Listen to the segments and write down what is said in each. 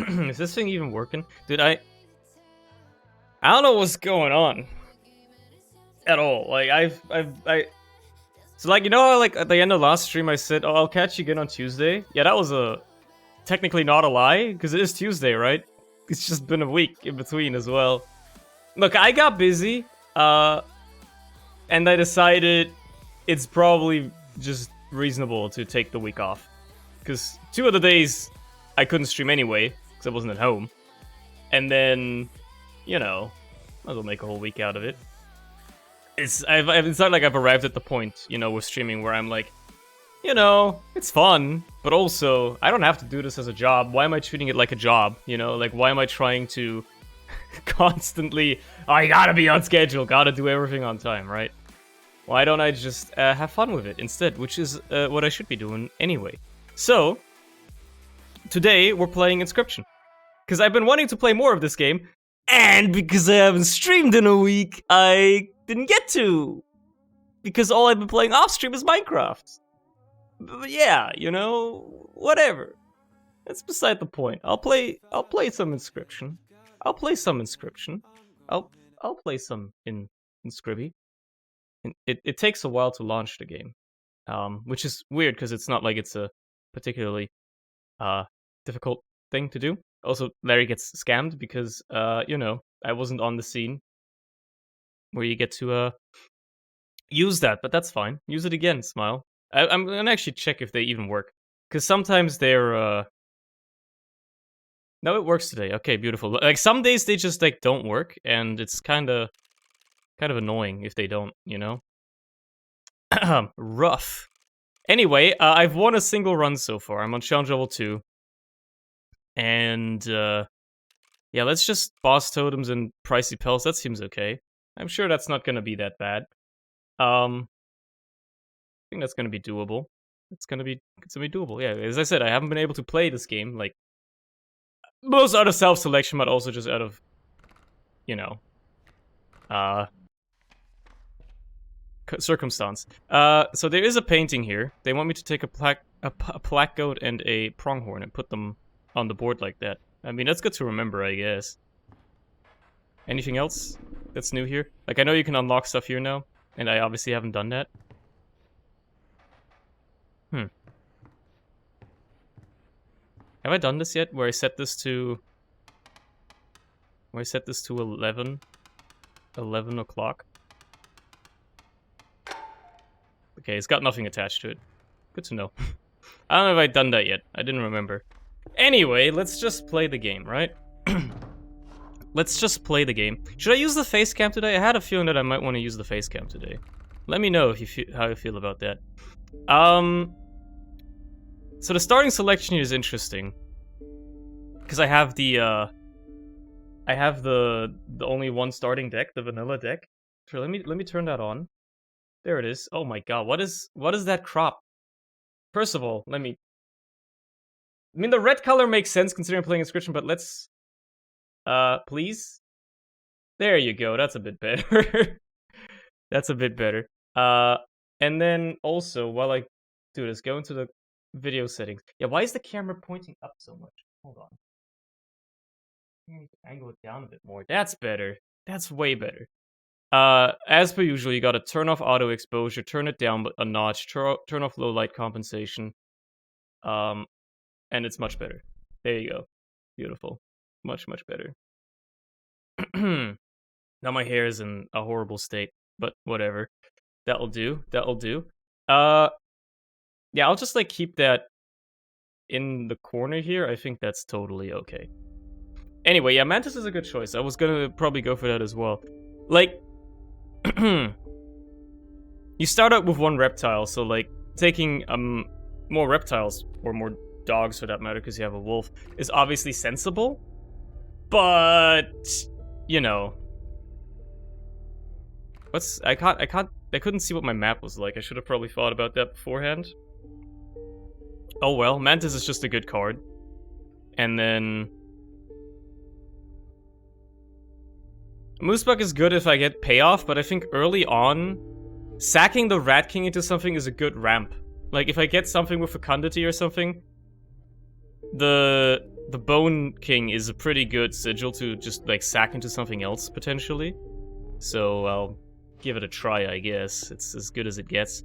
Is this thing even working? Dude, I don't know what's going on at all. Like so like, you know how, like, at the end of last stream I said, oh, I'll catch you again on Tuesday? Yeah, that was technically not a lie, because it is Tuesday, right? It's just been a week in between as well. Look, I got busy, and I decided it's probably just reasonable to take the week off. Because 2 of the days I couldn't stream anyway, because I wasn't at home. And then, you know, might as well make a whole week out of it. It's not like I've arrived at the point, you know, with streaming where I'm like, you know, it's fun, but also, I don't have to do this as a job. Why am I treating it like a job, you know? Like, why am I trying to constantly, oh, I gotta be on schedule, gotta do everything on time, right? Why don't I just have fun with it instead, which is what I should be doing anyway. So, today we're playing Inscryption. Because I've been wanting to play more of this game, and because I haven't streamed in a week, I didn't get to. Because all I've been playing off stream is Minecraft. But yeah, you know, whatever. That's beside the point. I'll play some Inscryption. I'll play some in Inscribby. It takes a while to launch the game, which is weird because it's not like it's a particularly difficult thing to do. Also, Larry gets scammed because you know, I wasn't on the scene where you get to use that, but that's fine. Use it again, Smile. I'm gonna actually check if they even work, because sometimes they're No, it works today. Okay, beautiful. Like, some days they just, like, don't work, and it's kind of annoying if they don't, you know? Rough. Anyway, I've won a single run so far. I'm on challenge level 2. And, yeah, let's just boss totems and pricey pelts. That seems okay. I'm sure that's not gonna be that bad. I think that's gonna be doable. It's gonna be doable. Yeah, as I said, I haven't been able to play this game, like, most out of self-selection, but also just out of, you know, circumstance. So there is a painting here. They want me to take a plaque goat and a pronghorn and put them on the board like that. I mean, that's good to remember, I guess. Anything else that's new here? Like, I know you can unlock stuff here now. And I obviously haven't done that. Have I done this yet? Where I set this to... 11 o'clock? Okay, it's got nothing attached to it. Good to know. I don't know if I've done that yet. I didn't remember. Anyway, let's just play the game, right? Let's just play the game. Should I use the face cam today? I had a feeling that I might want to use the face cam today. Let me know if you how you feel about that. So the starting selection here is interesting. Because I have the only one starting deck, the vanilla deck. Sure, let me turn that on. There it is. Oh my god, what is that crop? First of all, I mean the red color makes sense considering playing Inscryption, but let's please. There you go. That's a bit better. That's a bit better. And then also while I do this, go into the video settings. Yeah, why is the camera pointing up so much? Hold on. Angle it down a bit more. That's better. That's way better. As per usual, you gotta turn off auto exposure, turn it down a notch, turn off low light compensation. And it's much better. There you go. Beautiful. Much, much better. Now my hair is in a horrible state, but whatever. That'll do. That'll do. Yeah, I'll just like keep that in the corner here. I think that's totally okay. Anyway, yeah, Mantis is a good choice. I was gonna probably go for that as well. Like, you start out with one reptile, so like taking more reptiles or more dogs for that matter, because you have a wolf, is obviously sensible. But you know, I couldn't see what my map was like. I should have probably thought about that beforehand. Oh well, Mantis is just a good card. And then Moosebuck is good if I get payoff, but I think early on, sacking the Rat King into something is a good ramp. Like, if I get something with Fecundity or something, the Bone King is a pretty good sigil to just, like, sack into something else, potentially. So, I'll give it a try, I guess. It's as good as it gets.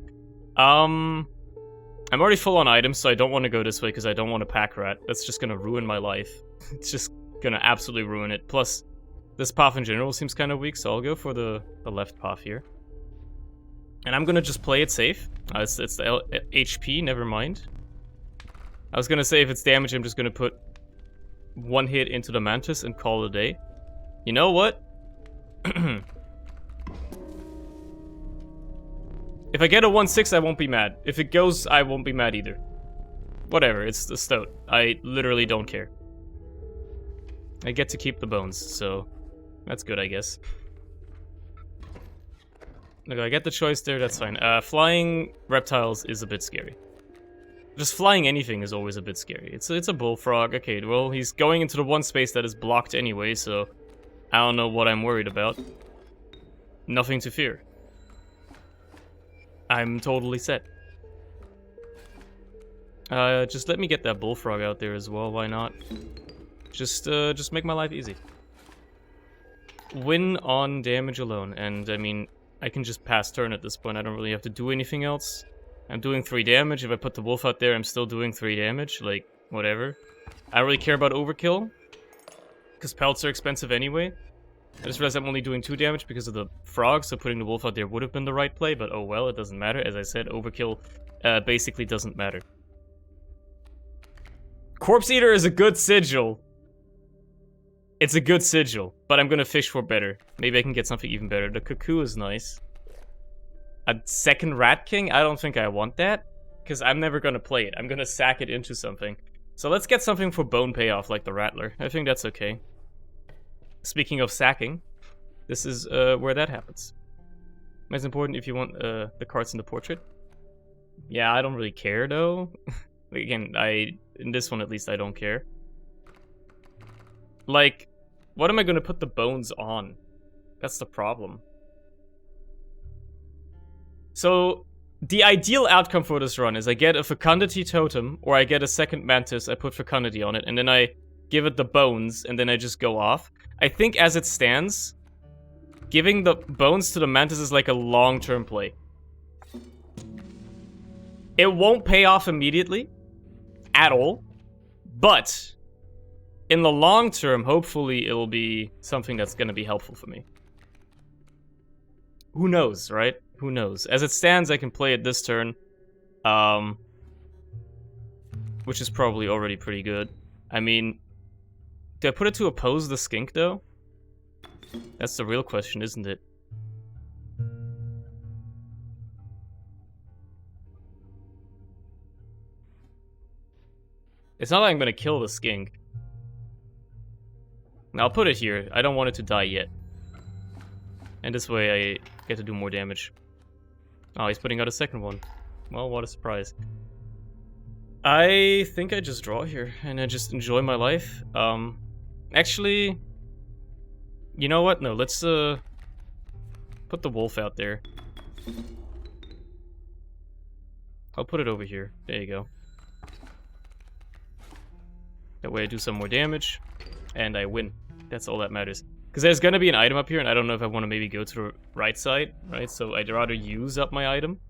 I'm already full on items, so I don't want to go this way, because I don't want to pack Rat. That's just gonna ruin my life. It's just gonna absolutely ruin it. Plus, this path in general seems kind of weak, so I'll go for the left path here. And I'm gonna just play it safe. It's the HP, never mind. I was gonna say if it's damage, I'm just gonna put one hit into the Mantis and call it a day. You know what? If I get a 1/6, I won't be mad. If it goes, I won't be mad either. Whatever, it's the Stoat. I literally don't care. I get to keep the bones, so that's good, I guess. Look, I get the choice there, that's fine. Flying reptiles is a bit scary. Just flying anything is always a bit scary. It's a bullfrog. Okay, well, he's going into the one space that is blocked anyway, so I don't know what I'm worried about. Nothing to fear. I'm totally set. Just let me get that bullfrog out there as well, why not? Just make my life easy. Win on damage alone, and I mean, I can just pass turn at this point. I don't really have to do anything else. I'm doing 3 damage. If I put the wolf out there, I'm still doing 3 damage. Like, whatever. I don't really care about overkill, because pelts are expensive anyway. I just realized I'm only doing 2 damage because of the frog, so putting the wolf out there would have been the right play, but oh well, it doesn't matter. As I said, overkill basically doesn't matter. Corpse Eater is a good sigil. It's a good sigil, but I'm gonna fish for better. Maybe I can get something even better. The Cuckoo is nice. A second Rat King? I don't think I want that, because I'm never gonna play it. I'm gonna sack it into something. So let's get something for bone payoff, like the Rattler. I think that's okay. Speaking of sacking, this is where that happens. Most important if you want the cards in the portrait. Yeah, I don't really care though. Again, in this one at least I don't care. Like, what am I gonna put the bones on? That's the problem. So, the ideal outcome for this run is I get a Fecundity Totem, or I get a second Mantis, I put Fecundity on it, and then I give it the bones, and then I just go off. I think as it stands, giving the bones to the mantis is like a long-term play. It won't pay off immediately, at all, but in the long term, hopefully it will be something that's going to be helpful for me. Who knows, right? Who knows? As it stands, I can play it this turn, which is probably already pretty good. I mean, do I put it to oppose the skink, though? That's the real question, isn't it? It's not like I'm gonna kill the skink. Now, I'll put it here. I don't want it to die yet. And this way I get to do more damage. Oh, he's putting out a second one. Well, what a surprise. I think I just draw here, and I just enjoy my life. Actually... You know what? No, let's, put the wolf out there. I'll put it over here. There you go. That way I do some more damage, and I win. That's all that matters. Because there's gonna be an item up here, and I don't know if I want to maybe go to the right side, right? So I'd rather use up my item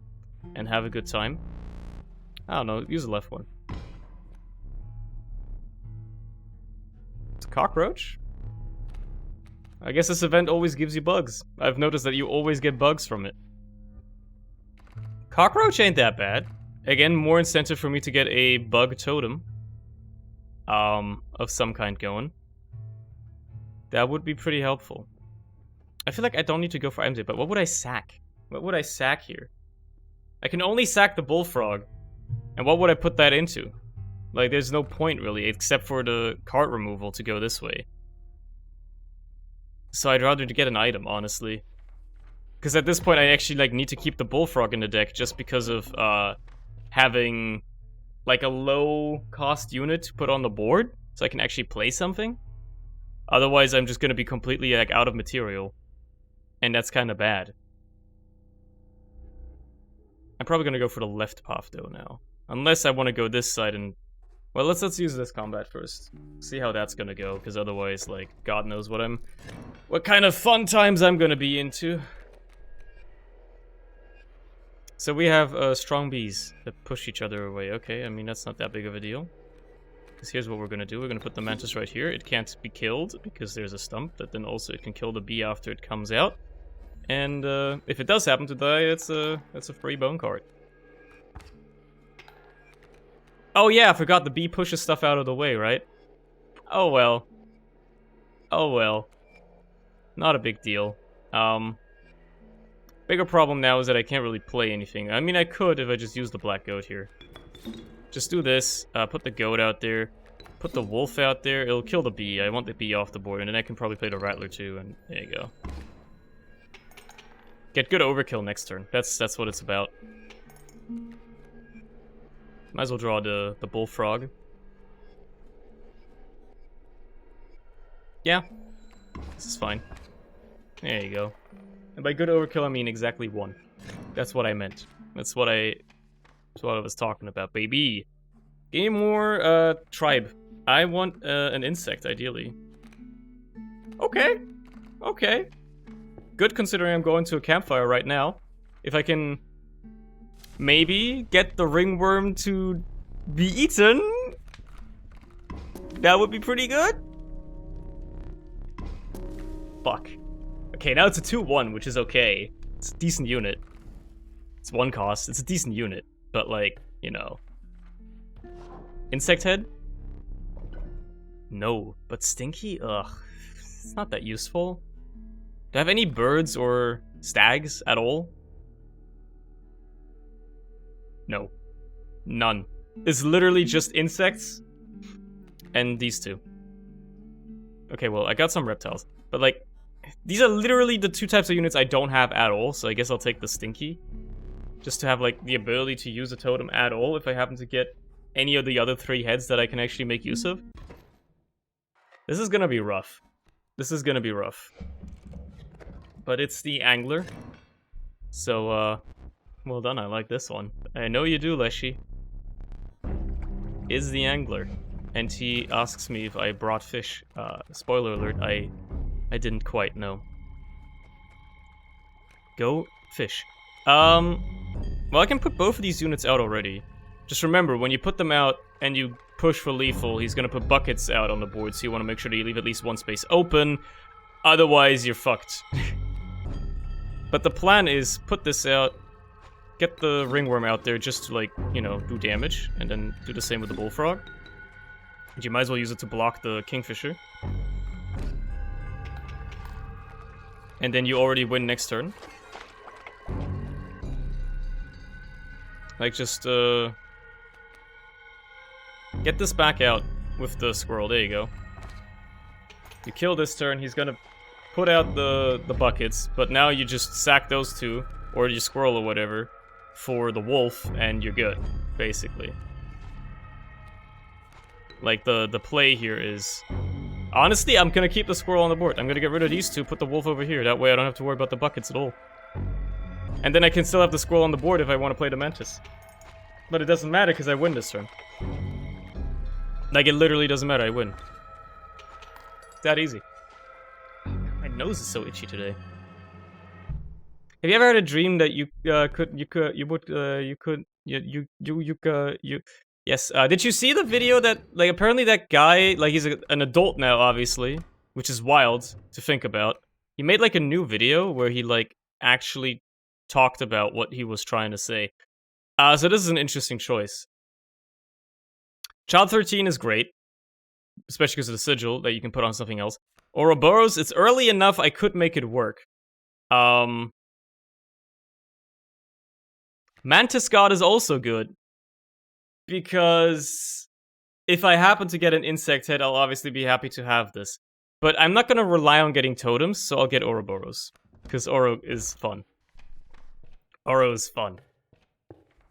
and have a good time. I don't know, use the left one. It's a cockroach? I guess this event always gives you bugs. I've noticed that you always get bugs from it. Cockroach ain't that bad. Again, more incentive for me to get a bug totem. Of some kind going. That would be pretty helpful. I feel like I don't need to go for items, but what would I sack? What would I sack here? I can only sack the bullfrog. And what would I put that into? Like, there's no point, really, except for the card removal to go this way. So I'd rather get an item, honestly. Because at this point, I actually, like, need to keep the bullfrog in the deck just because of, having... like a low-cost unit to put on the board, so I can actually play something. Otherwise, I'm just gonna be completely, like, out of material. And that's kinda bad. I'm probably gonna go for the left path, though, now. Unless I want to go this side and... Well, let's use this combat first. See how that's gonna go, because otherwise, like, God knows what kind of fun times I'm gonna be into. So we have strong bees that push each other away. Okay, I mean, that's not that big of a deal. Because here's what we're going to do. We're going to put the mantis right here. It can't be killed because there's a stump, but then also it can kill the bee after it comes out. And if it does happen to die, it's a free bone card. Oh yeah, I forgot the bee pushes stuff out of the way, right? Oh well. Oh well. Not a big deal. Bigger problem now is that I can't really play anything. I mean, I could if I just use the black goat here. Just do this, put the goat out there, put the wolf out there, it'll kill the bee. I want the bee off the board, and then I can probably play the rattler too, and there you go. Get good overkill next turn. That's what it's about. Might as well draw the bullfrog. Yeah, this is fine. There you go. And by good overkill, I mean exactly one. That's what I meant. That's what I was talking about, baby. Give me more, tribe. I want, an insect, ideally. Okay. Okay. Good, considering I'm going to a campfire right now. If I can... maybe get the ringworm to be eaten, that would be pretty good. Fuck. Okay, now it's a 2-1, which is okay. It's a decent unit. It's 1 cost. It's a decent unit. But, like, you know. Insect head? No. But stinky? Ugh. It's not that useful. Do I have any birds or stags at all? No. None. It's literally just insects. And these two. Okay, well, I got some reptiles. But, like... these are literally the 2 types of units I don't have at all, so I guess I'll take the stinky. Just to have, like, the ability to use a totem at all if I happen to get any of the other 3 heads that I can actually make use of. This is gonna be rough. This is gonna be rough. But it's the angler. So, well done, I like this one. I know you do, Leshy. Is the angler. And he asks me if I brought fish. Spoiler alert, I didn't quite know. Go fish. Well, I can put both of these units out already. Just remember, when you put them out and you push for lethal, he's gonna put buckets out on the board, so you want to make sure that you leave at least one space open. Otherwise, you're fucked. But the plan is, put this out, get the ringworm out there just to, like, you know, do damage, and then do the same with the bullfrog. You might as well use it to block the kingfisher. And then you already win next turn. Like, just, get this back out with the squirrel. There you go. You kill this turn, he's gonna put out the buckets, but now you just sack those two, or your squirrel or whatever, for the wolf, and you're good, basically. Like, the play here is... Honestly, I'm gonna keep the squirrel on the board. I'm gonna get rid of these two, put the wolf over here. That way I don't have to worry about the buckets at all. And then I can still have the squirrel on the board if I want to play the mantis. But it doesn't matter, because I win this turn. Like, it literally doesn't matter, I win. That easy. My nose is so itchy today. Have you ever had a dream that you yes, did you see the video that, like, apparently that guy, like, he's an adult now, obviously, which is wild to think about. He made, like, a new video where he, like, actually talked about what he was trying to say. So this is an interesting choice. Child 13 is great, especially because of the sigil that you can put on something else. Ouroboros, it's early enough I could make it work. Mantis God is also good, because if I happen to get an insect head, I'll obviously be happy to have this. But I'm not gonna rely on getting totems, so I'll get Ouroboros, because Oro is fun. Oro is fun.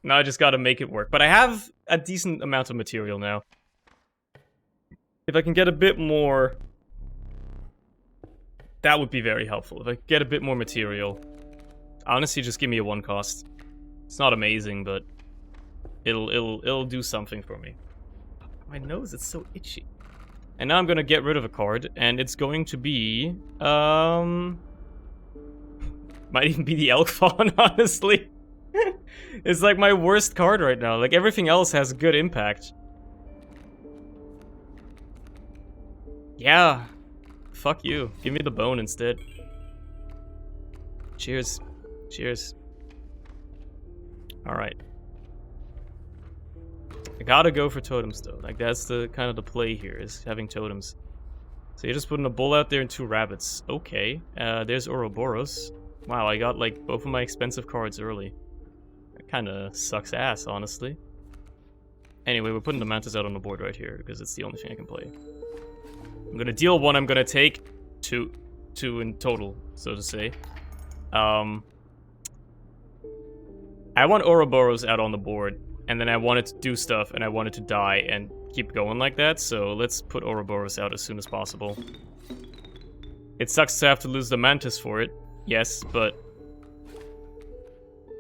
Now I just gotta make it work. But I have a decent amount of material now. If I can get a bit more, that would be very helpful. If I get a bit more material, honestly, just give me a 1 cost. It's not amazing, but it'll do something for me. My nose is so itchy. And now I'm gonna get rid of a card, and it's going to be might even be the Elk Fawn, honestly. It's like my worst card right now. Like, everything else has good impact. Yeah. Fuck you. Give me the bone instead. Cheers. Cheers. Alright. I gotta go for totems, though. Like, that's the kind of the play here, is having totems. So you're just putting a bull out there and 2 rabbits. Okay. There's Ouroboros. Wow, I got, like, both of my expensive cards early. That kinda sucks ass, honestly. Anyway, we're putting the mantis out on the board right here, because it's the only thing I can play. I'm gonna deal 1, I'm gonna take 2 in total, so to say. I want Ouroboros out on the board, and then I want it to do stuff, and I want it to die, and keep going like that, so let's put Ouroboros out as soon as possible. It sucks to have to lose the mantis for it, yes, but...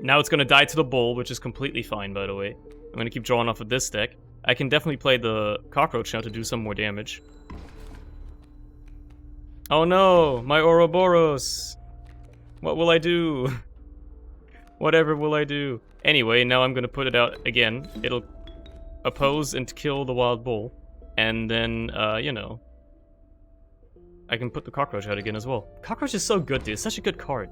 now it's gonna die to the bull, which is completely fine, by the way. I'm gonna keep drawing off of this deck. I can definitely play the cockroach now to do some more damage. Oh no, my Ouroboros! What will I do? Whatever will I do? Anyway, now I'm gonna put it out again. It'll oppose and kill the wild bull. And then, you know, I can put the cockroach out again as well. Cockroach is so good, dude. It's such a good card.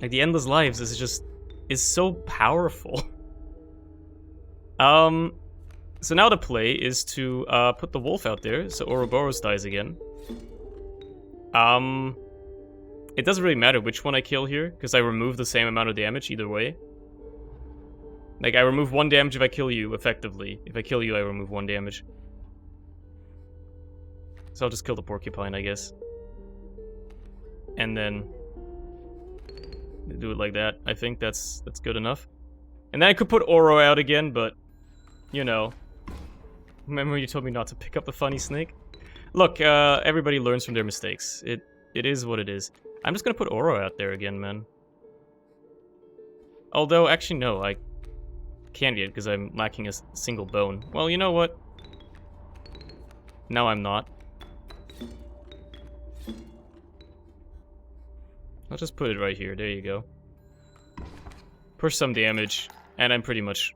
Like, the Endless Lives is just... is so powerful. So now the play is to, put the wolf out there, so Ouroboros dies again. It doesn't really matter which one I kill here, because I remove the same amount of damage either way. Like, I remove 1 damage if I kill you, effectively. If I kill you, I remove 1 damage. So I'll just kill the porcupine, I guess. And then... do it like that. I think that's good enough. And then I could put Oro out again, but... you know... remember when you told me not to pick up the funny snake? Look, everybody learns from their mistakes. It is what it is. I'm just gonna put Oro out there again, man. Although, actually, no, I can't yet, because I'm lacking a single bone. Well, you know what? No, I'm not. I'll just put it right here. There you go. Push some damage, and I'm pretty much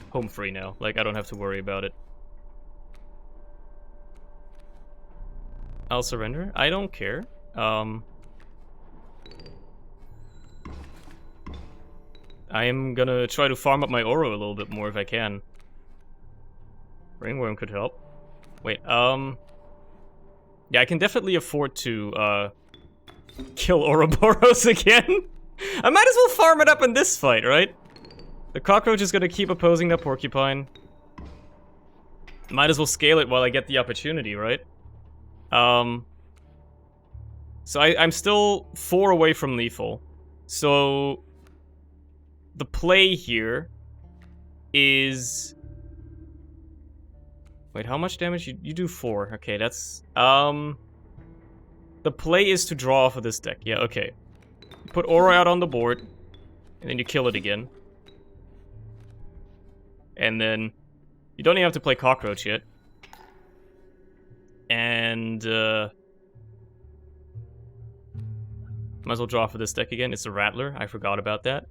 home free now. Like, I don't have to worry about it. I'll surrender. I don't care. I am gonna try to farm up my Oro a little bit more if I can. Ringworm could help. Wait, yeah, I can definitely afford to, kill Ouroboros again. I might as well farm it up in this fight, right? The cockroach is gonna keep opposing that porcupine. Might as well scale it while I get the opportunity, right? So I'm still 4 away from lethal. So the play here is... Wait, how much damage? You do 4. Okay, that's... The play is to draw off of this deck. Yeah, okay. Put Aura out on the board, and then you kill it again. And then... You don't even have to play Cockroach yet. And, might as well draw for this deck again. It's a Rattler. I forgot about that.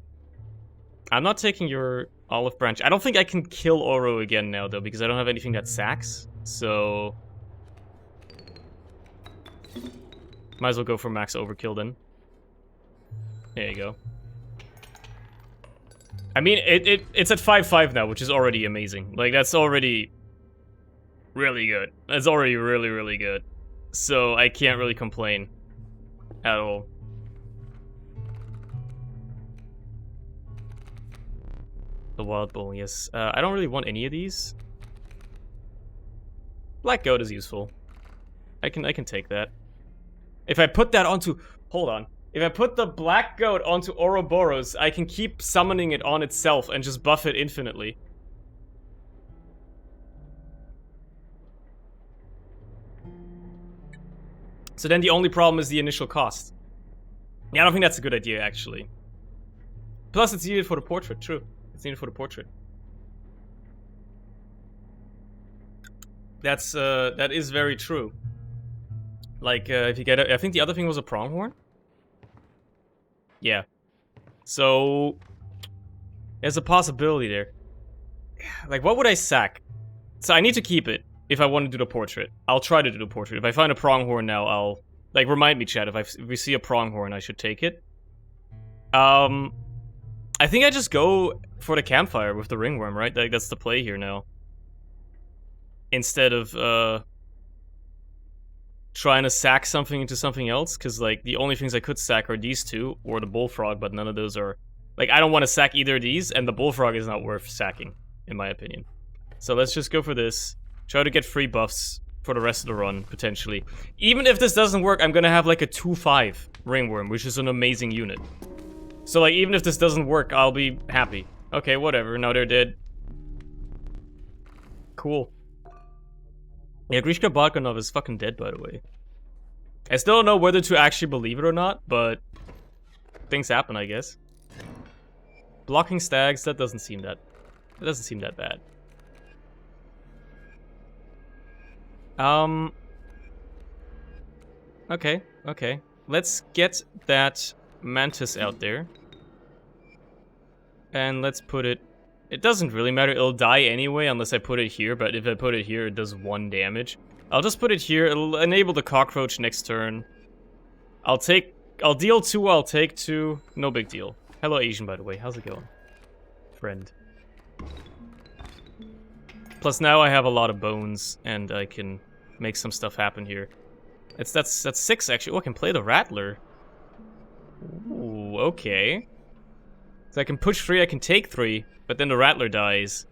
I'm not taking your Olive Branch. I don't think I can kill Oro again now, though, because I don't have anything that sacks. So... Might as well go for max overkill, then. There you go. I mean, it's at 5-5 now, which is already amazing. Like, that's already... really good. That's already really, really good. So, I can't really complain. At all. The Wild Bull, yes. I don't really want any of these. Black Goat is useful. I can take that. If I put that onto... Hold on. If I put the Black Goat onto Ouroboros, I can keep summoning it on itself and just buff it infinitely. So then the only problem is the initial cost. Yeah, I don't think that's a good idea, actually. Plus, it's needed for the portrait, true. It's needed for the portrait. That is very true. Like, if you get I think the other thing was a pronghorn? Yeah. So, there's a possibility there. Like, what would I sack? So I need to keep it if I want to do the portrait. I'll try to do the portrait. If I find a pronghorn now, I'll... Like, remind me, chat, if we see a pronghorn, I should take it. I think I just go for the campfire with the ringworm, right? Like, that's the play here now. Instead of, trying to sack something into something else, because, like, the only things I could sack are these two, or the bullfrog, but none of those are... Like, I don't want to sack either of these, and the bullfrog is not worth sacking, in my opinion. So let's just go for this. Try to get free buffs for the rest of the run, potentially. Even if this doesn't work, I'm gonna have, like, a 2-5 ringworm, which is an amazing unit. So, like, even if this doesn't work, I'll be happy. Okay, whatever. Now they're dead. Cool. Yeah, Grishka Barkanov is fucking dead, by the way. I still don't know whether to actually believe it or not, but... things happen, I guess. Blocking stags, that doesn't seem that... It doesn't seem that bad. Okay, okay. Let's get that Mantis out there. And let's put it... It doesn't really matter, it'll die anyway unless I put it here, but if I put it here, it does 1 damage. I'll just put it here, it'll enable the cockroach next turn. I'll deal 2, I'll take 2, no big deal. Hello Asian, by the way, how's it going? Friend. Plus now I have a lot of bones, and I can make some stuff happen here. That's 6 actually. Oh, I can play the Rattler. Ooh, okay. So I can push 3, I can take 3, but then the Rattler dies.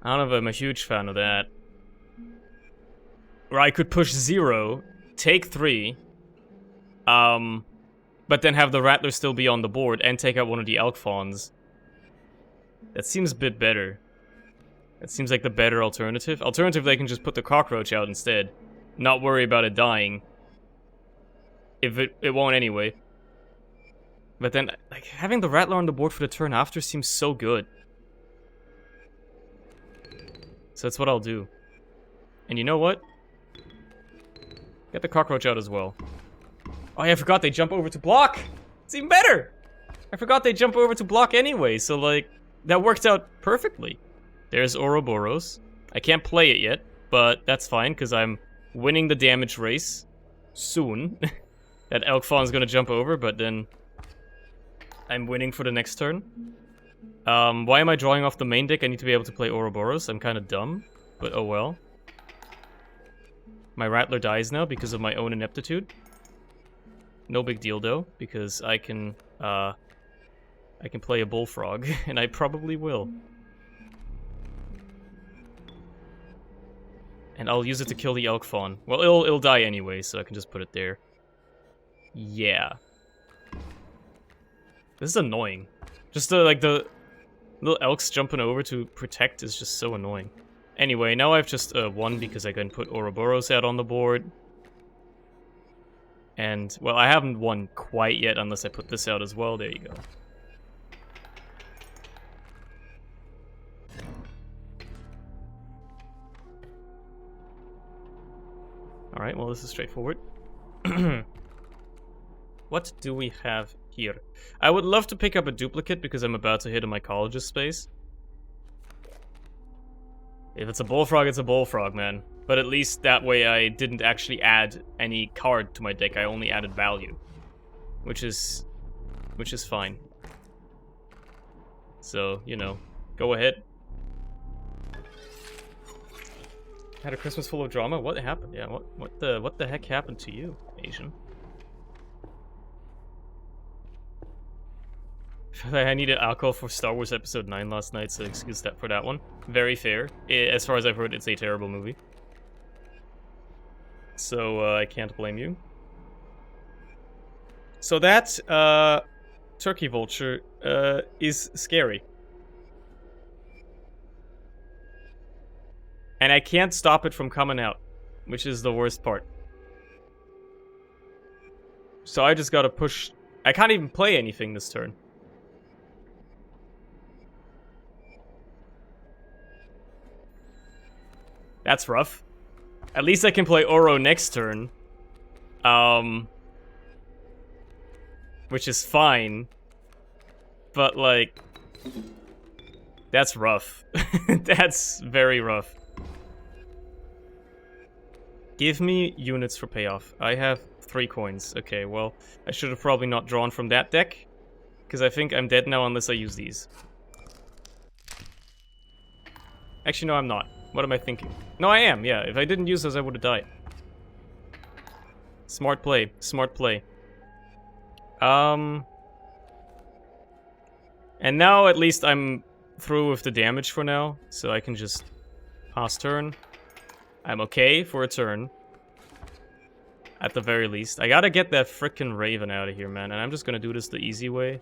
I don't know if I'm a huge fan of that. Or I could push 0, take 3, but then have the Rattler still be on the board and take out one of the Elk Fawns. That seems a bit better. That seems like the better alternative. Alternatively, I can just put the cockroach out instead. Not worry about it dying. If it won't anyway. But then, like, having the Rattler on the board for the turn after seems so good. So that's what I'll do. And you know what? Get the cockroach out as well. Oh yeah, I forgot they jump over to block! It's even better! I forgot they jump over to block anyway, so like, that worked out perfectly. There's Ouroboros. I can't play it yet, but that's fine, because I'm winning the damage race soon. That Elk Fawn's gonna jump over, but then I'm winning for the next turn. Why am I drawing off the main deck? I need to be able to play Ouroboros. I'm kind of dumb, but oh well. My Rattler dies now because of my own ineptitude. No big deal though, because I can play a Bullfrog, and I probably will. And I'll use it to kill the Elk Fawn. Well, it'll die anyway, so I can just put it there. Yeah. This is annoying. Just the little elks jumping over to protect is just so annoying. Anyway, now I've just won because I can put Ouroboros out on the board. And, well, I haven't won quite yet unless I put this out as well. There you go. Alright, well, this is straightforward. What do we have here? I would love to pick up a duplicate because I'm about to hit a mycologist space. If it's a Bullfrog, it's a Bullfrog, man. But at least that way I didn't actually add any card to my deck. I only added value. Which is fine. So, you know, go ahead. Had a Christmas full of drama? What happened? Yeah, what the heck happened to you, Asian? I needed alcohol for Star Wars Episode 9 last night, so excuse that for that one. Very fair. As far as I've heard, it's a terrible movie. So, I can't blame you. So that, Turkey Vulture, is scary. And I can't stop it from coming out, which is the worst part. So I just gotta push... I can't even play anything this turn. That's rough. At least I can play Oro next turn. Which is fine. But, like... That's rough. That's very rough. Give me units for payoff. I have 3 coins. Okay, well, I should have probably not drawn from that deck. Because I think I'm dead now unless I use these. Actually, no, I'm not. What am I thinking? No, I am, yeah. If I didn't use those, I would have died. Smart play. Smart play. And now, at least, I'm through with the damage for now. So I can just pass turn. I'm okay for a turn. At the very least. I gotta get that frickin' Raven out of here, man. And I'm just gonna do this the easy way.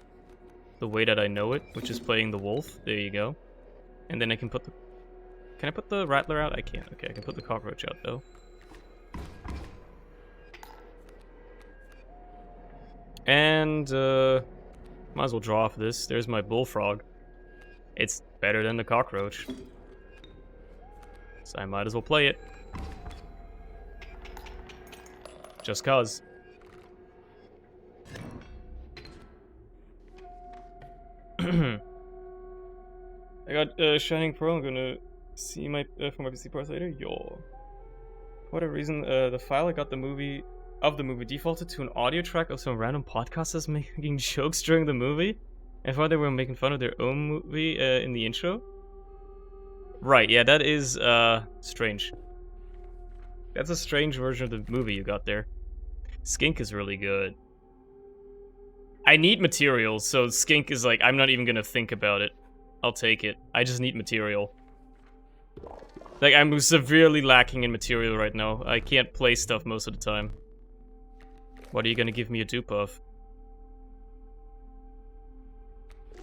The way that I know it, which is playing the Wolf. There you go. And then I can put the... Can I put the Rattler out? I can't. Okay, I can put the Cockroach out, though. And, might as well draw off this. There's my Bullfrog. It's better than the Cockroach. So I might as well play it. Just cause. I got Shining Pearl. I'm gonna see my for my PC parts later. Yo. For whatever reason, the file I got the movie defaulted to an audio track of some random podcasters making jokes during the movie. I thought they were making fun of their own movie in the intro. Right, yeah, that is strange. That's a strange version of the movie you got there. Skink is really good. I need materials, so Skink is like, I'm not even gonna think about it. I'll take it. I just need material. Like, I'm severely lacking in material right now. I can't play stuff most of the time. What are you gonna give me a dupe of?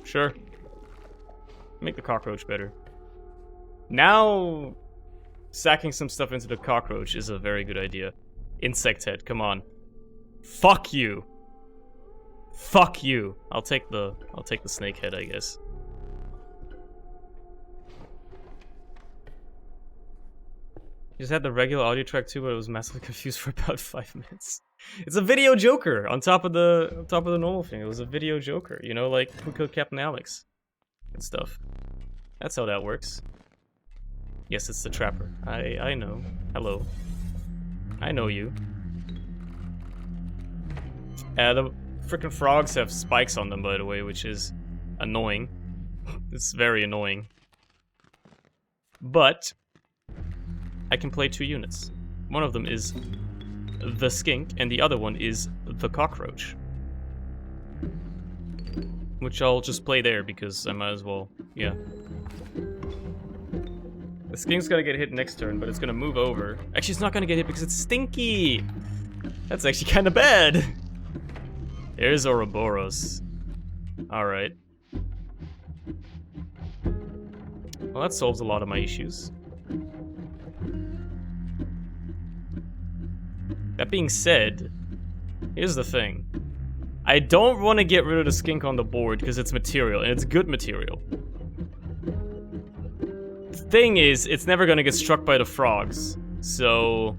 Sure. Make the Cockroach better. Now, sacking some stuff into the Cockroach is a very good idea. Insect Head, come on. Fuck you. Fuck you. I'll take the Snake Head, I guess. Just had the regular audio track too, but I was massively confused for about 5 minutes. It's a video Joker on top of the normal thing. It was a video Joker, you know, like Who Killed Captain Alex and stuff. That's how that works. Yes, it's the Trapper. I know. Hello. I know you. The freaking frogs have spikes on them, by the way, which is annoying. It's very annoying. But I can play 2 units. One of them is the skink, and the other one is the cockroach. Which I'll just play there, because I might as well, yeah. The skink's gonna get hit next turn, but it's gonna move over. Actually, it's not gonna get hit because it's stinky! That's actually kinda bad! There's Ouroboros. Alright. Well, that solves a lot of my issues. That being said, here's the thing. I don't want to get rid of the skink on the board because it's material, and it's good material. The thing is, it's never going to get struck by the frogs, so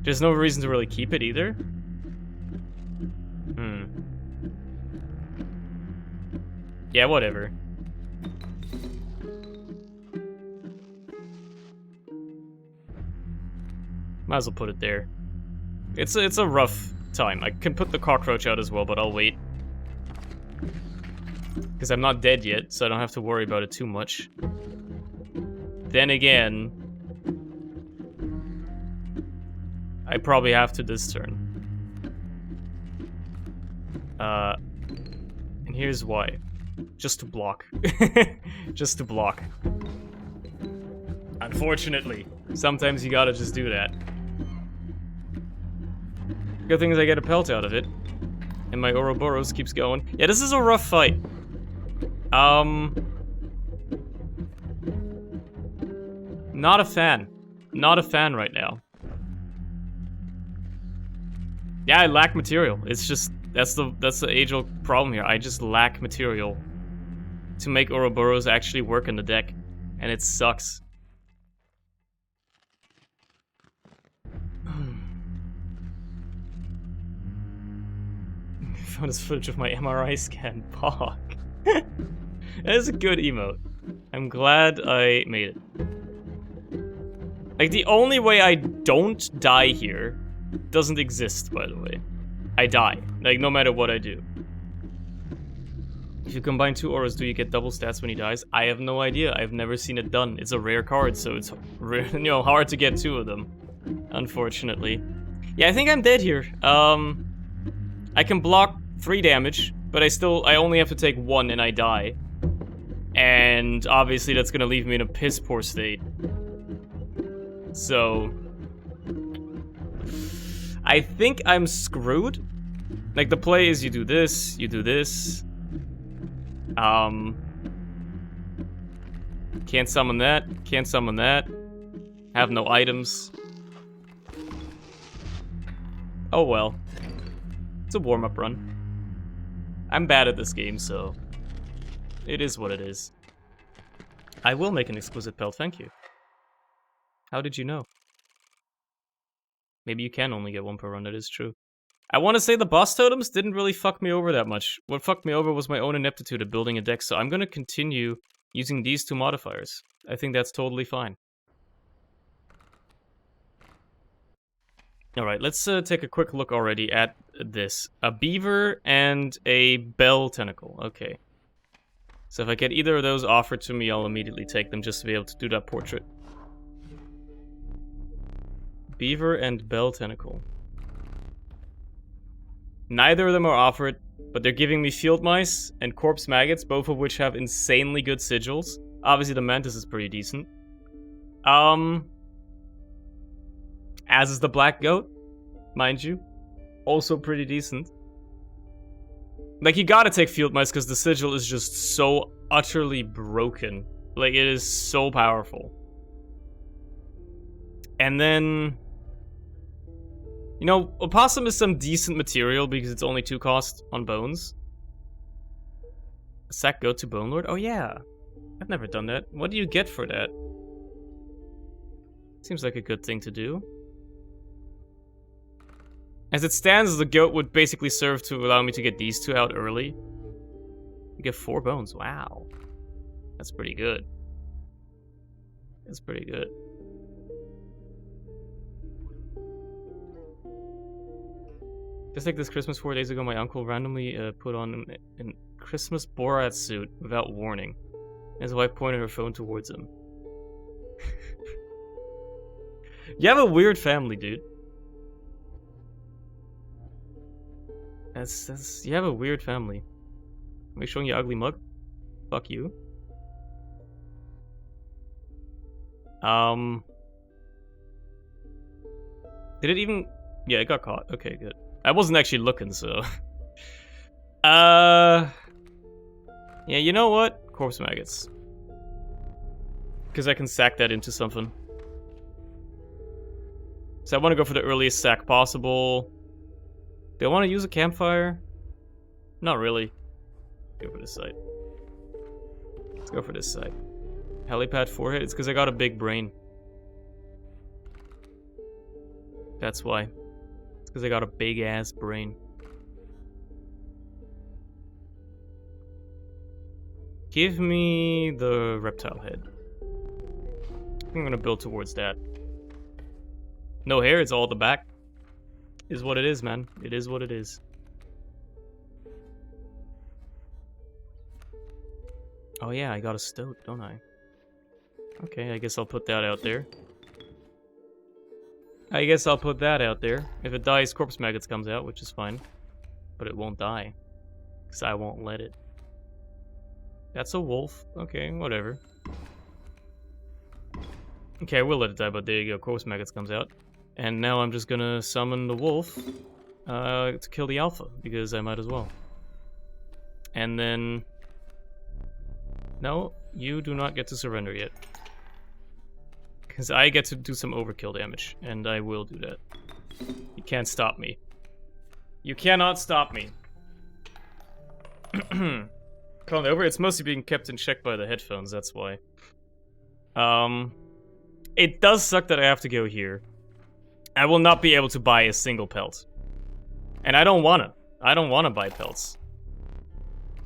there's no reason to really keep it either. Yeah, whatever. Might as well put it there. It's a rough time. I can put the cockroach out as well, but I'll wait. Because I'm not dead yet, so I don't have to worry about it too much. Then again, I probably have to this turn. And here's why. Just to block. Just to block. Unfortunately, sometimes you gotta just do that. Good thing is I get a pelt out of it. And my Ouroboros keeps going. Yeah, this is a rough fight. Not a fan. Not a fan right now. Yeah, I lack material. It's just, that's the age-old problem here. I just lack material to make Ouroboros actually work in the deck. And it sucks. Found this footage of my MRI scan. Fuck. That is a good emote. I'm glad I made it. Like, the only way I don't die here doesn't exist, by the way. I die. Like, no matter what I do. If you combine 2 auras, do you get double stats when he dies? I have no idea. I've never seen it done. It's a rare card, so it's you know, hard to get 2 of them. Unfortunately. Yeah, I think I'm dead here. I can block 3 damage, but I only have to take 1 and I die. And obviously that's gonna leave me in a piss poor state. So I think I'm screwed. Like, the play is you do this, you do this. Can't summon that, can't summon that. Have no items. Oh well. It's a warm-up run. I'm bad at this game, so it is what it is. I will make an exquisite pelt, thank you. How did you know? Maybe you can only get 1 per run, that is true. I want to say the boss totems didn't really fuck me over that much. What fucked me over was my own ineptitude at building a deck, so I'm going to continue using these 2 modifiers. I think that's totally fine. Alright, let's take a quick look already at this. A beaver and a bell tentacle. Okay. So if I get either of those offered to me, I'll immediately take them just to be able to do that portrait. Beaver and bell tentacle. Neither of them are offered, but they're giving me field mice and corpse maggots, both of which have insanely good sigils. Obviously the mantis is pretty decent. As is the black goat, mind you. Also pretty decent. Like, you gotta take field mice because the sigil is just so utterly broken. Like, it is so powerful. And then, you know, opossum is some decent material because it's only 2 cost on bones. Sack goat to Bone Lord? Oh yeah. I've never done that. What do you get for that? Seems like a good thing to do. As it stands, the goat would basically serve to allow me to get these two out early. You get 4 bones. Wow. That's pretty good. That's pretty good. Just like this Christmas 4 days ago, my uncle randomly put on a Christmas Borat suit without warning. His wife pointed her phone towards him. You have a weird family, dude. You have a weird family. Am I showing you ugly mug? Fuck you. Did it even... Yeah, it got caught. Okay, good. I wasn't actually looking, so... Yeah, you know what? Corpse maggots. Because I can sack that into something. So I want to go for the earliest sack possible. Do I want to use a campfire? Not really. Go for this site. Let's go for this site. Helipad forehead? It's because I got a big brain. That's why. It's because I got a big ass brain. Give me the reptile head. I'm gonna build towards that. No hair, it's all at the back. Is what it is, man. It is what it is. Oh yeah, I got a stoat, don't I? Okay, I guess I'll put that out there. If it dies, corpse maggots comes out, which is fine. But it won't die. Because I won't let it. That's a wolf. Okay, whatever. Okay, I will let it die, but there you go. Corpse maggots comes out. And now I'm just gonna summon the wolf to kill the alpha, because I might as well. And then... No, you do not get to surrender yet. Because I get to do some overkill damage, and I will do that. You can't stop me. You cannot stop me. Calling over, it's mostly being kept in check by the headphones, that's why. It does suck that I have to go here. I will not be able to buy a single pelt. And I don't wanna. I don't wanna buy pelts.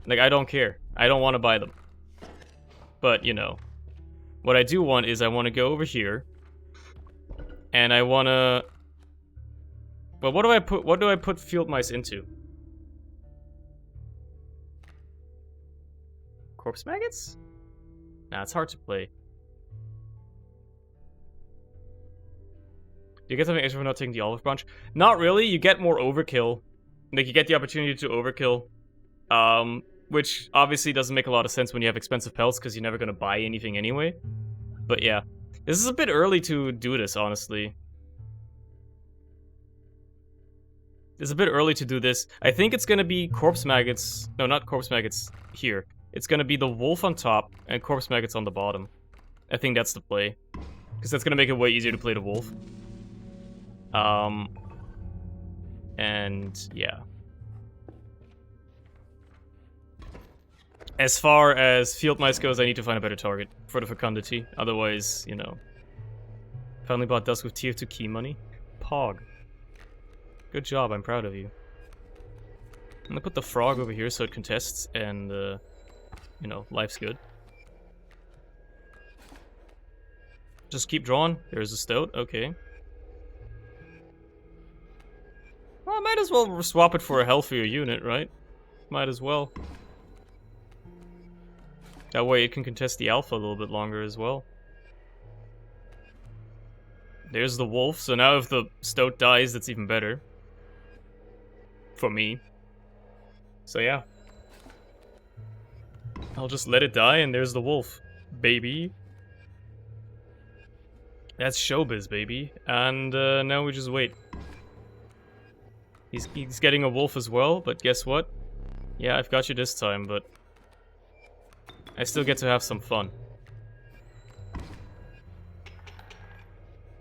Like, I don't care. I don't wanna buy them. But, you know. What I do want is I wanna go over here. And I wanna... But what do I put field mice into? Corpse maggots? Nah, it's hard to play. Do you get something extra for not taking the olive branch? Not really, you get more overkill. Like, you get the opportunity to overkill. Which obviously doesn't make a lot of sense when you have expensive pelts, because you're never gonna buy anything anyway. But yeah. This is a bit early to do this, honestly. It's a bit early to do this. I think it's gonna be corpse maggots. No, not corpse maggots here. It's gonna be the wolf on top and corpse maggots on the bottom. I think that's the play. Because that's gonna make it way easier to play the wolf. And yeah. As far as field mice goes, I need to find a better target for the fecundity. Otherwise, you know. Finally bought Dusk with tier 2 key money. Pog. Good job, I'm proud of you. I'm gonna put the frog over here so it contests and, you know, life's good. Just keep drawing. There's a stoat, okay. Well, I might as well swap it for a healthier unit, right? Might as well. That way it can contest the alpha a little bit longer as well. There's the wolf, so now if the stoat dies, that's even better. For me. So yeah. I'll just let it die, and there's the wolf. Baby. That's showbiz, baby. And now we just wait. He's getting a wolf as well, but guess what? Yeah, I've got you this time, but... I still get to have some fun.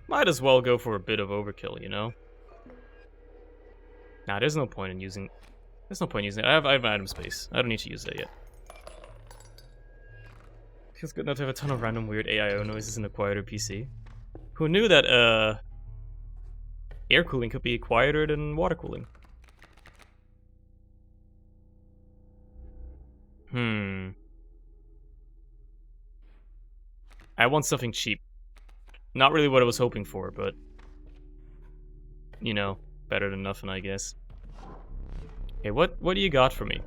Might as well go for a bit of overkill, you know? Nah, there's no point in using... There's no point in using it. I have item space. I don't need to use that yet. Feels good not to have a ton of random weird AIO noises in a quieter PC. Who knew that, Air cooling could be quieter than water cooling. I want something cheap. Not really what I was hoping for, but... you know, better than nothing, I guess. Okay, what do you got for me?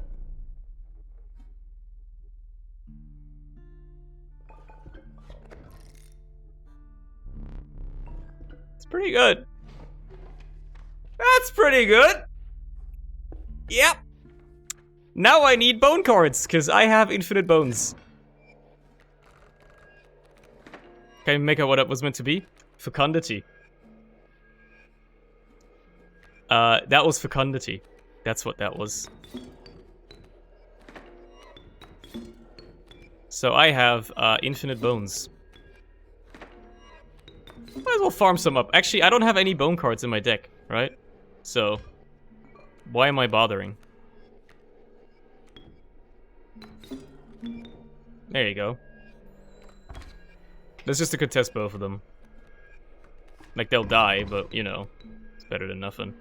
It's pretty good. That's pretty good. Yep. Now I need bone cards, because I have infinite bones. Can I make out what it was meant to be? Fecundity. That was fecundity. That's what that was. So I have, infinite bones. Might as well farm some up. Actually, I don't have any bone cards in my deck, right? So, why am I bothering? There you go. That's just to contest both of them. Like, they'll die, but, you know, it's better than nothing.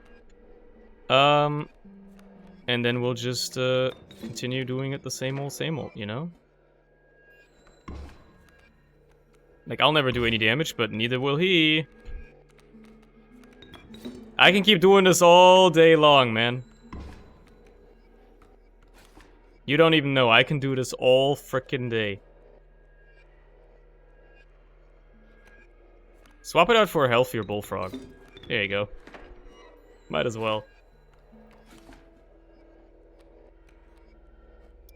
And then we'll just, continue doing it the same old, you know? Like, I'll never do any damage, but neither will he. I can keep doing this all day long, man. You don't even know, I can do this all frickin' day. Swap it out for a healthier bullfrog. There you go. Might as well.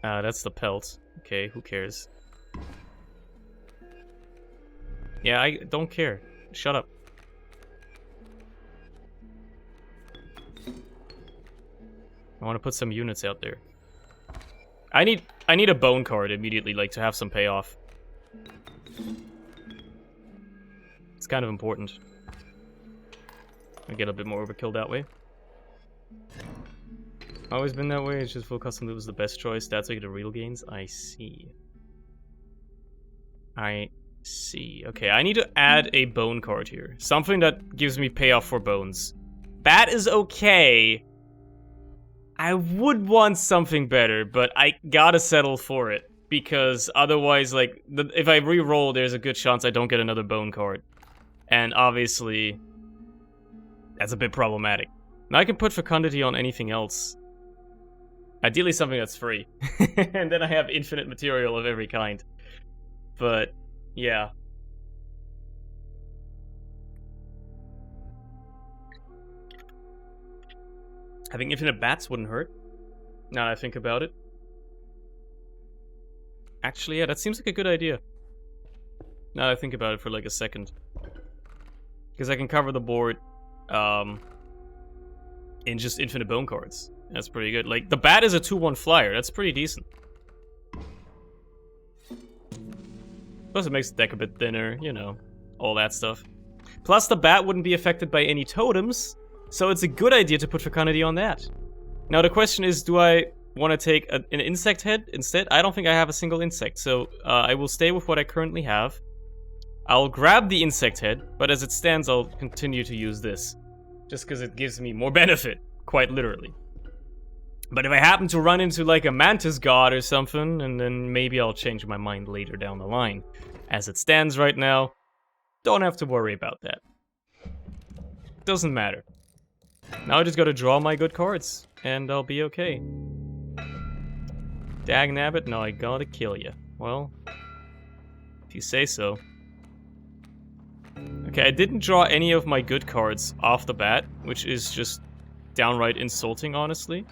That's the pelt. Okay, who cares? Yeah, I don't care. Shut up. I want to put some units out there. I need a bone card immediately, like, to have some payoff. It's kind of important. I get a bit more overkill that way. Always been that way, it's just full custom loot was the best choice. That's like the real gains. I see. I see. Okay, I need to add a bone card here. Something that gives me payoff for bones. Bat is okay. I would want something better, but I gotta settle for it. Because otherwise, like, if I re-roll, there's a good chance I don't get another bone card. And obviously, that's a bit problematic. Now I can put fecundity on anything else. Ideally something that's free. And then I have infinite material of every kind. But, yeah. Having infinite bats wouldn't hurt. Now that I think about it. Actually, yeah, that seems like a good idea. Now that I think about it for like a second. Because I can cover the board in just infinite bone cards. That's pretty good. Like, the bat is a 2-1 flyer. That's pretty decent. Plus it makes the deck a bit thinner, you know, all that stuff. Plus the bat wouldn't be affected by any totems, so it's a good idea to put fecundity on that. Now the question is, do I want to take an insect head instead? I don't think I have a single insect, so I will stay with what I currently have. I'll grab the insect head, but as it stands I'll continue to use this. Just because it gives me more benefit, quite literally. But if I happen to run into like a mantis god or something, and then maybe I'll change my mind later down the line. As it stands right now, don't have to worry about that. Doesn't matter. Now I just gotta draw my good cards, and I'll be okay. Dagnabbit, no, I gotta kill you. Well, if you say so. Okay, I didn't draw any of my good cards off the bat, which is just downright insulting, honestly.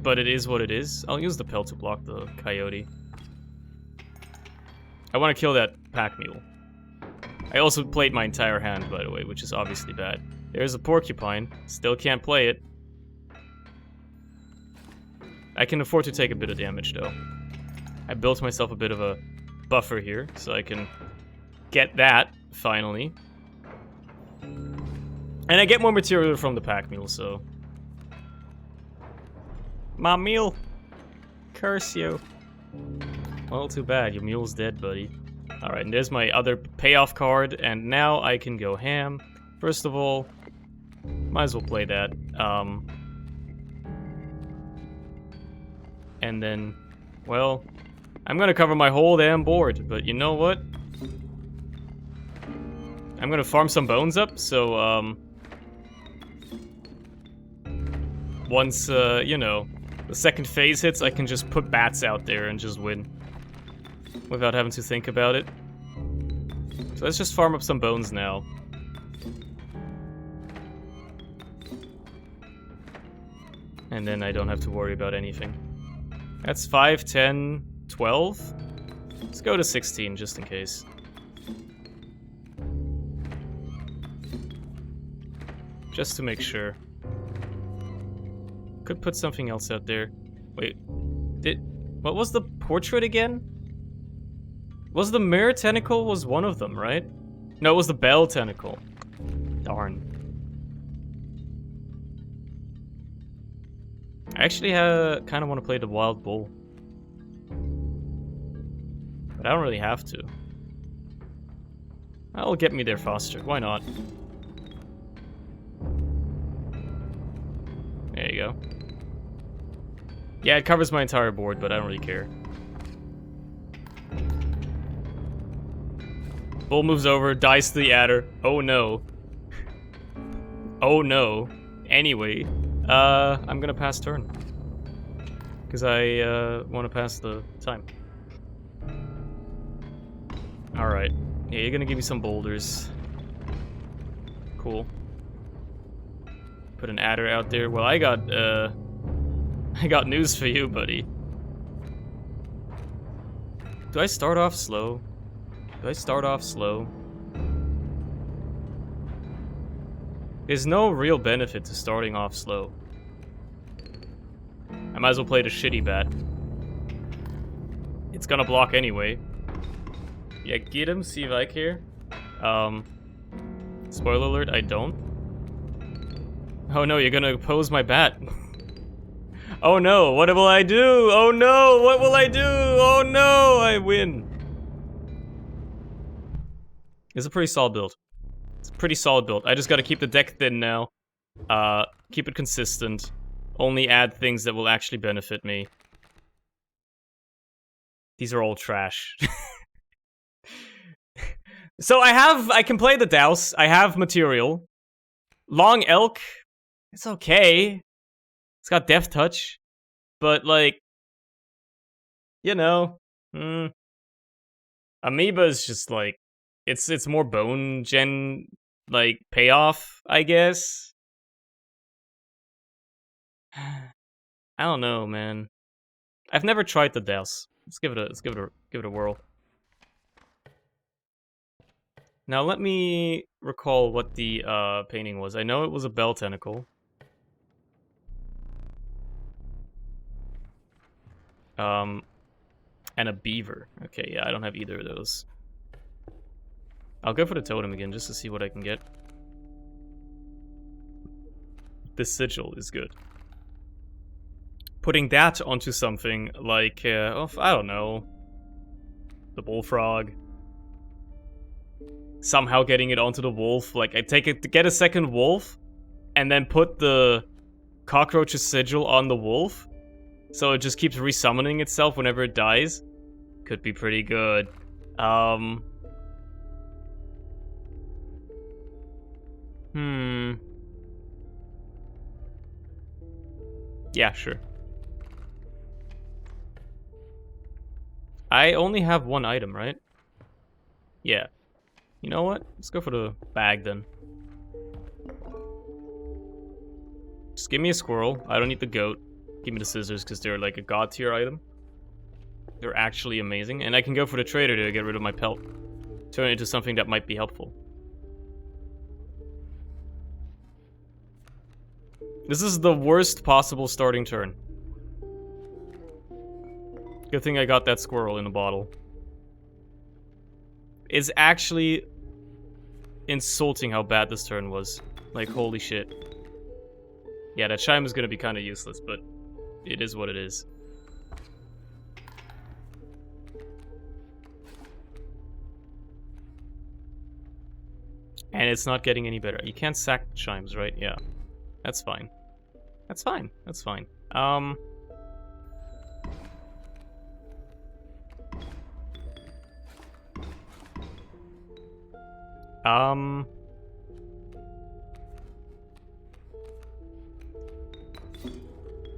But it is what it is. I'll use the pelt to block the coyote. I want to kill that pack mule. I also played my entire hand, by the way, which is obviously bad. There's a porcupine. Still can't play it. I can afford to take a bit of damage, though. I built myself a bit of a buffer here, so I can get that, finally. And I get more material from the pack mule, so... My mule! Curse you! Well, too bad. Your mule's dead, buddy. Alright, and there's my other payoff card, and now I can go ham. First of all, might as well play that. And then, well, I'm gonna cover my whole damn board, but you know what? I'm gonna farm some bones up, so, once, you know, the second phase hits, I can just put bats out there and just win. Without having to think about it. So let's just farm up some bones now. And then I don't have to worry about anything. That's 5, 10, 12. Let's go to 16 just in case. Just to make sure. Could put something else out there. Wait, what was the portrait again? Was the mirror tentacle was one of them, right? No, it was the bell tentacle. Darn. I actually kind of want to play the wild bull. But I don't really have to. That'll get me there faster. Why not? There you go. Yeah, it covers my entire board, but I don't really care. Bull moves over, dies to the adder. Oh no. Oh no. Anyway, I'm gonna pass turn. Because I want to pass the time. Alright. Yeah, you're gonna give me some boulders. Cool. Put an adder out there. Well, I got news for you, buddy. Do I start off slow? Do I start off slow? There's no real benefit to starting off slow. I might as well play the shitty bat. It's gonna block anyway. Yeah, get him, see if I care. Spoiler alert, I don't. Oh no, you're gonna oppose my bat. Oh no, what will I do? Oh no, what will I do? Oh no, I win. It's a pretty solid build. It's a pretty solid build. I just gotta keep the deck thin now. Keep it consistent. Only add things that will actually benefit me. These are all trash. So I can play the Douse. I have material. Long Elk. It's okay. It's got Death Touch. But, like, you know, Amoeba is just, like, it's more bone gen, like, payoff, I guess. I don't know, man. I've never tried the Douse. Let's give it a whirl. Now let me recall what the painting was. I know it was a bell tentacle. And a beaver. Okay, yeah, I don't have either of those. I'll go for the totem again just to see what I can get. This sigil is good. Putting that onto something like, I don't know, the bullfrog. Somehow getting it onto the wolf. Like, I take it to get a second wolf, and then put the cockroach's sigil on the wolf, so it just keeps resummoning itself whenever it dies. Could be pretty good. Yeah, sure. I only have one item, right? Yeah. You know what? Let's go for the bag then. Just give me a squirrel. I don't need the goat. Give me the scissors because they're like a god tier item. They're actually amazing. And I can go for the trader to get rid of my pelt. Turn it into something that might be helpful. This is the worst possible starting turn. Good thing I got that squirrel in a bottle. It's actually insulting how bad this turn was. Like, holy shit. Yeah, that chime is gonna be kind of useless, but it is what it is. And it's not getting any better. You can't sack the chimes, right? Yeah. That's fine. That's fine. That's fine.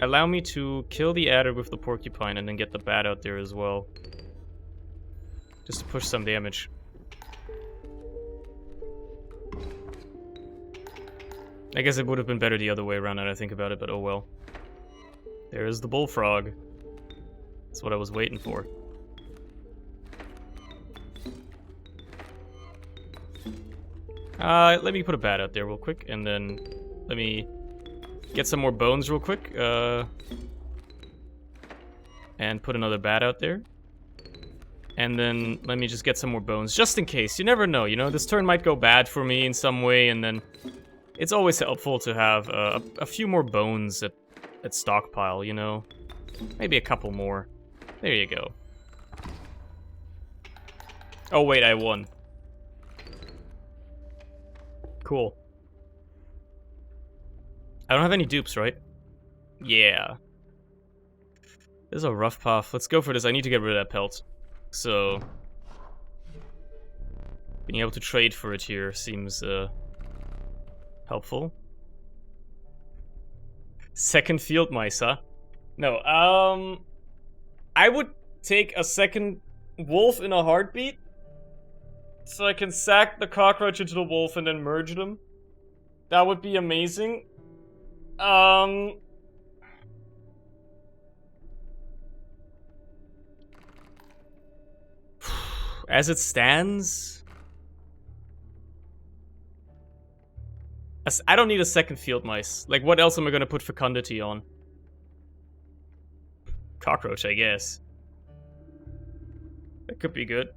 Allow me to kill the adder with the porcupine and then get the bat out there as well. Just to push some damage. I guess it would have been better the other way around now that I think about it, but oh well. There's the bullfrog. That's what I was waiting for. Let me put a bat out there real quick, and then let me get some more bones real quick. And put another bat out there. And then let me just get some more bones, just in case. You never know, you know? This turn might go bad for me in some way, and then it's always helpful to have a few more bones at stockpile, you know? Maybe a couple more. There you go. Oh wait, I won. Cool. I don't have any dupes, right? Yeah. This is a rough path. Let's go for this. I need to get rid of that pelt. So being able to trade for it here seems helpful. Second field mice, huh? No, I would take a second wolf in a heartbeat. So I can sack the cockroach into the wolf and then merge them. That would be amazing. As it stands, I don't need a second field mice. Like, what else am I gonna put fecundity on? Cockroach, I guess. That could be good.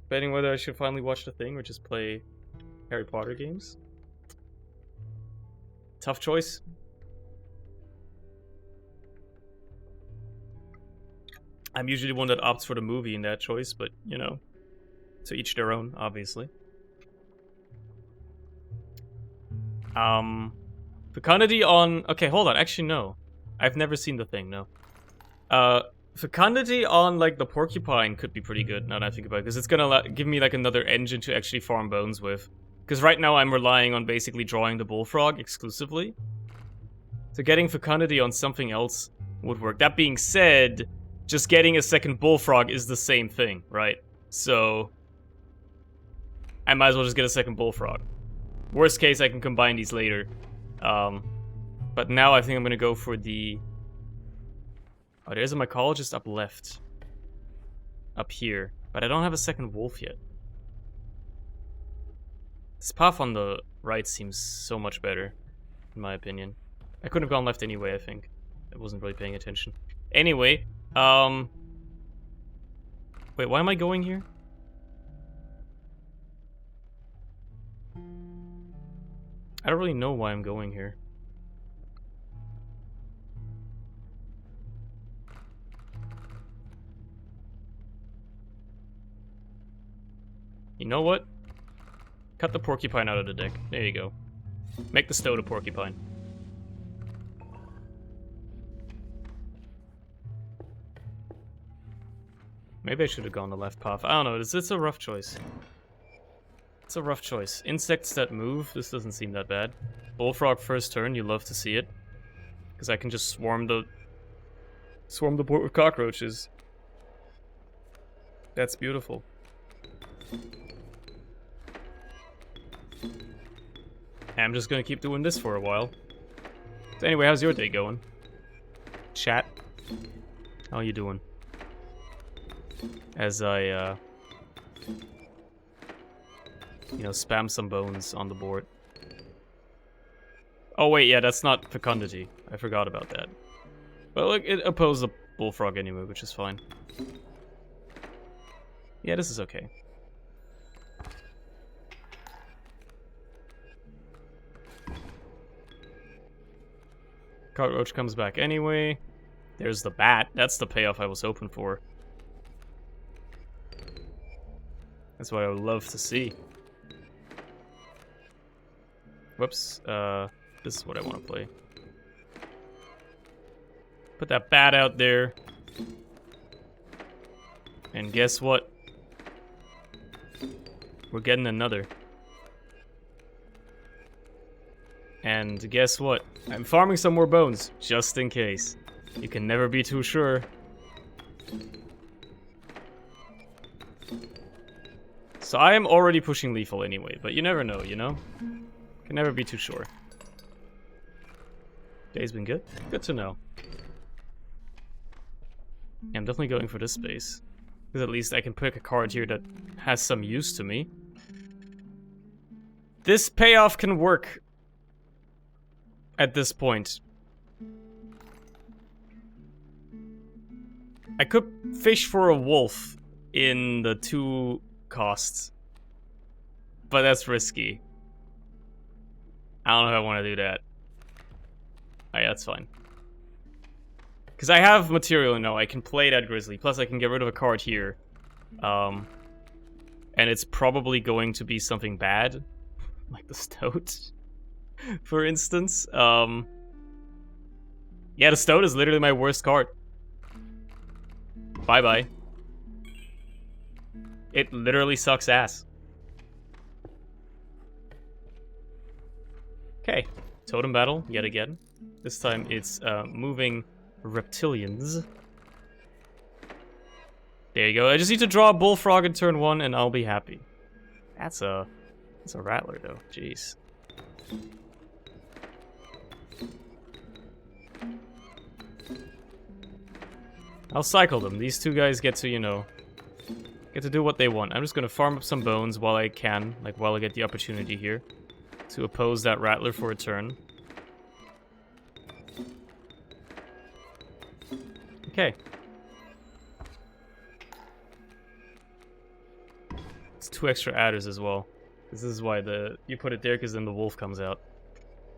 Debating whether I should finally watch The Thing or just play Harry Potter games. Tough choice. I'm usually one that opts for the movie in that choice, but, you know, to each their own, obviously. Fecundity on... Okay, hold on. Actually, no. I've never seen The Thing, no. Fecundity on, like, the porcupine could be pretty good, now that I think about it, because it's gonna give me, like, another engine to actually farm bones with. Because right now I'm relying on basically drawing the bullfrog exclusively. So getting fecundity on something else would work. That being said, just getting a second bullfrog is the same thing, right? So I might as well just get a second bullfrog. Worst case, I can combine these later. But now I think I'm gonna go for the... Oh, there's a mycologist up left. Up here. But I don't have a second wolf yet. This path on the right seems so much better, in my opinion. I couldn't have gone left anyway, I think. I wasn't really paying attention. Anyway, wait, why am I going here? I don't really know why I'm going here. You know what? Cut the porcupine out of the deck. There you go. Make the stoat a porcupine. Maybe I should have gone the left path. I don't know. It's a rough choice. It's a rough choice. Insects that move. This doesn't seem that bad. Bullfrog first turn. You love to see it, because I can just swarm the board with cockroaches. That's beautiful. I'm just gonna keep doing this for a while. So anyway, how's your day going? Chat? How you doing? As I, you know, spam some bones on the board. Oh wait, yeah, that's not fecundity. I forgot about that. But look, it opposed the bullfrog anyway, which is fine. Yeah, this is okay. Cockroach comes back anyway. There's the bat. That's the payoff I was hoping for. That's what I would love to see. Whoops. This is what I want to play. Put that bat out there. And guess what? We're getting another. And guess what? I'm farming some more bones, just in case. You can never be too sure. So I am already pushing lethal anyway, but you never know, you know? Can never be too sure. Day's been good? Good to know. Yeah, I'm definitely going for this space. Because at least I can pick a card here that has some use to me. This payoff can work at this point. I could fish for a wolf in the 2 costs. But that's risky. I don't know if I want to do that. Alright, that's fine. Because I have material now, I can play that Grizzly. Plus I can get rid of a card here. And it's probably going to be something bad. Like the Stoat, for instance. Yeah, the Stoat is literally my worst card. Bye-bye. It literally sucks ass. Okay, totem battle, yet again. This time it's moving reptilians. There you go. I just need to draw a bullfrog in turn 1 and I'll be happy. That's a rattler though. Jeez. I'll cycle them. These 2 guys get to, you know, get to do what they want. I'm just gonna farm up some bones while I can, like while I get the opportunity here to oppose that rattler for a turn. Okay. It's 2 extra adders as well. This is why you put it there, because then the wolf comes out.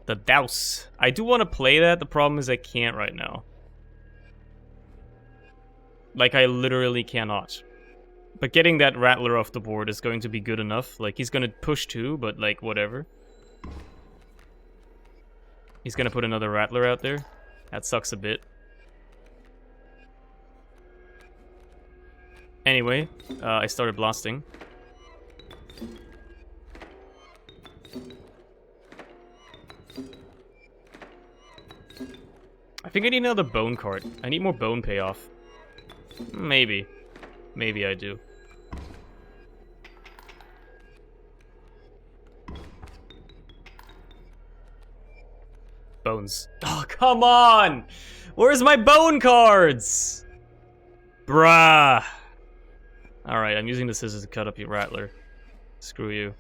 The Douse. I do want to play that. The problem is I can't right now. Like, I literally cannot. But getting that rattler off the board is going to be good enough. Like, he's going to push 2, but like, whatever. He's going to put another rattler out there. That sucks a bit. Anyway, I started blasting. I think I need another bone card. I need more bone payoff. Maybe. Maybe I do. Bones. Oh, come on! Where's my bone cards? Bruh. Alright, I'm using the scissors to cut up your rattler. Screw you.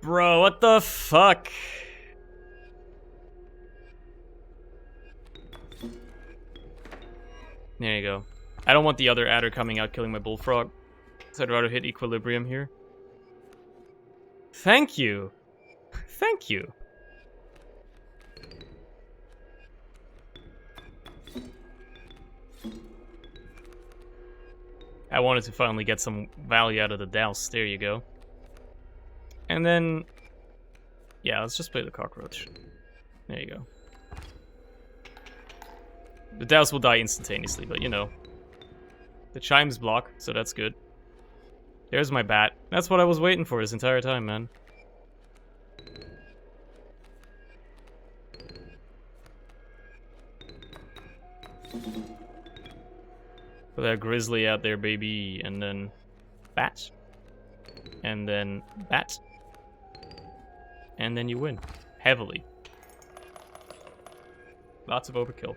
Bro, what the fuck? There you go. I don't want the other adder coming out killing my bullfrog. So I'd rather hit equilibrium here. Thank you. Thank you. I wanted to finally get some value out of the Douse. There you go. And then... yeah, let's just play the cockroach. There you go. The Douse will die instantaneously, but you know. The chimes block, so that's good. There's my bat. That's what I was waiting for this entire time, man. Put that grizzly out there, baby. And then bat. And then bat. And then you win. Heavily. Lots of overkill.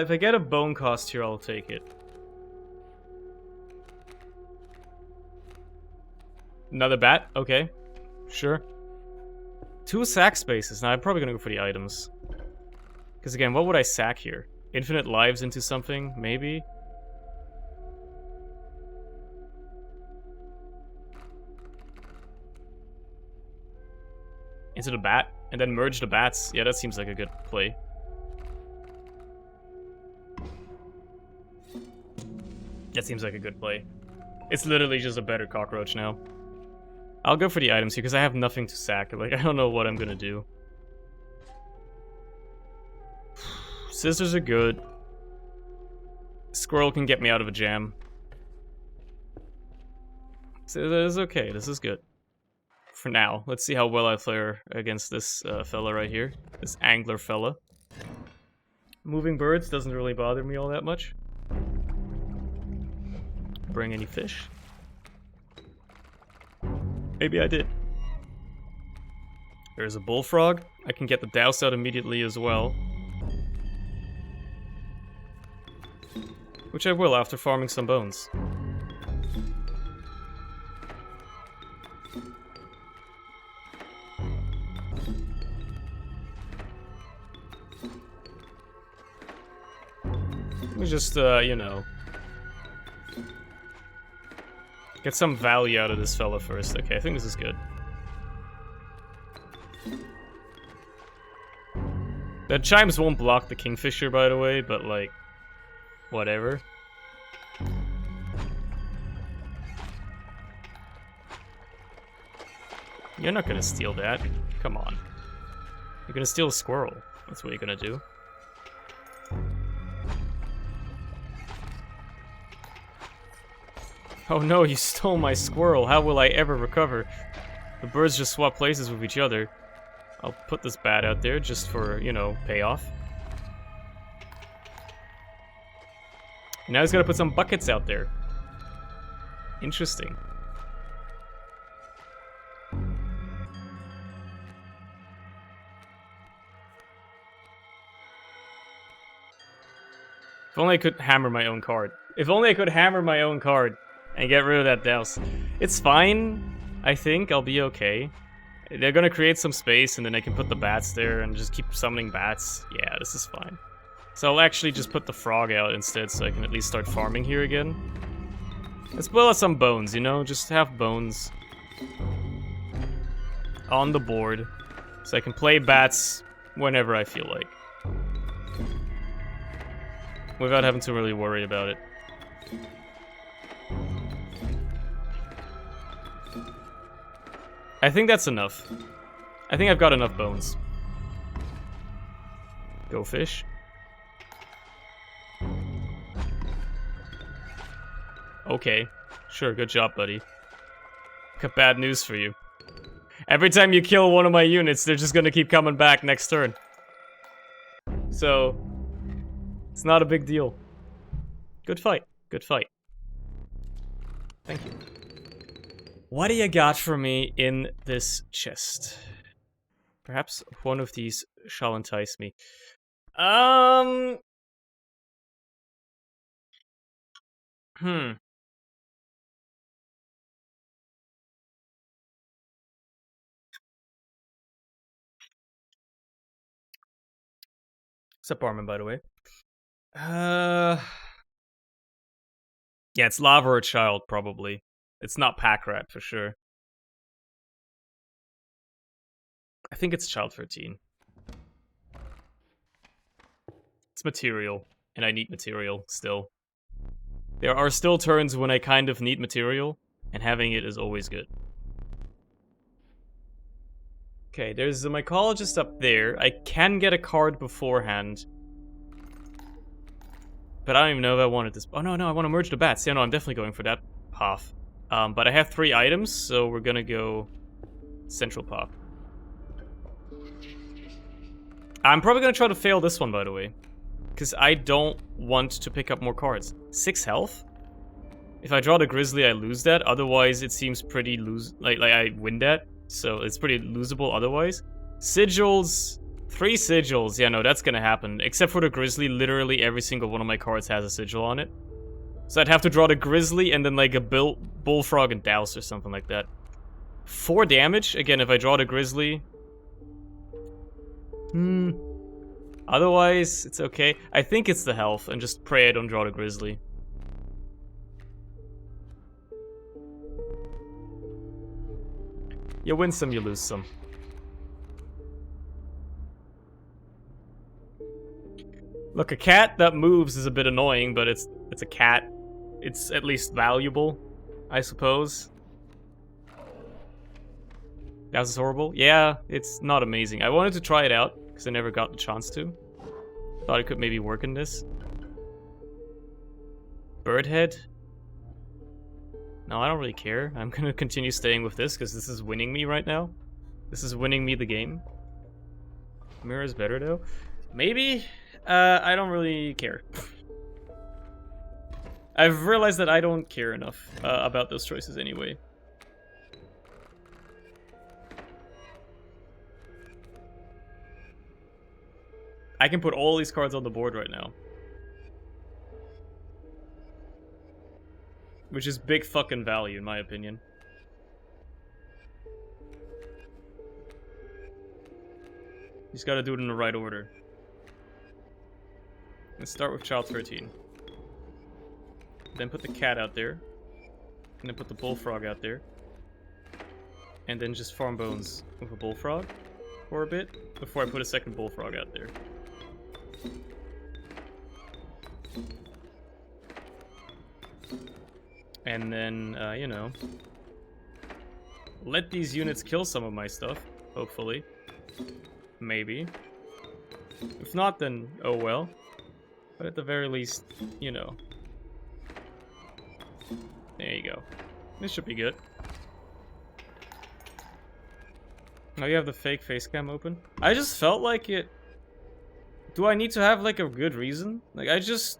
If I get a bone cost here, I'll take it. Another bat? Okay. Sure. 2 sack spaces. Now, I'm probably gonna go for the items. Because again, what would I sack here? Infinite lives into something? Maybe? Into the bat? And then merge the bats? Yeah, that seems like a good play. That seems like a good play. It's literally just a better cockroach now. I'll go for the items here because I have nothing to sack. Like, I don't know what I'm gonna do. Scissors are good. Squirrel can get me out of a jam. So that is okay. This is good. For now. Let's see how well I fare against this fella right here. This angler fella. Moving birds doesn't really bother me all that much. Bring any fish? Maybe I did. There's a bullfrog. I can get the douse out immediately as well. Which I will after farming some bones. Let me just, you know, get some value out of this fella first. Okay, I think this is good. The chimes won't block the kingfisher, by the way, but, like, whatever. You're not gonna steal that. Come on. You're gonna steal a squirrel. That's what you're gonna do. Oh no, you stole my squirrel. How will I ever recover? The birds just swap places with each other. I'll put this bat out there just for, you know, payoff. Now he's gonna put some buckets out there. Interesting. If only I could hammer my own card. If only I could hammer my own card and get rid of that douse. It's fine, I think. I'll be okay. They're gonna create some space and then I can put the bats there and just keep summoning bats. Yeah, this is fine. So I'll actually just put the frog out instead so I can at least start farming here again. As well as some bones, you know? Just have bones on the board so I can play bats whenever I feel like. Without having to really worry about it. I think that's enough. I think I've got enough bones. Go fish. Okay. Sure, good job, buddy. Got bad news for you. Every time you kill one of my units, they're just gonna keep coming back next turn. So, it's not a big deal. Good fight. Good fight. Thank you. What do you got for me in this chest? Perhaps one of these shall entice me. Except Barman, by the way. Yeah, it's Lava or Child, probably. It's not Pack Rat, for sure. I think it's Child 13. It's material, and I need material, still. There are still turns when I kind of need material, and having it is always good. Okay, there's a mycologist up there. I can get a card beforehand. But I don't even know if I wanted this. Oh, no, I want to merge the bats. Yeah, no, I'm definitely going for that path. But I have 3 items, so we're gonna go central path. I'm probably gonna try to fail this one, by the way. Because I don't want to pick up more cards. 6 health? If I draw the Grizzly, I lose that. Otherwise, it seems pretty like I win that. So it's pretty losable otherwise. Sigils. 3 sigils. Yeah, no, that's gonna happen. Except for the Grizzly, literally every single one of my cards has a sigil on it. So I'd have to draw the Grizzly and then like a Bullfrog and Douse or something like that. 4 damage. Again, if I draw the Grizzly. Otherwise, it's okay. I think it's the health, and just pray I don't draw the Grizzly. You win some, you lose some. Look, a cat that moves is a bit annoying, but it's a cat. it's at least valuable, I suppose. That was horrible. Yeah, it's not amazing. I wanted to try it out, because I never got the chance to. Thought it could maybe work in this. Birdhead? No, I don't really care. I'm gonna continue staying with this, because this is winning me right now. This is winning me the game. Mirror is better, though. Maybe? I don't really care. I've realized that I don't care enough about those choices anyway. I can put all these cards on the board right now. Which is big fucking value, in my opinion. You just gotta do it in the right order. Let's start with Child 13. Then put the cat out there. And then put the bullfrog out there. And then just farm bones with a bullfrog for a bit before I put a second bullfrog out there. And then, you know, let these units kill some of my stuff, hopefully. Maybe. If not, then oh well. But at the very least, you know. There you go. This should be good. Oh, you have the fake face cam open? I just felt like it... Do I need to have, like, a good reason? Like, I just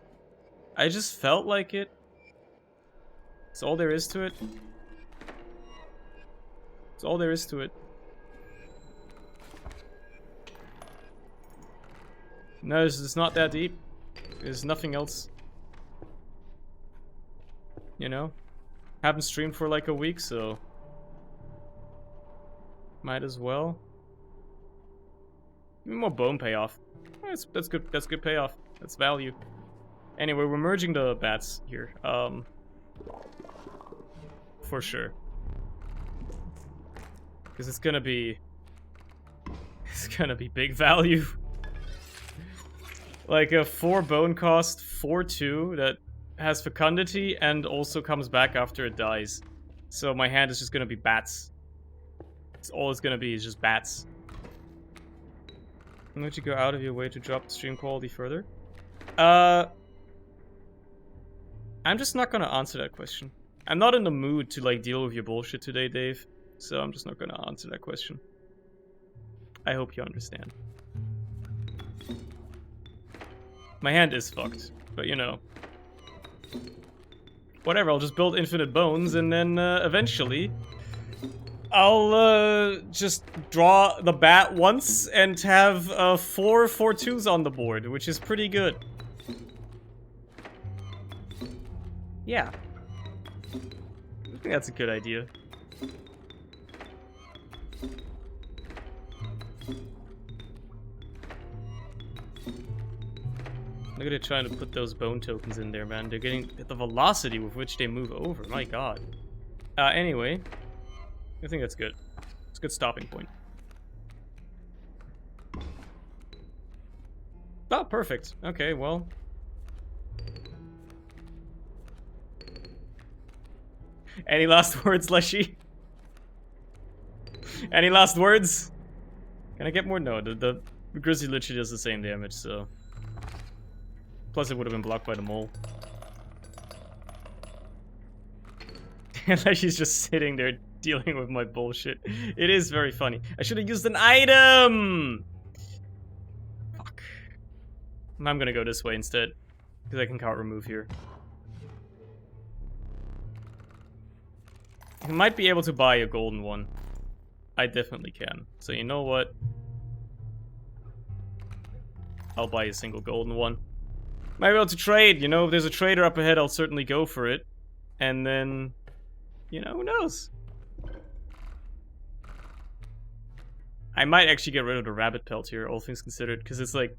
felt like it. That's all there is to it. That's all there is to it. No, it's not that deep. There's nothing else. You know? Haven't streamed for like a week, so... Might as well. Give me more bone payoff. That's good. That's good payoff. That's value. Anyway, we're merging the bats here. For sure. Because it's gonna be big value. Like a 4 bone cost, 4/2 that has fecundity and also comes back after it dies. So my hand is just gonna be bats. It's all it's gonna be is just bats. Would you go out of your way to drop the stream quality further? I'm just not gonna answer that question. I'm not in the mood to like deal with your bullshit today, Dave. So I'm just not gonna answer that question. I hope you understand. My hand is fucked, but you know. Whatever, I'll just build infinite bones and then eventually I'll just draw the bat once and have 4 4/2s on the board, which is pretty good. Yeah. I think that's a good idea. Look at it trying to put those bone tokens in there, man. They're getting the velocity with which they move over. My god. Anyway. I think that's good. It's a good stopping point. Oh, perfect. Okay, well. Any last words, Leshy? Any last words? Can I get more? No, the Grizzly literally does the same damage, so... Plus it would have been blocked by the mole. Leshy's just sitting there dealing with my bullshit. It is very funny. I should have used an item! Fuck. I'm gonna go this way instead. Because I can count remove here. I might be able to buy a golden one. I definitely can. So you know what? I'll buy a single golden one. Might be able to trade, you know, if there's a trader up ahead, I'll certainly go for it. And then, you know, who knows? I might actually get rid of the rabbit pelt here, all things considered, because it's like...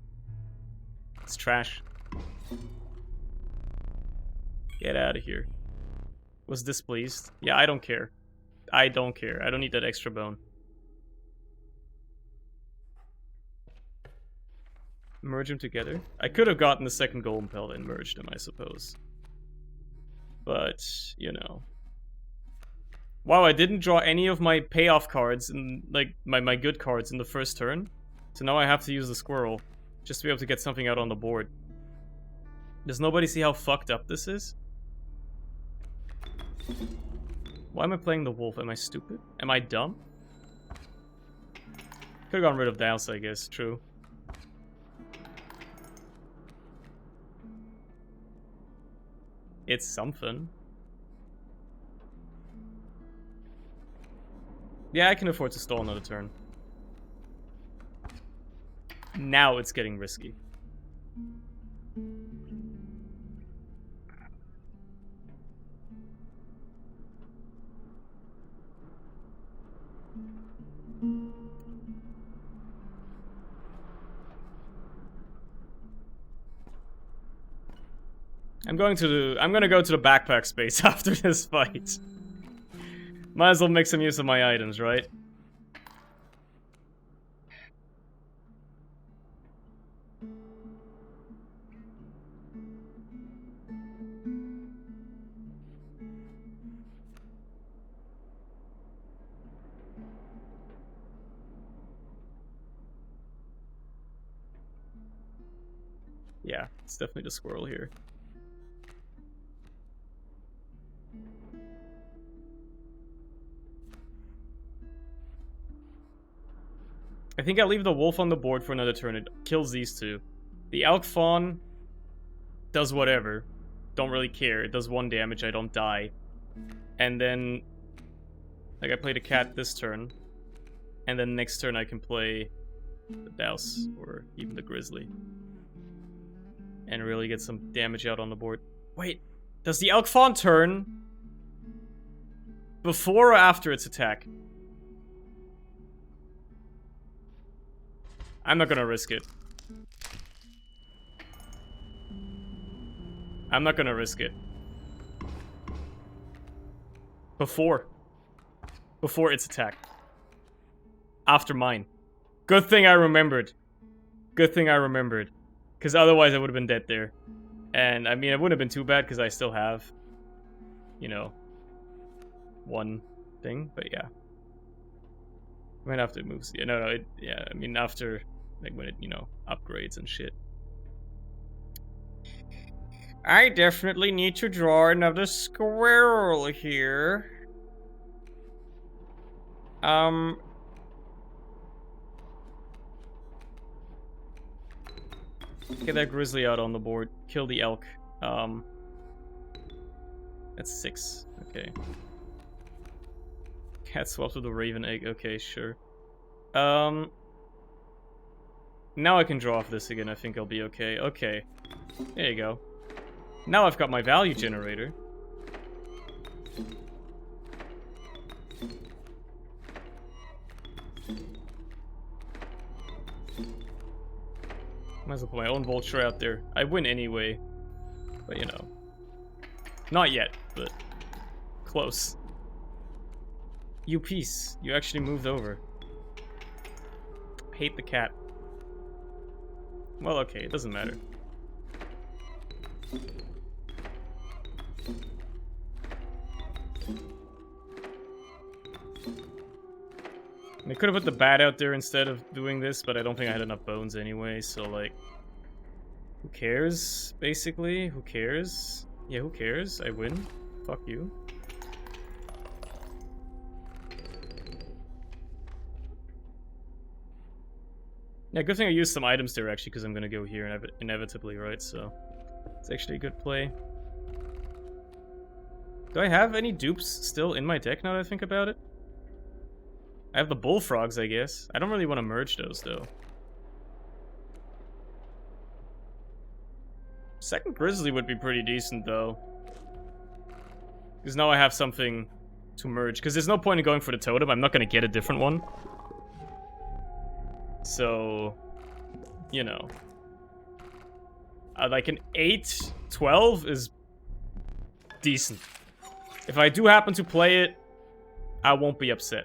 It's trash. Get out of here. Was displeased. Yeah, I don't care. I don't care. I don't need that extra bone. Merge them together. I could have gotten the second golden pelt and merged them, I suppose. But, you know. Wow, I didn't draw any of my payoff cards, and like, my good cards in the first turn. So now I have to use the squirrel, just to be able to get something out on the board. Does nobody see how fucked up this is? Why am I playing the wolf? Am I stupid? Am I dumb? Could've gotten rid of Douse, I guess. True. It's something. Yeah, I can afford to stall another turn. Now it's getting risky. I'm gonna go to the backpack space after this fight. Might as well make some use of my items, right? Yeah, it's definitely the squirrel here. I think I'll leave the wolf on the board for another turn. It kills these two. The elk fawn does whatever. Don't really care. It does 1 damage, I don't die. And then, like, I played a cat this turn. And then next turn I can play the Douse, or even the grizzly. And really get some damage out on the board. Wait, does the elk fawn turn before or after its attack? I'm not gonna risk it. I'm not gonna risk it. Before its attack. After mine. Good thing I remembered. Good thing I remembered. Because otherwise I would have been dead there. And, I mean, it wouldn't have been too bad because I still have, you know, 1 thing. But, yeah. I mean, after it moves. Yeah, no, yeah, I mean, after, like, when it, you know, upgrades and shit. I definitely need to draw another squirrel here. Get that grizzly out on the board. Kill the elk. That's 6. Okay. Cat swapped with the raven egg. Okay, sure. Now I can draw off this again. I think I'll be okay. Okay. There you go. Now I've got my value generator. Might as well put my own vulture out there. I win anyway. But, you know. Not yet, but close. You piece. You actually moved over. Hate the cat. Well, okay, it doesn't matter. I could have put the bat out there instead of doing this, but I don't think I had enough bones anyway, so, like... Who cares, basically? Who cares? Yeah, who cares? I win. Fuck you. Yeah, good thing I used some items there, actually, because I'm gonna go here inevitably, right? So, it's actually a good play. Do I have any dupes still in my deck now that I think about it? I have the bullfrogs, I guess. I don't really want to merge those, though. Second grizzly would be pretty decent, though. Because now I have something to merge. Because there's no point in going for the totem. I'm not going to get a different one. So, you know. Like an 8-12 is decent. If I do happen to play it, I won't be upset.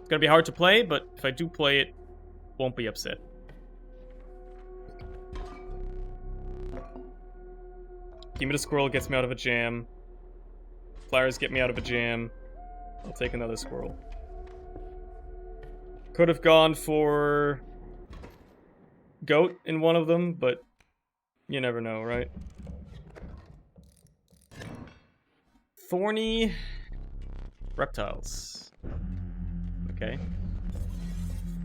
It's gonna be hard to play, but if I do play it, won't be upset. Give me the squirrel, gets me out of a jam. Flyers get me out of a jam. I'll take another squirrel. Could have gone for goat in one of them, but you never know, right? Thorny reptiles. Okay.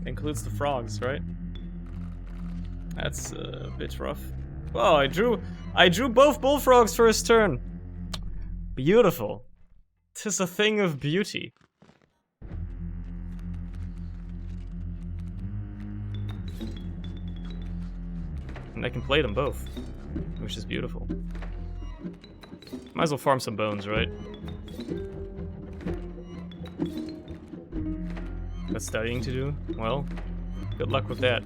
Includes the frogs, right? That's a bit rough. Oh, I drew both bullfrogs first turn. Beautiful. 'Tis a thing of beauty. And I can play them both, which is beautiful. Might as well farm some bones, right? Got studying to do? Well, good luck with that.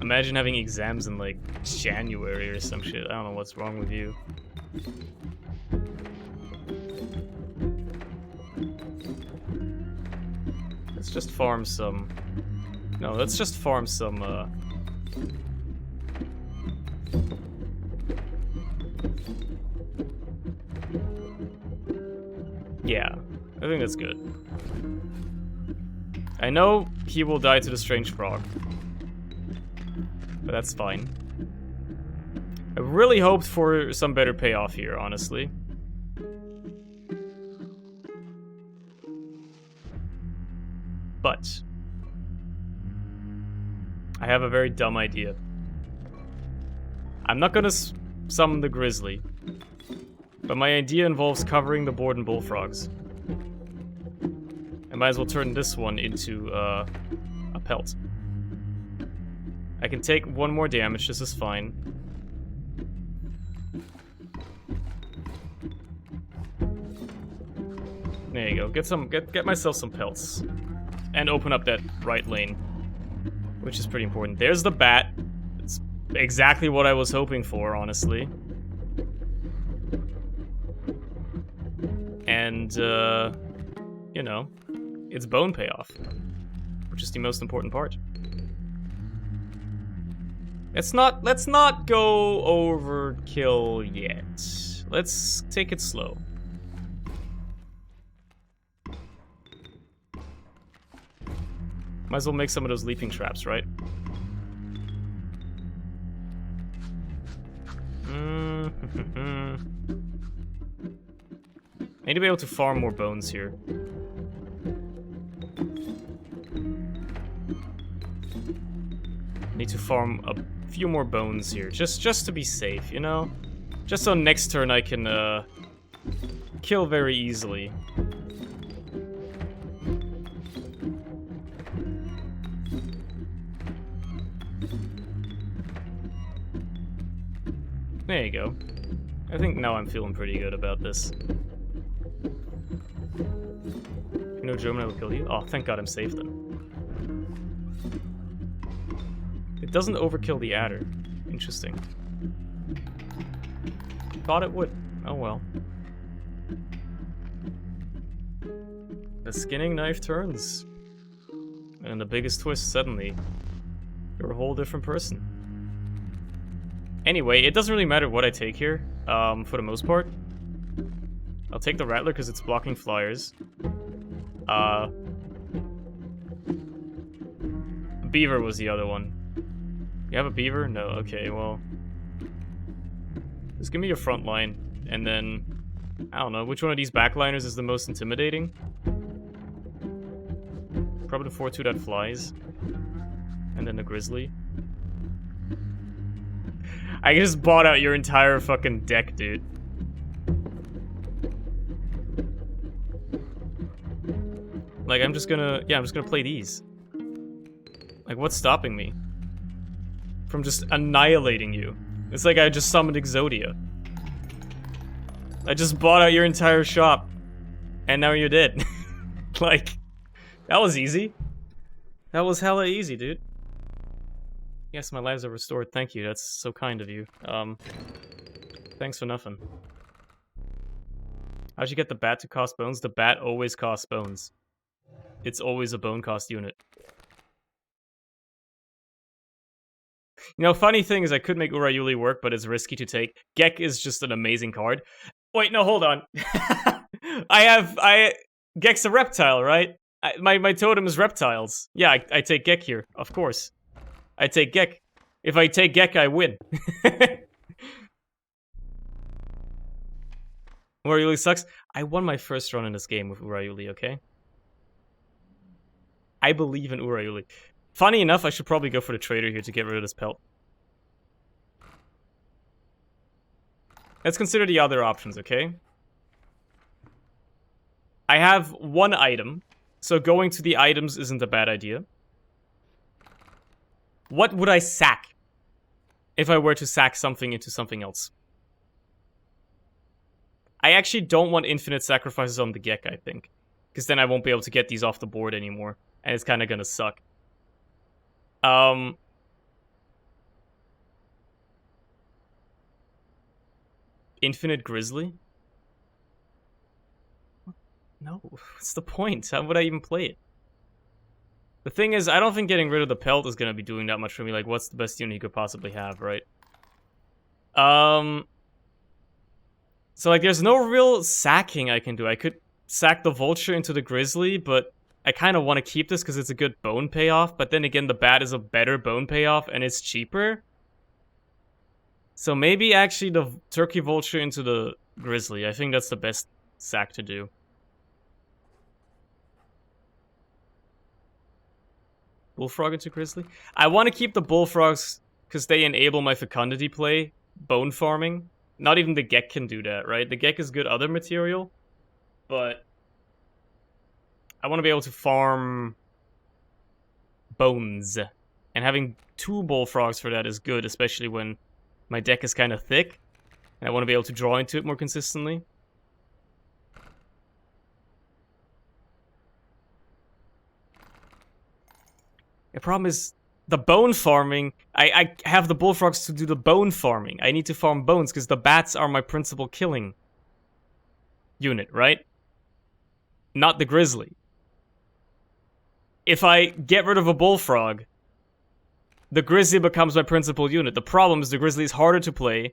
Imagine having exams in, like, January or some shit. I don't know what's wrong with you. Let's just farm some... No, let's just farm some, Yeah, I think that's good. I know he will die to the strange frog. But that's fine. I really hoped for some better payoff here, honestly. But I have a very dumb idea. I'm not gonna summon the grizzly, but my idea involves covering the board in bullfrogs. I might as well turn this one into a pelt. I can take one more damage, this is fine. There you go, get myself some pelts. And open up that right lane, which is pretty important. There's the bat. It's exactly what I was hoping for, honestly. And, you know, it's bone payoff, which is the most important part. Let's not go overkill yet. Let's take it slow. Might as well make some of those leaping traps, right? I need to be able to farm more bones here. Need to farm a few more bones here, just to be safe, you know? Just so next turn I can, kill very easily. There you go. I think now I'm feeling pretty good about this. You know German will kill you? Oh, thank God I'm safe then. It doesn't overkill the adder. Interesting. Thought it would. Oh well. The skinning knife turns. And the biggest twist, suddenly, you're a whole different person. Anyway, it doesn't really matter what I take here, for the most part. I'll take the Rattler because it's blocking flyers. Beaver was the other one. You have a beaver? No, okay, well... Just give me your front line, and then... I don't know, which one of these backliners is the most intimidating? Probably the 4-2 that flies. And then the grizzly. I just bought out your entire fucking deck, dude. Like, I'm just gonna play these. Like, what's stopping me from just annihilating you? It's like I just summoned Exodia. I just bought out your entire shop, and now you're dead. Like, that was easy. That was hella easy, dude. Yes, my lives are restored. Thank you. That's so kind of you. Thanks for nothing. How'd you get the bat to cost bones? The bat always costs bones. It's always a bone cost unit. You know, funny thing is I could make Urayuli work, but it's risky to take. Gek is just an amazing card. Wait, no, hold on. Gek's a reptile, right? My totem is reptiles. Yeah, I take Gek here, of course. I take Gek. If I take Gek, I win. Urayuli sucks. I won my first run in this game with Urayuli, okay? I believe in Urayuli. Funny enough, I should probably go for the trader here to get rid of this pelt. Let's consider the other options, okay? I have one item, so going to the items isn't a bad idea. What would I sack if I were to sack something into something else? I actually don't want infinite sacrifices on the Gek, I think. Because then I won't be able to get these off the board anymore. And it's kind of gonna suck. Infinite Grizzly? No, what's the point? How would I even play it? The thing is, I don't think getting rid of the pelt is gonna be doing that much for me. Like, what's the best unit you could possibly have, right? So, like, there's no real sacking I can do. I could sack the Vulture into the Grizzly, but I kind of want to keep this because it's a good bone payoff. But then again, the Bat is a better bone payoff, and it's cheaper. So maybe actually the Turkey Vulture into the Grizzly. I think that's the best sack to do. Bullfrog into Grizzly? I want to keep the Bullfrogs because they enable my Fecundity play, bone farming. Not even the Gek can do that, right? The Gek is good other material, but I want to be able to farm bones. And having 2 Bullfrogs for that is good, especially when my deck is kind of thick. And I want to be able to draw into it more consistently. The problem is the bone farming. I have the Bullfrogs to do the bone farming. I need to farm bones because the bats are my principal killing unit, right? Not the Grizzly. If I get rid of a Bullfrog, the Grizzly becomes my principal unit. The problem is the Grizzly is harder to play.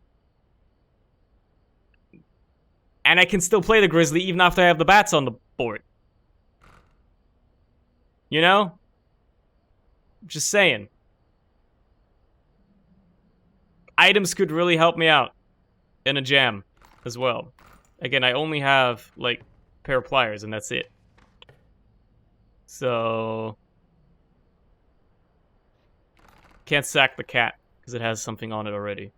And I can still play the Grizzly even after I have the bats on the board. You know? Just saying. Items could really help me out in a jam as well. Again, I only have, like, a pair of pliers and that's it. So... can't sack the cat, because it has something on it already.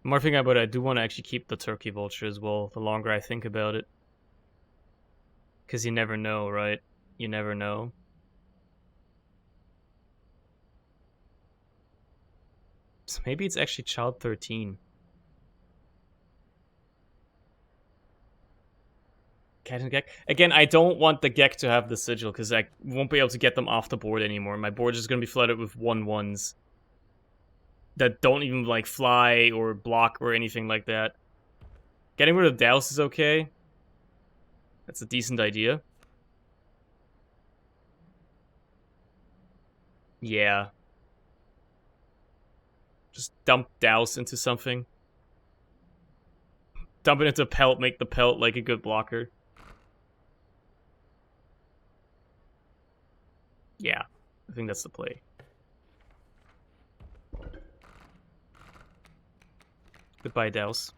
The more I think about it, I do want to actually keep the Turkey Vulture as well, the longer I think about it. Because you never know, right? You never know. So maybe it's actually Child 13. Cat and Gek. Again, I don't want the Gek to have the Sigil, because I won't be able to get them off the board anymore. My board is just going to be flooded with 1/1s. That don't even, like, fly or block or anything like that. Getting rid of Douse is okay. That's a decent idea. Yeah. Just dump Douse into something. Dump it into Pelt, make the Pelt, like, a good blocker. Yeah, I think that's the play. Goodbye, Douse.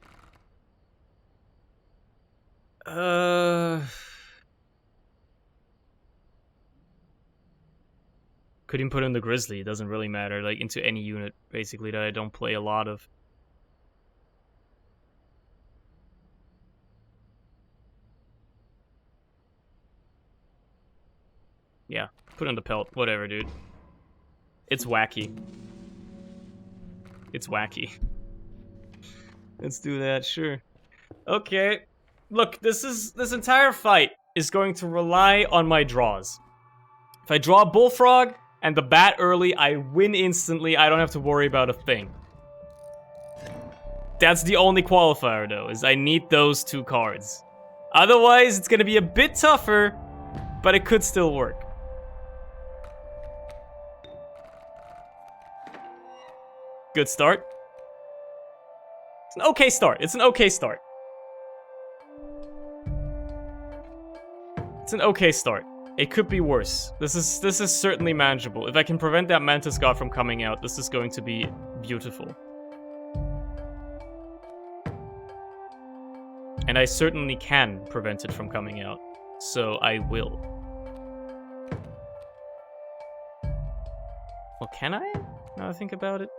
Could even put in the Grizzly, it doesn't really matter. Like, into any unit, basically, that I don't play a lot of. Yeah, put in the Pelt, whatever, dude. It's wacky. It's wacky. Let's do that, sure. Okay. Look, this entire fight is going to rely on my draws. If I draw a Bullfrog and the Bat early, I win instantly. I don't have to worry about a thing. That's the only qualifier, though, is I need those 2 cards. Otherwise, it's gonna be a bit tougher, but it could still work. Good start. It's an okay start. It's an okay start. It's an okay start. It could be worse. This is certainly manageable. If I can prevent that Mantis God from coming out, this is going to be beautiful. And I certainly can prevent it from coming out. So I will. Well, can I? Now I think about it.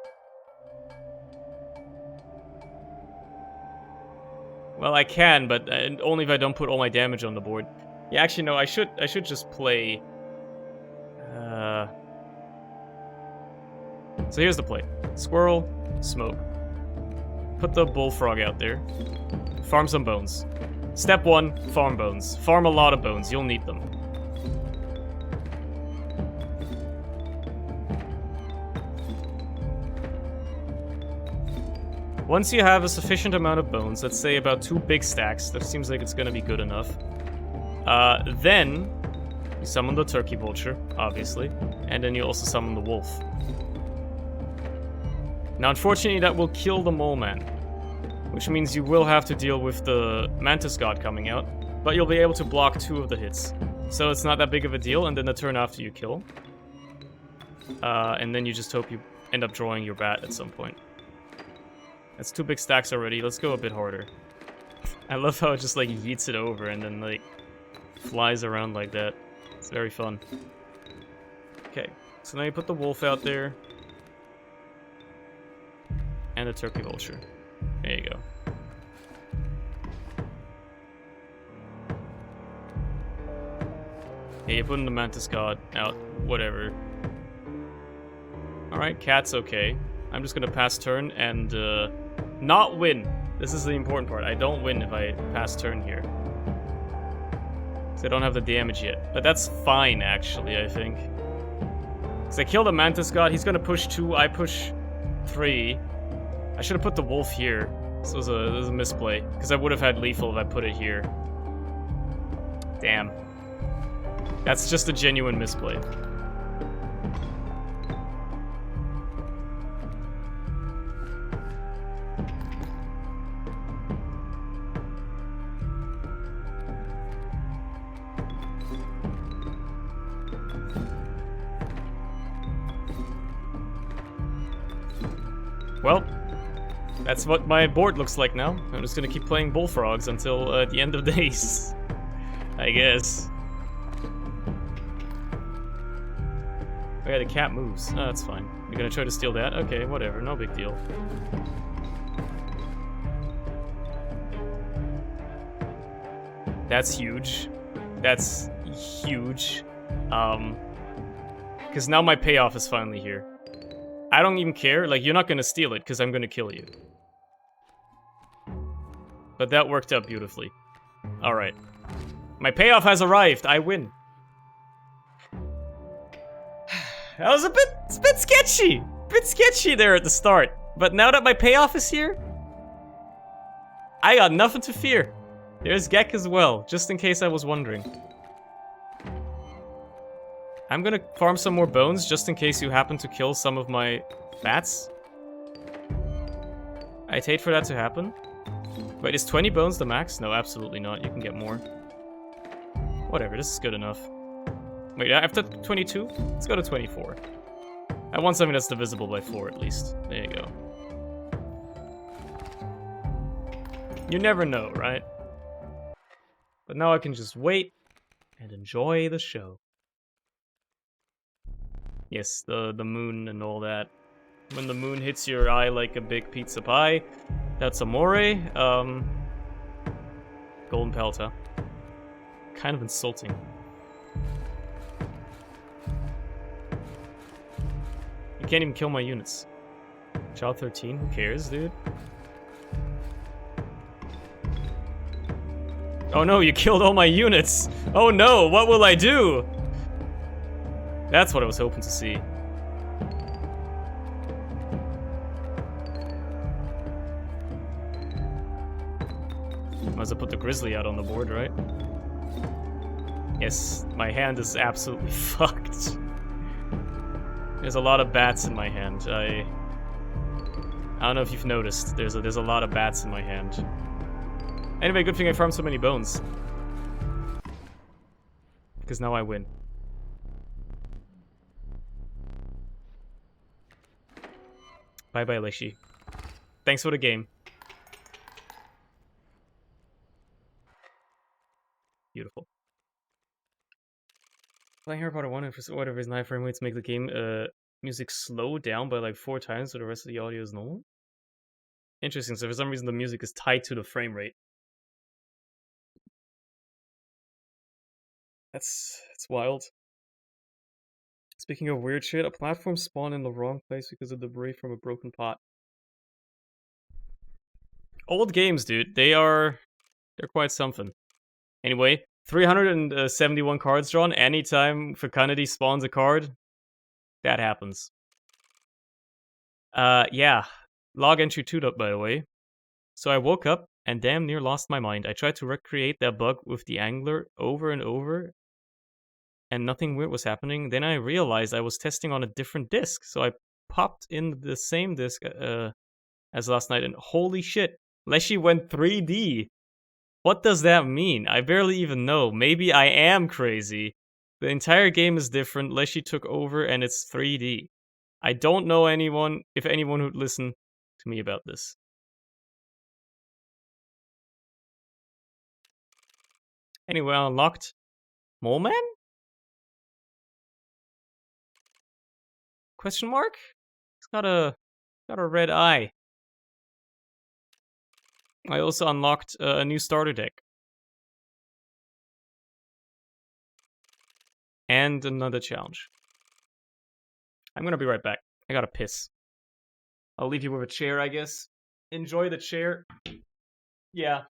Well, I can, but only if I don't put all my damage on the board. Yeah, actually, no, I should just play... So here's the play. Squirrel, smoke. Put the bullfrog out there. Farm some bones. Step 1, farm bones. Farm a lot of bones, you'll need them. Once you have a sufficient amount of bones, let's say about 2 big stacks, that seems like it's gonna be good enough. Then you summon the turkey vulture, obviously, and then you also summon the wolf. Now, unfortunately, that will kill the mole man, which means you will have to deal with the Mantis God coming out, but you'll be able to block 2 of the hits. So it's not that big of a deal, and then the turn after you kill. And then you just hope you end up drawing your bat at some point. That's 2 big stacks already, let's go a bit harder. I love how it just like yeets it over and then like flies around like that. It's very fun. Okay, so now you put the wolf out there. And the turkey vulture. There you go. Yeah, you're putting the Mantis God out, whatever. Alright, cat's okay. I'm just gonna pass turn and not win. This is the important part. I don't win if I pass turn here. So I don't have the damage yet. But that's fine, actually, I think. Because I killed the Mantis God. He's gonna push 2. I push 3. I should have put the wolf here. This was a misplay. Because I would have had lethal if I put it here. Damn. That's just a genuine misplay. Well, that's what my board looks like now. I'm just gonna keep playing bullfrogs until the end of days, I guess. Oh yeah, the cat moves. Oh, that's fine. You're gonna try to steal that? Okay, whatever, no big deal. That's huge. That's huge. Because now my payoff is finally here. I don't even care, like, you're not gonna steal it, because I'm gonna kill you. But that worked out beautifully. Alright. My payoff has arrived, I win. That was a bit sketchy! Bit sketchy there at the start. But now that my payoff is here, I got nothing to fear. There's Gek as well, just in case I was wondering. I'm gonna farm some more bones, just in case you happen to kill some of my bats. I'd hate for that to happen. Wait, is 20 bones the max? No, absolutely not. You can get more. Whatever, this is good enough. Wait, after 22? Let's go to 24. I want something that's divisible by 4 at least. There you go. You never know, right? But now I can just wait and enjoy the show. Yes, the moon and all that. When the moon hits your eye like a big pizza pie, that's amore. Golden Pelta. Kind of insulting. You can't even kill my units. Child 13, who cares, dude? Oh no, you killed all my units! Oh no, what will I do? That's what I was hoping to see. Might as well put the Grizzly out on the board, right? Yes, my hand is absolutely fucked. There's a lot of bats in my hand. I don't know if you've noticed. There's a lot of bats in my hand. Anyway, good thing I farmed so many bones. Because now I win. Bye-bye, Leshy. Thanks for the game. Beautiful. Playing Harry Potter 1 and for whatever reason, high frame rates make the game music slow down by like 4 times, so the rest of the audio is normal. Interesting, so for some reason the music is tied to the frame rate. That's wild. Speaking of weird shit, a platform spawned in the wrong place because of debris from a broken pot. Old games, dude. They're quite something. Anyway, 371 cards drawn. Anytime Fecundity spawns a card, that happens. Yeah. Log entry 2 up, by the way. So I woke up and damn near lost my mind. I tried to recreate that bug with the angler over and over, and nothing weird was happening. Then I realized I was testing on a different disc. So I popped in the same disc as last night, and holy shit, Leshy went 3D. What does that mean? I barely even know. Maybe I am crazy. The entire game is different. Leshy took over and it's 3D. I don't know if anyone would listen to me about this. Anyway, I unlocked Mole Man? Question mark? It's got a red eye. I also unlocked a new starter deck. And another challenge. I'm gonna be right back. I gotta piss. I'll leave you with a chair, I guess. Enjoy the chair. Yeah.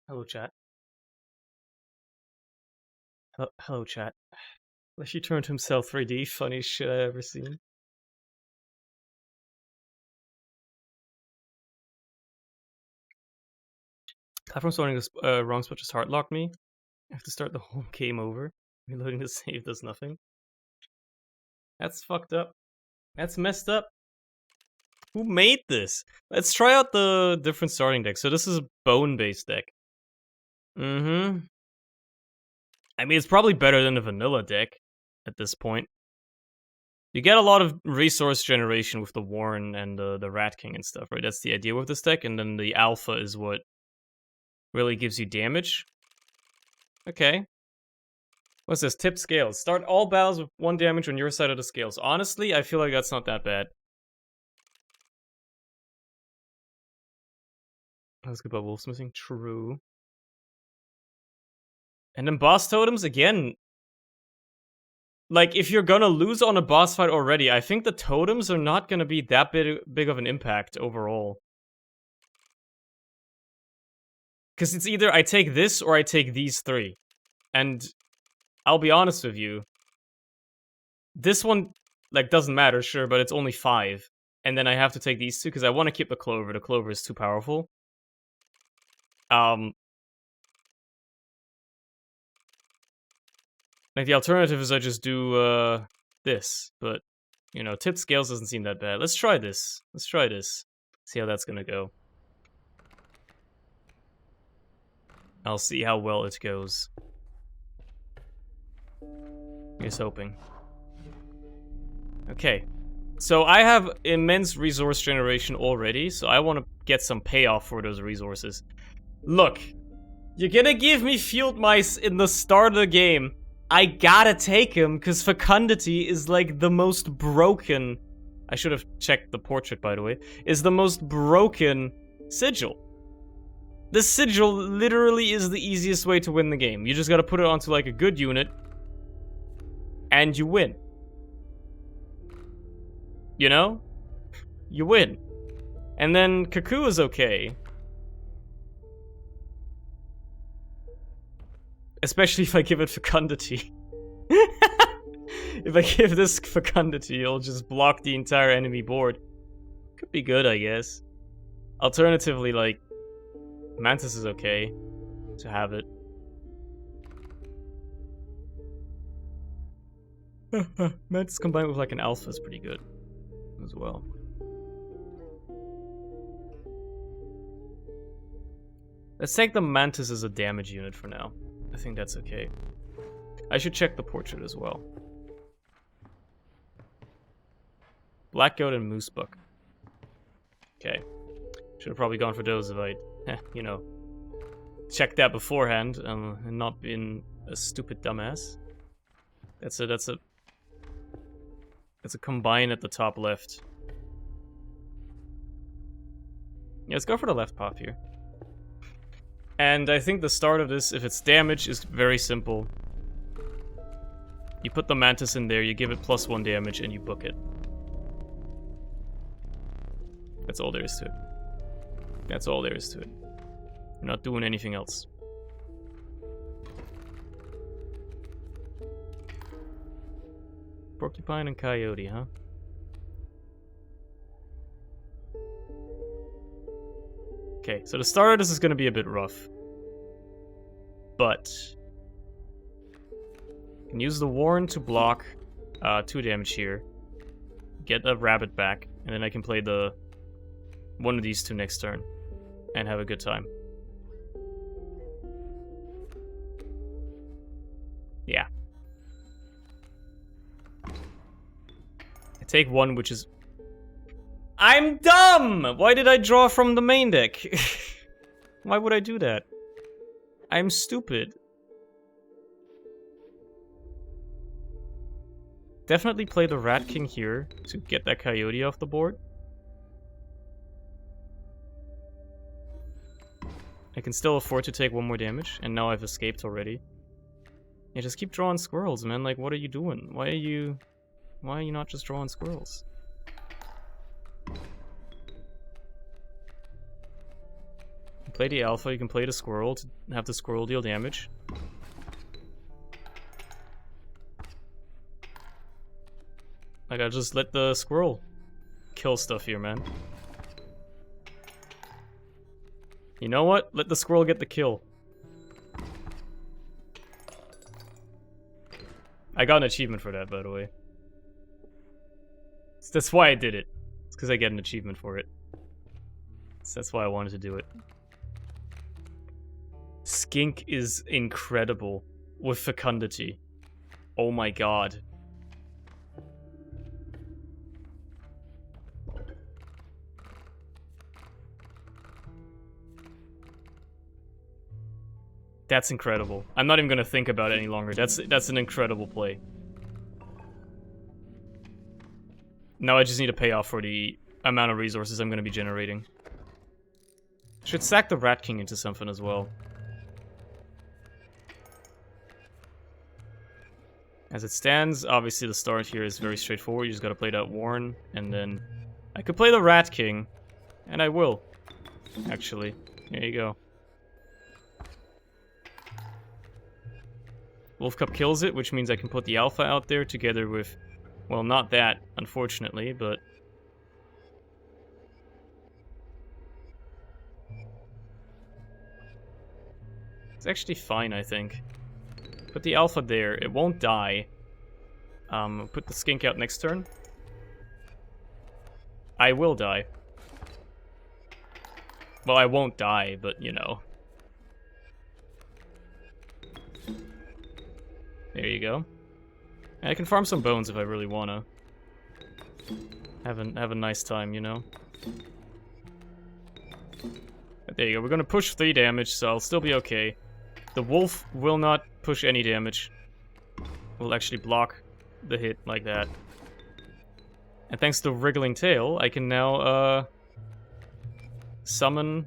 Hello, chat. Hello, chat. Leshy turned himself 3D. Funniest shit I ever seen. Platform starting this wrong spot just hard locked me. I have to start the whole game over. Reloading the save does nothing. That's fucked up. That's messed up. Who made this? Let's try out the different starting decks. So this is a bone-based deck. I mean, it's probably better than the vanilla deck at this point. You get a lot of resource generation with the Warren and the Rat King and stuff, right? That's the idea with this deck, and then the Alpha is what really gives you damage. Okay. What's this? Tipped scales. Start all battles with 1 damage on your side of the scales. Honestly, I feel like that's not that bad. Let's go about Wolfsmithing. True. And then boss totems, again... Like, if you're gonna lose on a boss fight already, I think the totems are not gonna be that big of an impact overall. Because it's either I take this or I take these 3. And I'll be honest with you. This one, like, doesn't matter, sure, but it's only 5. And then I have to take these 2 because I want to keep the clover. The clover is too powerful. Like, the alternative is I just do, this. But, you know, tipped scales doesn't seem that bad. Let's try this. Let's try this. See how that's gonna go. I'll see how well it goes. Here's hoping. Okay. So I have immense resource generation already, so I want to get some payoff for those resources. Look, you're gonna give me field mice in the start of the game. I gotta take him, because fecundity is like the most broken... I should have checked the portrait, by the way. Is the most broken sigil. The sigil literally is the easiest way to win the game. You just gotta put it onto like a good unit, and you win. You know? You win. And then Cuckoo is okay. Especially if I give it fecundity. If I give this fecundity, it'll just block the entire enemy board. Could be good, I guess. Alternatively, like, Mantis is okay to have it. Mantis combined with like an alpha is pretty good as well. Let's take the Mantis as a damage unit for now. I think that's okay. I should check the portrait as well. Black Goat and Moose Buck. Okay. Should have probably gone for those if I, you know, checked that beforehand and not been a stupid dumbass. That's a combine at the top left. Yeah, let's go for the left path here. And I think the start of this, if it's damage, is very simple. You put the Mantis in there, you give it +1 damage, and you book it. That's all there is to it. That's all there is to it. You're not doing anything else. Porcupine and Coyote, huh? Okay, so the start of this is going to be a bit rough. But I can use the Warren to block 2 damage here. Get a rabbit back, and then I can play the one of these 2 next turn and have a good time. Yeah. I take 1, which is... I'm dumb! Why did I draw from the main deck? Why would I do that? I'm stupid. Definitely play the Rat King here to get that Coyote off the board. I can still afford to take 1 more damage, and now I've escaped already. Yeah, just keep drawing squirrels, man. Like, what are you doing? Why are you not just drawing squirrels? Play the alpha, you can play the squirrel to have the squirrel deal damage. Like, I'll just let the squirrel kill stuff here, man. You know what? Let the squirrel get the kill. I got an achievement for that, by the way. That's why I did it. It's because I get an achievement for it. So that's why I wanted to do it. Skink is incredible with fecundity. Oh my god. That's incredible. I'm not even gonna think about it any longer. That's an incredible play. Now I just need to pay off for the amount of resources I'm gonna be generating. Should sack the Rat King into something as well. As it stands, obviously the start here is very straightforward. You just gotta play that Warren, and then I could play the Rat King, and I will, actually. There you go. Wolf Cup kills it, which means I can put the Alpha out there together with, well, not that, unfortunately, but... It's actually fine, I think. Put the Alpha there, it won't die. Put the Skink out next turn. I will die. Well, I won't die, but, you know. There you go. And I can farm some bones if I really wanna. Have a nice time, you know? But there you go, we're gonna push 3 damage, so I'll still be okay. The wolf will not push any damage. Will actually block the hit like that. And thanks to Wriggling Tail, I can now, summon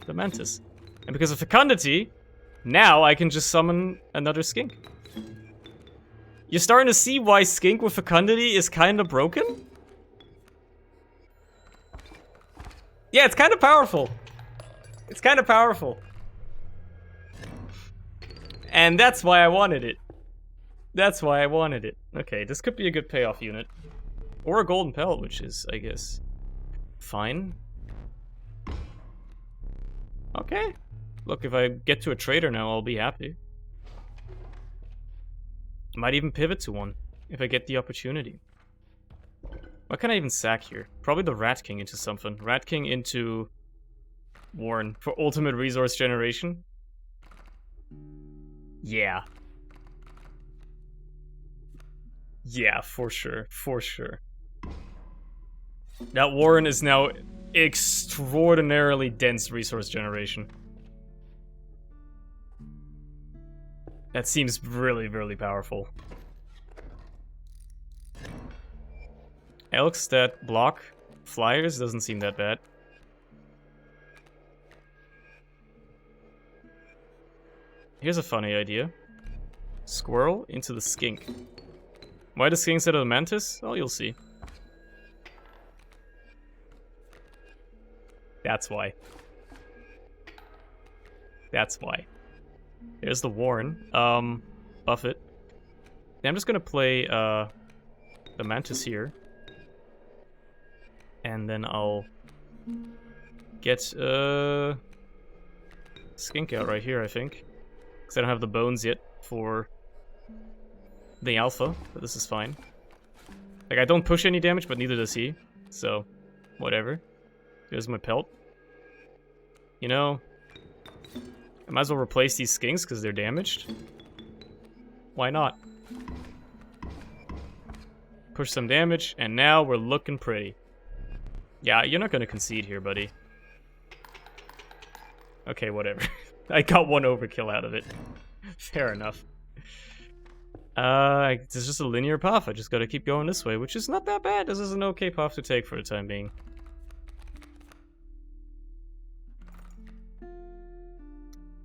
the Mantis. And because of Fecundity, now I can just summon another Skink. You're starting to see why Skink with Fecundity is kind of broken? Yeah, it's kind of powerful. It's kind of powerful. And that's why I wanted it. That's why I wanted it. Okay, this could be a good payoff unit. Or a golden pellet, which is, I guess, fine. Okay. Look, if I get to a trader now, I'll be happy. Might even pivot to one, if I get the opportunity. What can I even sack here? Probably the Rat King into something. Rat King into Warren for ultimate resource generation. Yeah. Yeah, for sure. For sure. That Warren is now extraordinarily dense resource generation. That seems really, really powerful. Elks that block flyers doesn't seem that bad. Here's a funny idea. Squirrel into the Skink. Why the Skink instead of the Mantis? Oh, you'll see. That's why. That's why. There's the Warren. Buff it. I'm just gonna play, the Mantis here. And then I'll get, Skink out right here, I think. Because I don't have the bones yet for the Alpha, but this is fine. Like, I don't push any damage, but neither does he. So, whatever. Here's my pelt. You know, I might as well replace these Skinks because they're damaged. Why not? Push some damage, and now we're looking pretty. Yeah, you're not gonna concede here, buddy. Okay, whatever. I got one overkill out of it. Fair enough. It's just a linear path. I just gotta keep going this way, which is not that bad. This is an okay path to take for the time being.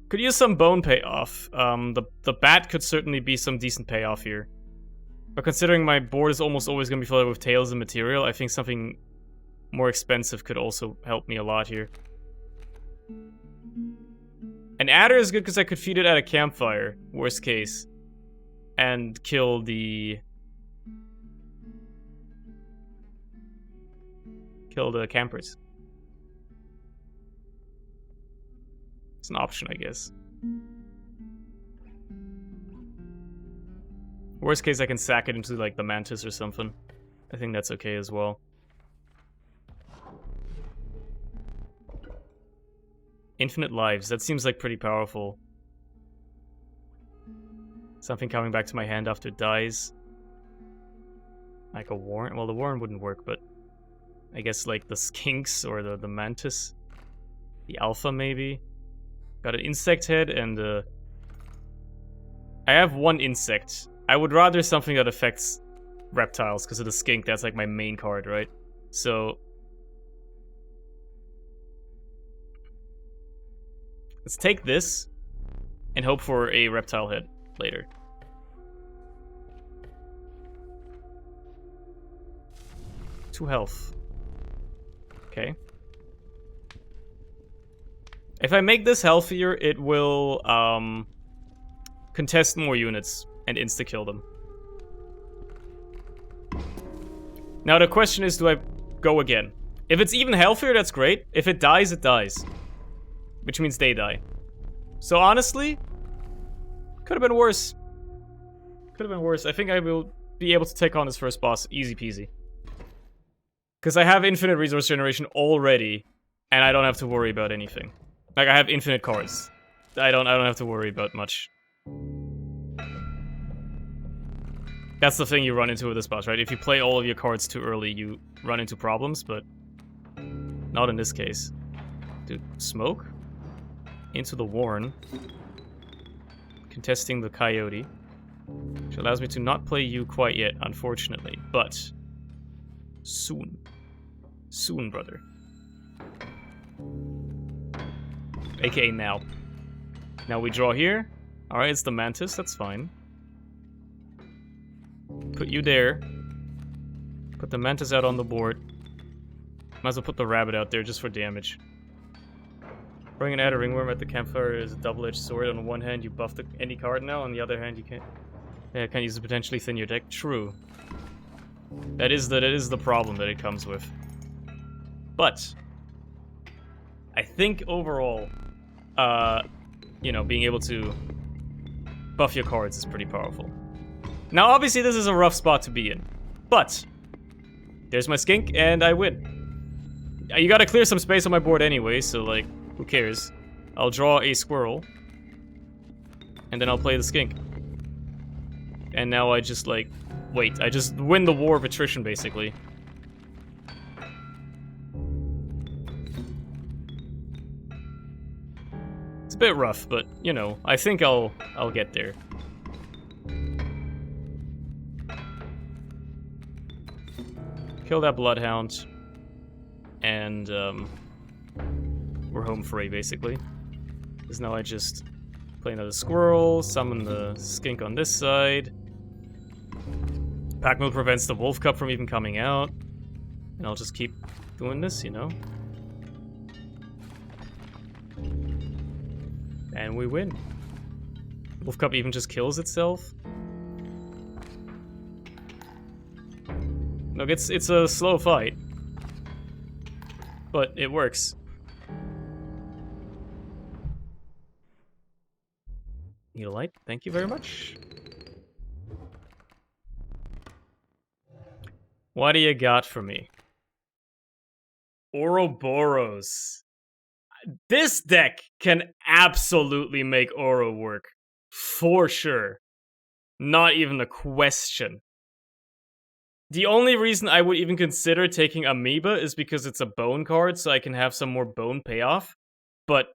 Could use some bone payoff. The bat could certainly be some decent payoff here. But considering my board is almost always gonna be filled with tails and material, I think something more expensive could also help me a lot here. An adder is good because I could feed it at a campfire, worst case. And kill the campers. It's an option, I guess. Worst case, I can sack it into, like, the Mantis or something. I think that's okay as well. Infinite lives. That seems, like, pretty powerful. Something coming back to my hand after it dies. Like a Warren. Well, the Warren wouldn't work, but I guess, like, the Skinks or the Mantis. The Alpha, maybe. Got an insect head and I have one insect. I would rather something that affects reptiles because of the Skink. That's like my main card, right? So let's take this and hope for a reptile head later. 2 health. Okay. If I make this healthier, it will contest more units and insta-kill them. Now the question is, do I go again? If it's even healthier, that's great. If it dies, it dies. Which means they die. So honestly, could have been worse. Could have been worse. I think I will be able to take on this first boss easy peasy. Because I have infinite resource generation already, and I don't have to worry about anything. Like, I have infinite cards. I don't have to worry about much. That's the thing you run into with this boss, right? If you play all of your cards too early, you run into problems, but not in this case. Dude, smoke? Into the Warren. Contesting the Coyote. Which allows me to not play you quite yet, unfortunately. But soon. Soon, brother. AKA now. Now we draw here. Alright, it's the Mantis, that's fine. Put you there. Put the Mantis out on the board. Might as well put the Rabbit out there just for damage. Bring an Adder Ringworm at the campfire is a double-edged sword. On one hand, you buff any card now. On the other hand, you can't use it to potentially thin your deck. True. That is the problem that it comes with. But I think overall, you know, being able to buff your cards is pretty powerful. Now, obviously, this is a rough spot to be in, but there's my skink, and I win. You gotta clear some space on my board anyway, so, like, who cares? I'll draw a squirrel, and then I'll play the skink. And now I just, like, wait. I just win the war of attrition, basically. It's a bit rough, but, you know, I think I'll get there. Kill that Bloodhound, and we're home free, basically. Because now I just play another squirrel, summon the skink on this side. Pack mode prevents the Wolf Cup from even coming out, and I'll just keep doing this, you know? And we win. Wolf Cup even just kills itself. Look, it's a slow fight, but it works. Need a light? Thank you very much. What do you got for me? Ouroboros. This deck can absolutely make Oro work. For sure. Not even a question. The only reason I would even consider taking Amoeba is because it's a bone card, so I can have some more bone payoff. But,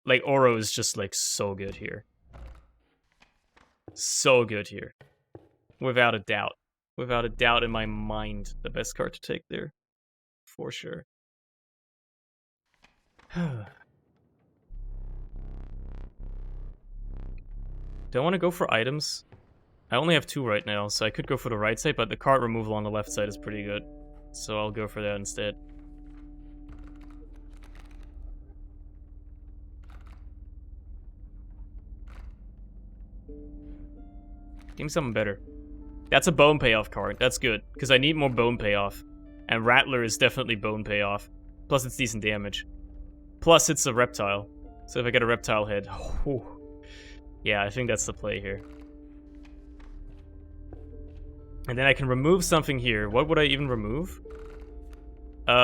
like, Oro is just, like, so good here. So good here. Without a doubt. Without a doubt in my mind, the best card to take there. For sure. Do I want to go for items? I only have 2 right now, so I could go for the right side, but the card removal on the left side is pretty good. So I'll go for that instead. Give me something better. That's a bone payoff card. That's good, because I need more bone payoff. And Rattler is definitely bone payoff. Plus it's decent damage. Plus it's a reptile. So if I get a reptile head... Whew. Yeah, I think that's the play here. And then I can remove something here. What would I even remove? That's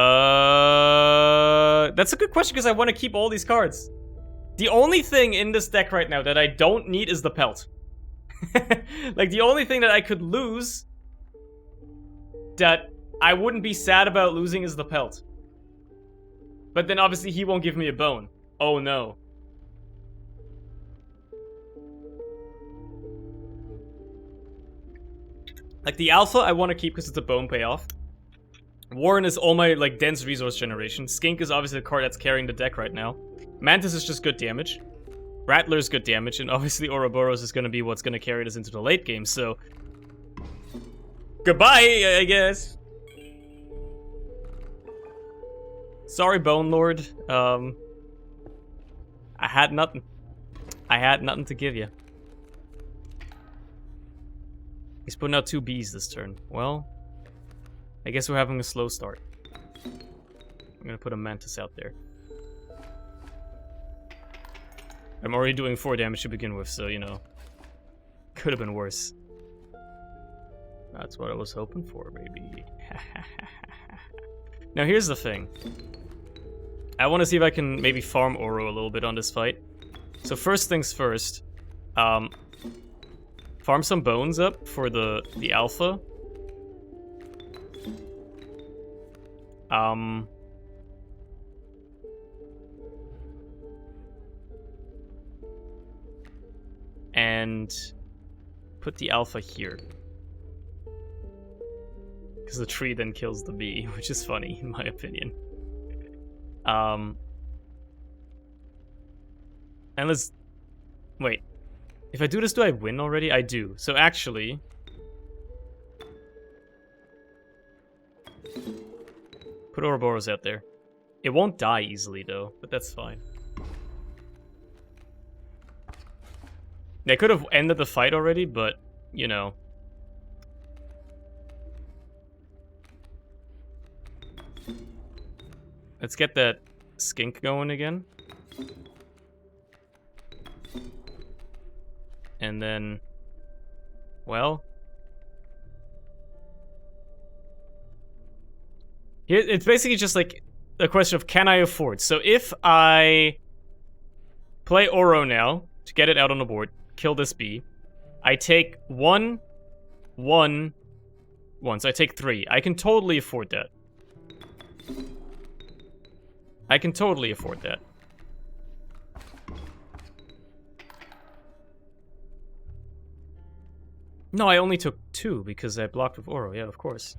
a good question because I want to keep all these cards. The only thing in this deck right now that I don't need is the pelt. Like, the only thing that I could lose that I wouldn't be sad about losing is the pelt. But then obviously he won't give me a bone. Oh no. Like, the alpha I want to keep because it's a bone payoff. Warren is all my, like, dense resource generation. Skink is obviously the card that's carrying the deck right now. Mantis is just good damage. Rattler is good damage, and obviously Ouroboros is going to be what's going to carry us into the late game, so... Goodbye, I guess. Sorry, Bone Lord. I had nothing. I had nothing to give you. He's putting out 2 Bs this turn. Well, I guess we're having a slow start. I'm gonna put a Mantis out there. I'm already doing 4 damage to begin with, so, you know. Could have been worse. That's what I was hoping for, baby. Now, here's the thing. I want to see if I can maybe farm Oro a little bit on this fight. So first things first. Farm some bones up for the alpha. And put the alpha here. Because the tree then kills the bee, which is funny, in my opinion. And let's... Wait. If I do this, do I win already? I do. So actually... Put Ouroboros out there. It won't die easily, though, but that's fine. They could have ended the fight already, but, you know... Let's get that skink going again. And then... Well... Here, it's basically just like a question of can I afford? So if I play Oro now to get it out on the board, kill this bee, I take 1, 1, 1. So I take 3. I can totally afford that. I can totally afford that. No, I only took 2 because I blocked with Oro. Yeah, of course.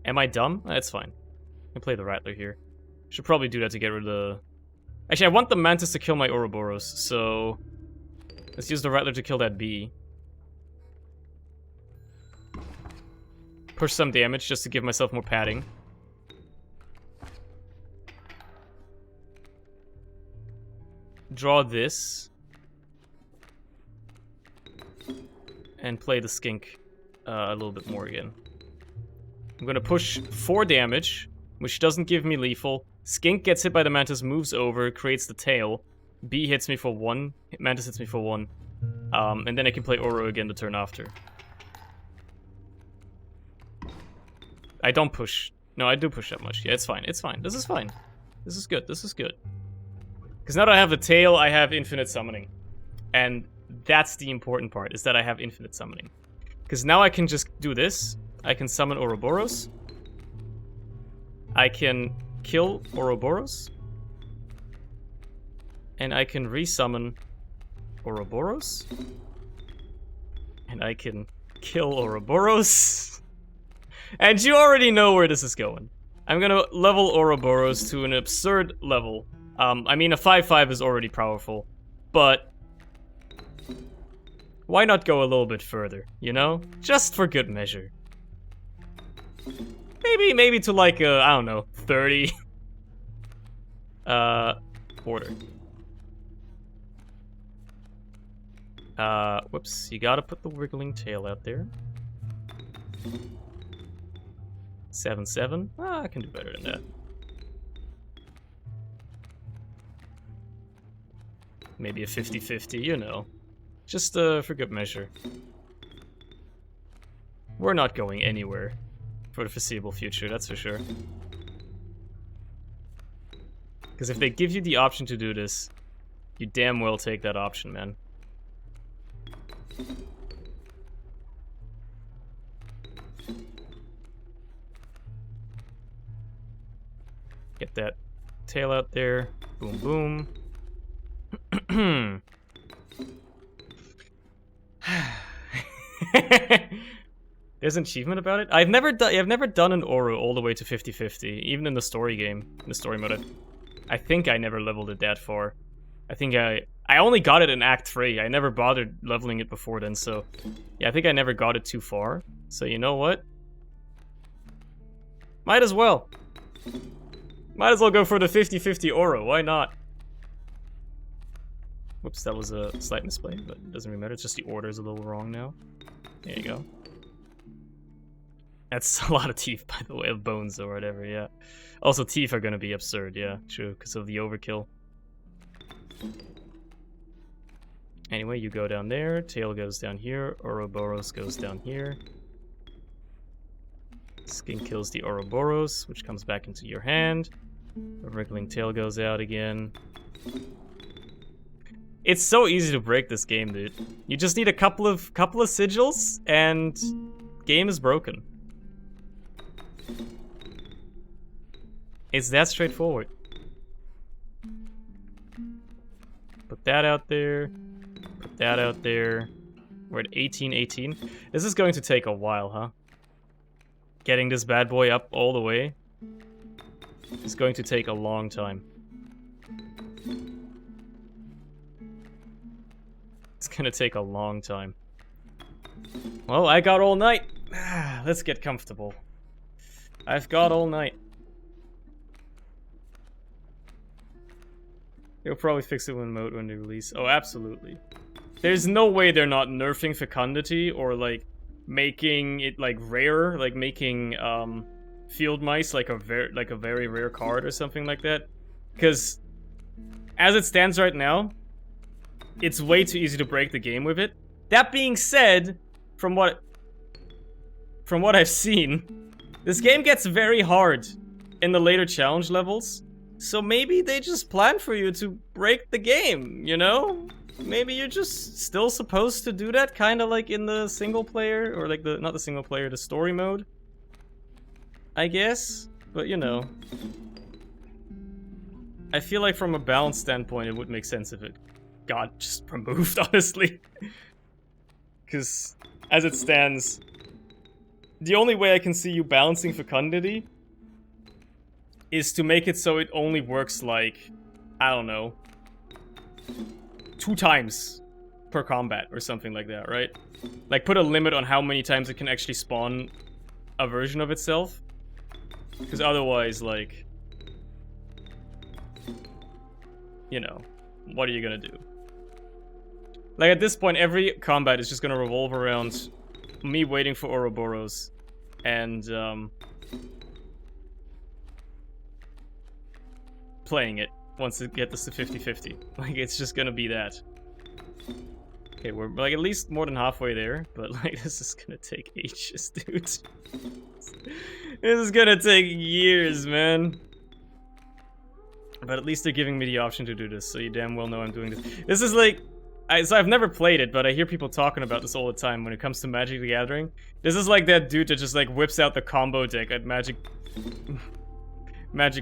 Am I dumb? That's fine. I can play the Rattler here. Should probably do that to get rid of the... Actually, I want the Mantis to kill my Ouroboros, so... Let's use the Rattler to kill that bee. Push some damage just to give myself more padding. Draw this. And play the skink a little bit more again. I'm gonna push 4 damage, which doesn't give me lethal. Skink gets hit by the Mantis, moves over, creates the tail. Bee hits me for 1. Mantis hits me for 1. And then I can play Oro again the turn after. I don't push. No, I do push that much. Yeah, it's fine. It's fine. This is fine. This is good. This is good. Because now that I have the tail, I have infinite summoning. And that's the important part, is that I have infinite summoning. Because now I can just do this. I can summon Ouroboros. I can kill Ouroboros. And I can resummon Ouroboros. And I can kill Ouroboros. And you already know where this is going. I'm gonna level Ouroboros to an absurd level. I mean, a 5/5 is already powerful. But... why not go a little bit further, you know? Just for good measure. Maybe to like, I don't know, 30. Order. Whoops, you gotta put the wiggling tail out there. 7/7. Ah, I can do better than that. Maybe a 50/50, you know. Just, for good measure. We're not going anywhere for the foreseeable future, that's for sure. Because if they give you the option to do this, you damn well take that option, man. Get that tail out there. Boom, boom. There's an achievement about it? I've never done an Oro all the way to 50/50, even in the story game, in the story mode. I think I never leveled it that far. I think I only got it in Act 3. I never bothered leveling it before then, so... yeah, I think I never got it too far. So you know what? Might as well. Might as well go for the 50-50 Oro, why not? Whoops, that was a slight misplay, but it doesn't really matter. It's just the order's a little wrong now. There you go. That's a lot of teeth, by the way, of bones or whatever, yeah. Also, teeth are gonna be absurd, yeah, true, because of the overkill. Anyway, you go down there, tail goes down here, Ouroboros goes down here. Skin kills the Ouroboros, which comes back into your hand. The wriggling tail goes out again. It's so easy to break this game, dude. You just need a couple of sigils, and game is broken. It's that straightforward. Put that out there. Put that out there. We're at 1818. This is going to take a while, huh? Getting this bad boy up all the way is going to take a long time. It's gonna take a long time. Well, I got all night. Let's get comfortable. I've got all night. They'll probably fix it when they release. Oh, absolutely. There's no way they're not nerfing fecundity or like making it like rare, like making field mice like a very rare card or something like that. Because as it stands right now, it's way too easy to break the game with it. That being said, from what I've seen, this game gets very hard in the later challenge levels. So maybe they just plan for you to break the game, you know? Maybe you're just still supposed to do that, kind of like in the single player, or like not the single player, the story mode. I guess, but you know. I feel like from a balance standpoint, it would make sense if it got just removed, honestly. Because as it stands, the only way I can see you balancing fecundity is to make it so it only works like, I don't know, 2 times per combat or something like that, right? Like put a limit on how many times it can actually spawn a version of itself. Because otherwise, like, you know, what are you gonna do? Like at this point, every combat is just gonna revolve around me waiting for Ouroboros and playing it once it gets to 50-50. Like, it's just gonna be that. Okay, we're like at least more than halfway there, but like this is gonna take ages, dude. This is gonna take years, man. But at least they're giving me the option to do this, so you damn well know I'm doing this. This is like, so I've never played it, but I hear people talking about this all the time when it comes to Magic the Gathering. This is like that dude that just like whips out the combo deck at Magic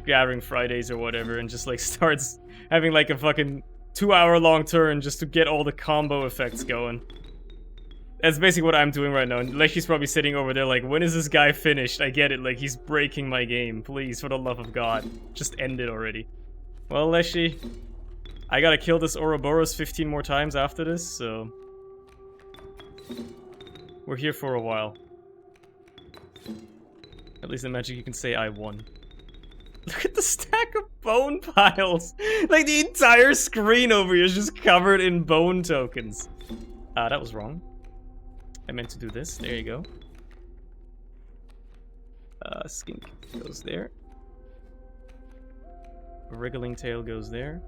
Gathering Fridays or whatever and just like starts having like a fucking 2-hour-long turn just to get all the combo effects going. That's basically what I'm doing right now. And like he's probably sitting over there like, when is this guy finished? I get it, like he's breaking my game. Please, for the love of God, just end it already. Well, Leshy, I gotta kill this Ouroboros 15 more times after this, so we're here for a while. At least in Magic you can say I won. Look at the stack of bone piles! Like the entire screen over here is just covered in bone tokens. That was wrong. I meant to do this. There you go. Skink goes there. Wriggling tail goes there.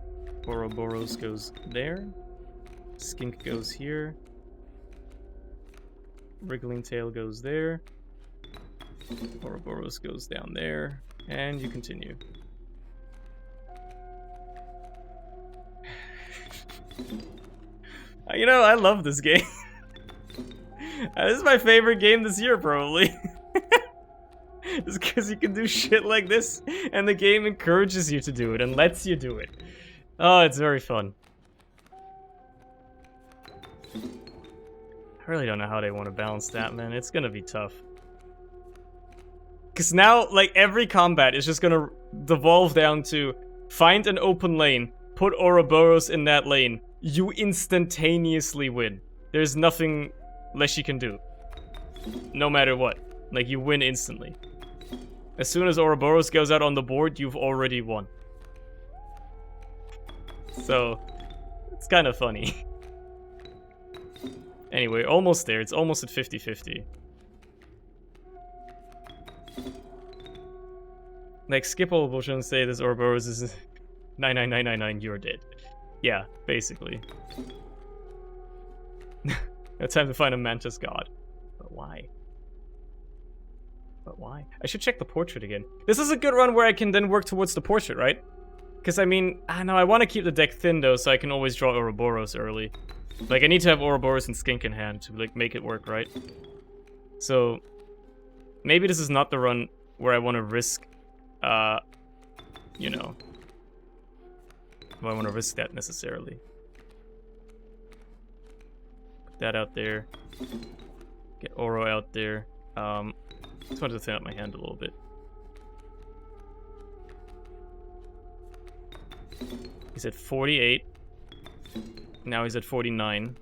Ouroboros goes there. Skink goes here. Wriggling tail goes there. Ouroboros goes down there. And you continue. You know, I love this game. This is my favorite game this year, probably. Just because you can do shit like this, and the game encourages you to do it, and lets you do it. Oh, it's very fun. I really don't know how they want to balance that, man. It's gonna be tough. Because now, like, every combat is just gonna devolve down to find an open lane, put Ouroboros in that lane, you instantaneously win. There's nothing less you can do. No matter what. Like, you win instantly. As soon as Ouroboros goes out on the board, you've already won. So, it's kind of funny. Anyway, almost there. It's almost at 50-50. Like, skip all bullshit and say this Ouroboros is 99999, you're dead. Yeah, basically. No time to find a Mantis god. But why? But why? I should check the portrait again. This is a good run where I can then work towards the portrait, right? Because, I mean, I know I want to keep the deck thin, though, so I can always draw Ouroboros early. Like, I need to have Ouroboros and Skink in hand to, like, make it work, right? So, maybe this is not the run where I want to risk, you know... Do I want to risk that necessarily? Put that out there. Get Oro out there. Just wanted to thin out my hand a little bit. He's at 48. Now he's at 49.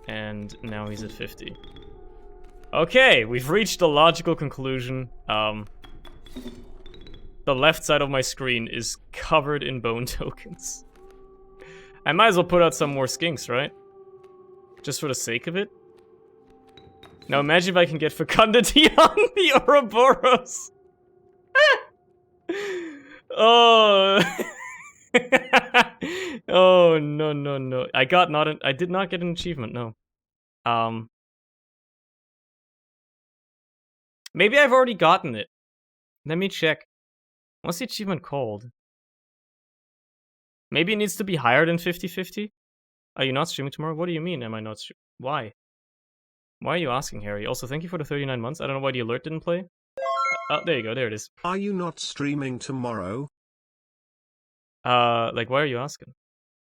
And now he's at 50. Okay, we've reached a logical conclusion. The left side of my screen is covered in bone tokens. I might as well put out some more skinks, right? Just for the sake of it. Now imagine if I can get fecundity on the Ouroboros. Oh. Oh, no. I did not get an achievement, no. Maybe I've already gotten it. Let me check. What's the achievement called? Maybe it needs to be higher than 50-50? Are you not streaming tomorrow? What do you mean, am I not Why? Why are you asking, Harry? Also, thank you for the 39 months. I don't know why the alert didn't play. Oh, there you go, there it is. Are you not streaming tomorrow? Like, why are you asking?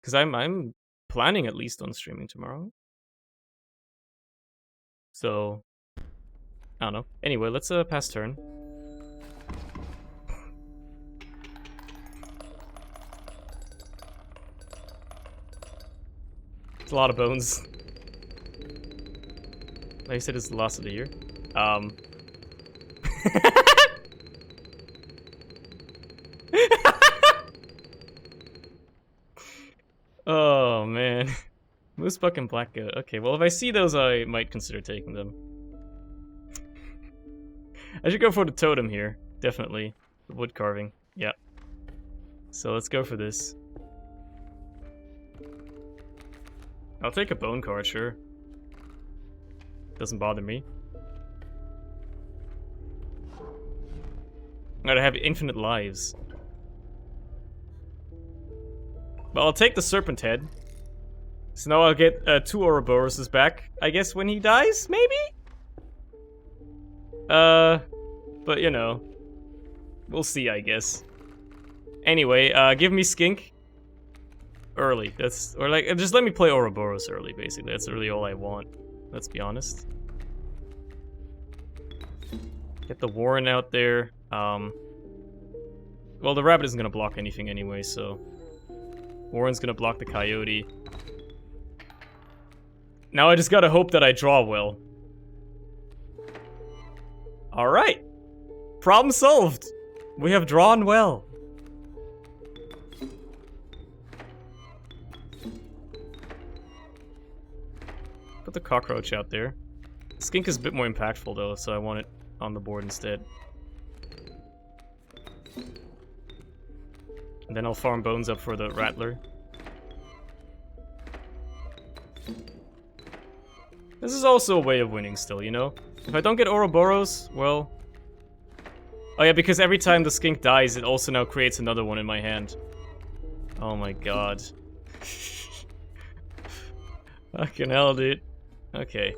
Because I'm planning at least on streaming tomorrow. So, I don't know. Anyway, let's pass turn. It's a lot of bones. Like I said, it's the last of the year. Oh, man. Moose Buck and Black Goat. Okay, well, if I see those, I might consider taking them. I should go for the totem here. Definitely. The wood carving. Yeah. So let's go for this. I'll take a bone card, sure. Doesn't bother me. I'm gonna have infinite lives. But I'll take the Serpent Head. So now I'll get 2 Ouroboroses back, I guess, when he dies, maybe? But you know. We'll see, I guess. Anyway, give me Skink. Early. Or like, just let me play Ouroboros early, basically. That's really all I want. Let's be honest. Get the Warren out there. Well, the Rabbit isn't gonna block anything anyway, so... Warren's gonna block the Coyote. Now I just gotta hope that I draw well. Alright. Problem solved. We have drawn well. Put the Cockroach out there. Skink is a bit more impactful though, so I want it on the board instead. And then I'll farm bones up for the Rattler. This is also a way of winning still, you know? If I don't get Ouroboros, well... Oh yeah, because every time the Skink dies, it also now creates another one in my hand. Oh my god. Fucking hell, dude. Okay.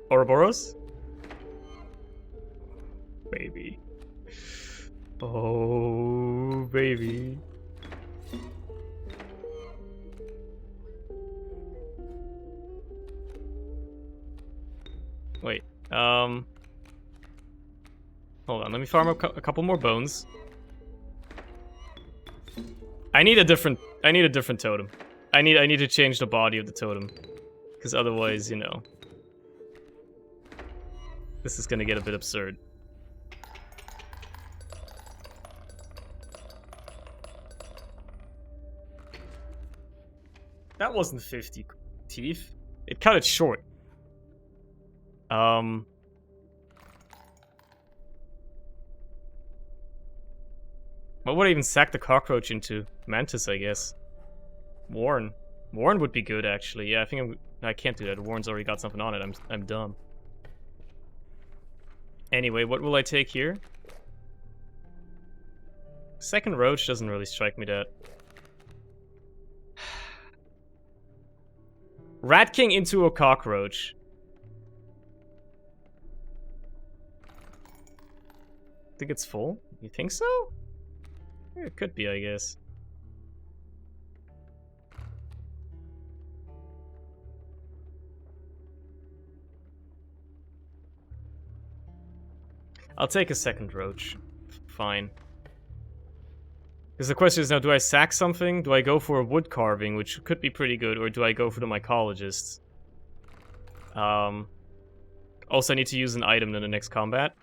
Ouroboros? Baby. Oh, baby. Wait, hold on, let me farm up a couple more bones. I need a different totem. I need to change the body of the totem. Because otherwise, you know, this is gonna get a bit absurd. That wasn't 50 teeth. It cut it short. What would I even sack the cockroach into? Mantis, I guess. Warren. Warren would be good, actually. Yeah, I think I can't do that. Warren's already got something on it. I'm dumb. Anyway, what will I take here? Second roach doesn't really strike me that. Rat King into a cockroach. Think it's full? You think so? Yeah, it could be, I guess. I'll take a second roach. Fine. Because the question is now, do I sack something? Do I go for a wood carving, which could be pretty good, or do I go for the mycologist? Also, I need to use an item in the next combat.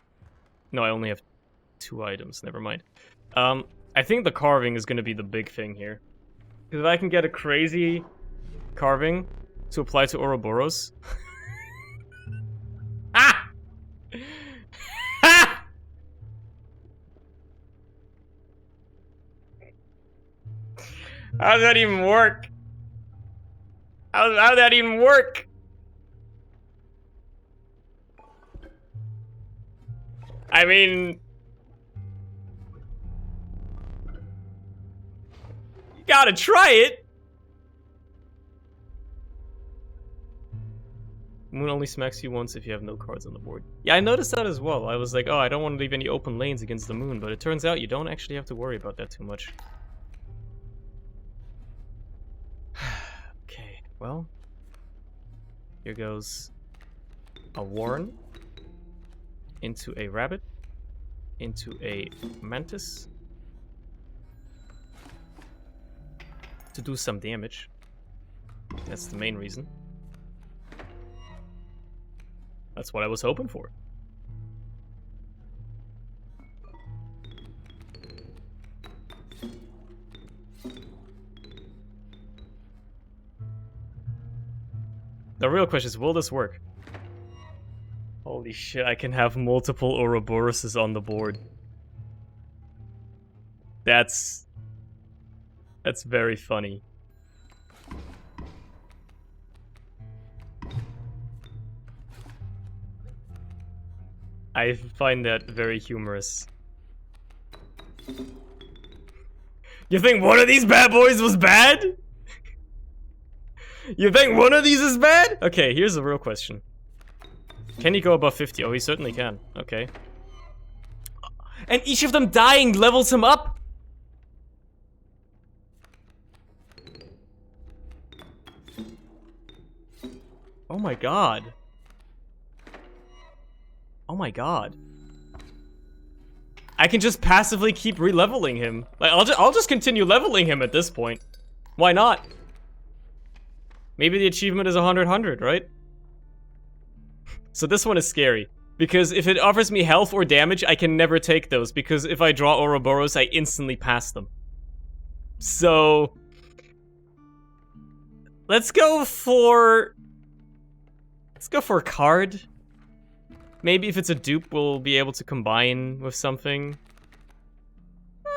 No, I only have 2 items. Never mind. I think the carving is going to be the big thing here. Because if I can get a crazy carving to apply to Ouroboros... Ah! Ah! How does that even work? How does that even work? I mean... You gotta try it! Moon only smacks you once if you have no cards on the board. Yeah, I noticed that as well. I was like, oh, I don't want to leave any open lanes against the moon, but it turns out you don't actually have to worry about that too much. Okay, well... Here goes... a Warren. Into a rabbit. Into a mantis. To do some damage. That's the main reason. That's what I was hoping for. The real question is, will this work? Holy shit, I can have multiple Ouroboroses on the board. That's very funny. I find that very humorous. You think one of these bad boys was bad? You think one of these is bad? Okay, here's the real question. Can he go above 50? Oh, he certainly can. Okay. And each of them dying levels him up? Oh my god. Oh my god. I can just passively keep re-leveling him. Like, I'll just continue leveling him at this point. Why not? Maybe the achievement is 100-100, right? So this one is scary. Because if it offers me health or damage, I can never take those. Because if I draw Ouroboros, I instantly pass them. So... Let's go for a card. Maybe if it's a dupe, we'll be able to combine with something.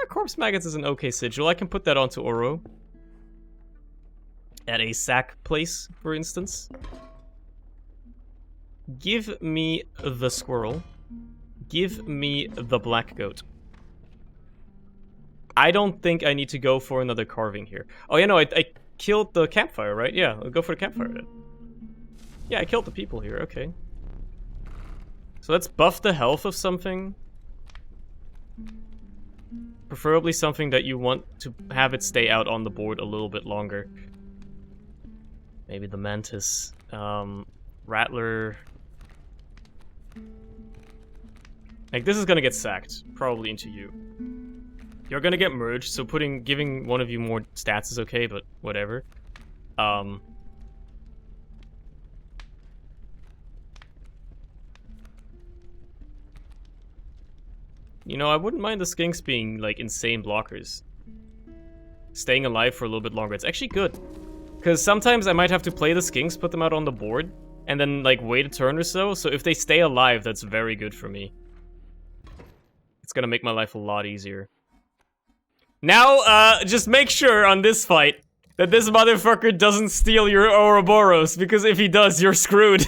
Corpse Maggots is an okay sigil. I can put that onto Oro. At a sack place, for instance. Give me the squirrel. Give me the black goat. I don't think I need to go for another carving here. Oh, yeah, no, I killed the campfire, right? Yeah, I'll go for the campfire then. Yeah, I killed the people here, okay. So let's buff the health of something. Preferably something that you want to have it stay out on the board a little bit longer. Maybe the mantis. Rattler. Like, this is gonna get sacked. Probably into you. You're gonna get merged, so giving one of you more stats is okay, but whatever. You know, I wouldn't mind the skinks being, like, insane blockers. Staying alive for a little bit longer. It's actually good. Because sometimes I might have to play the skinks, put them out on the board, and then, like, wait a turn or so. So if they stay alive, that's very good for me. It's gonna make my life a lot easier. Now, just make sure on this fight that this motherfucker doesn't steal your Ouroboros, because if he does, you're screwed.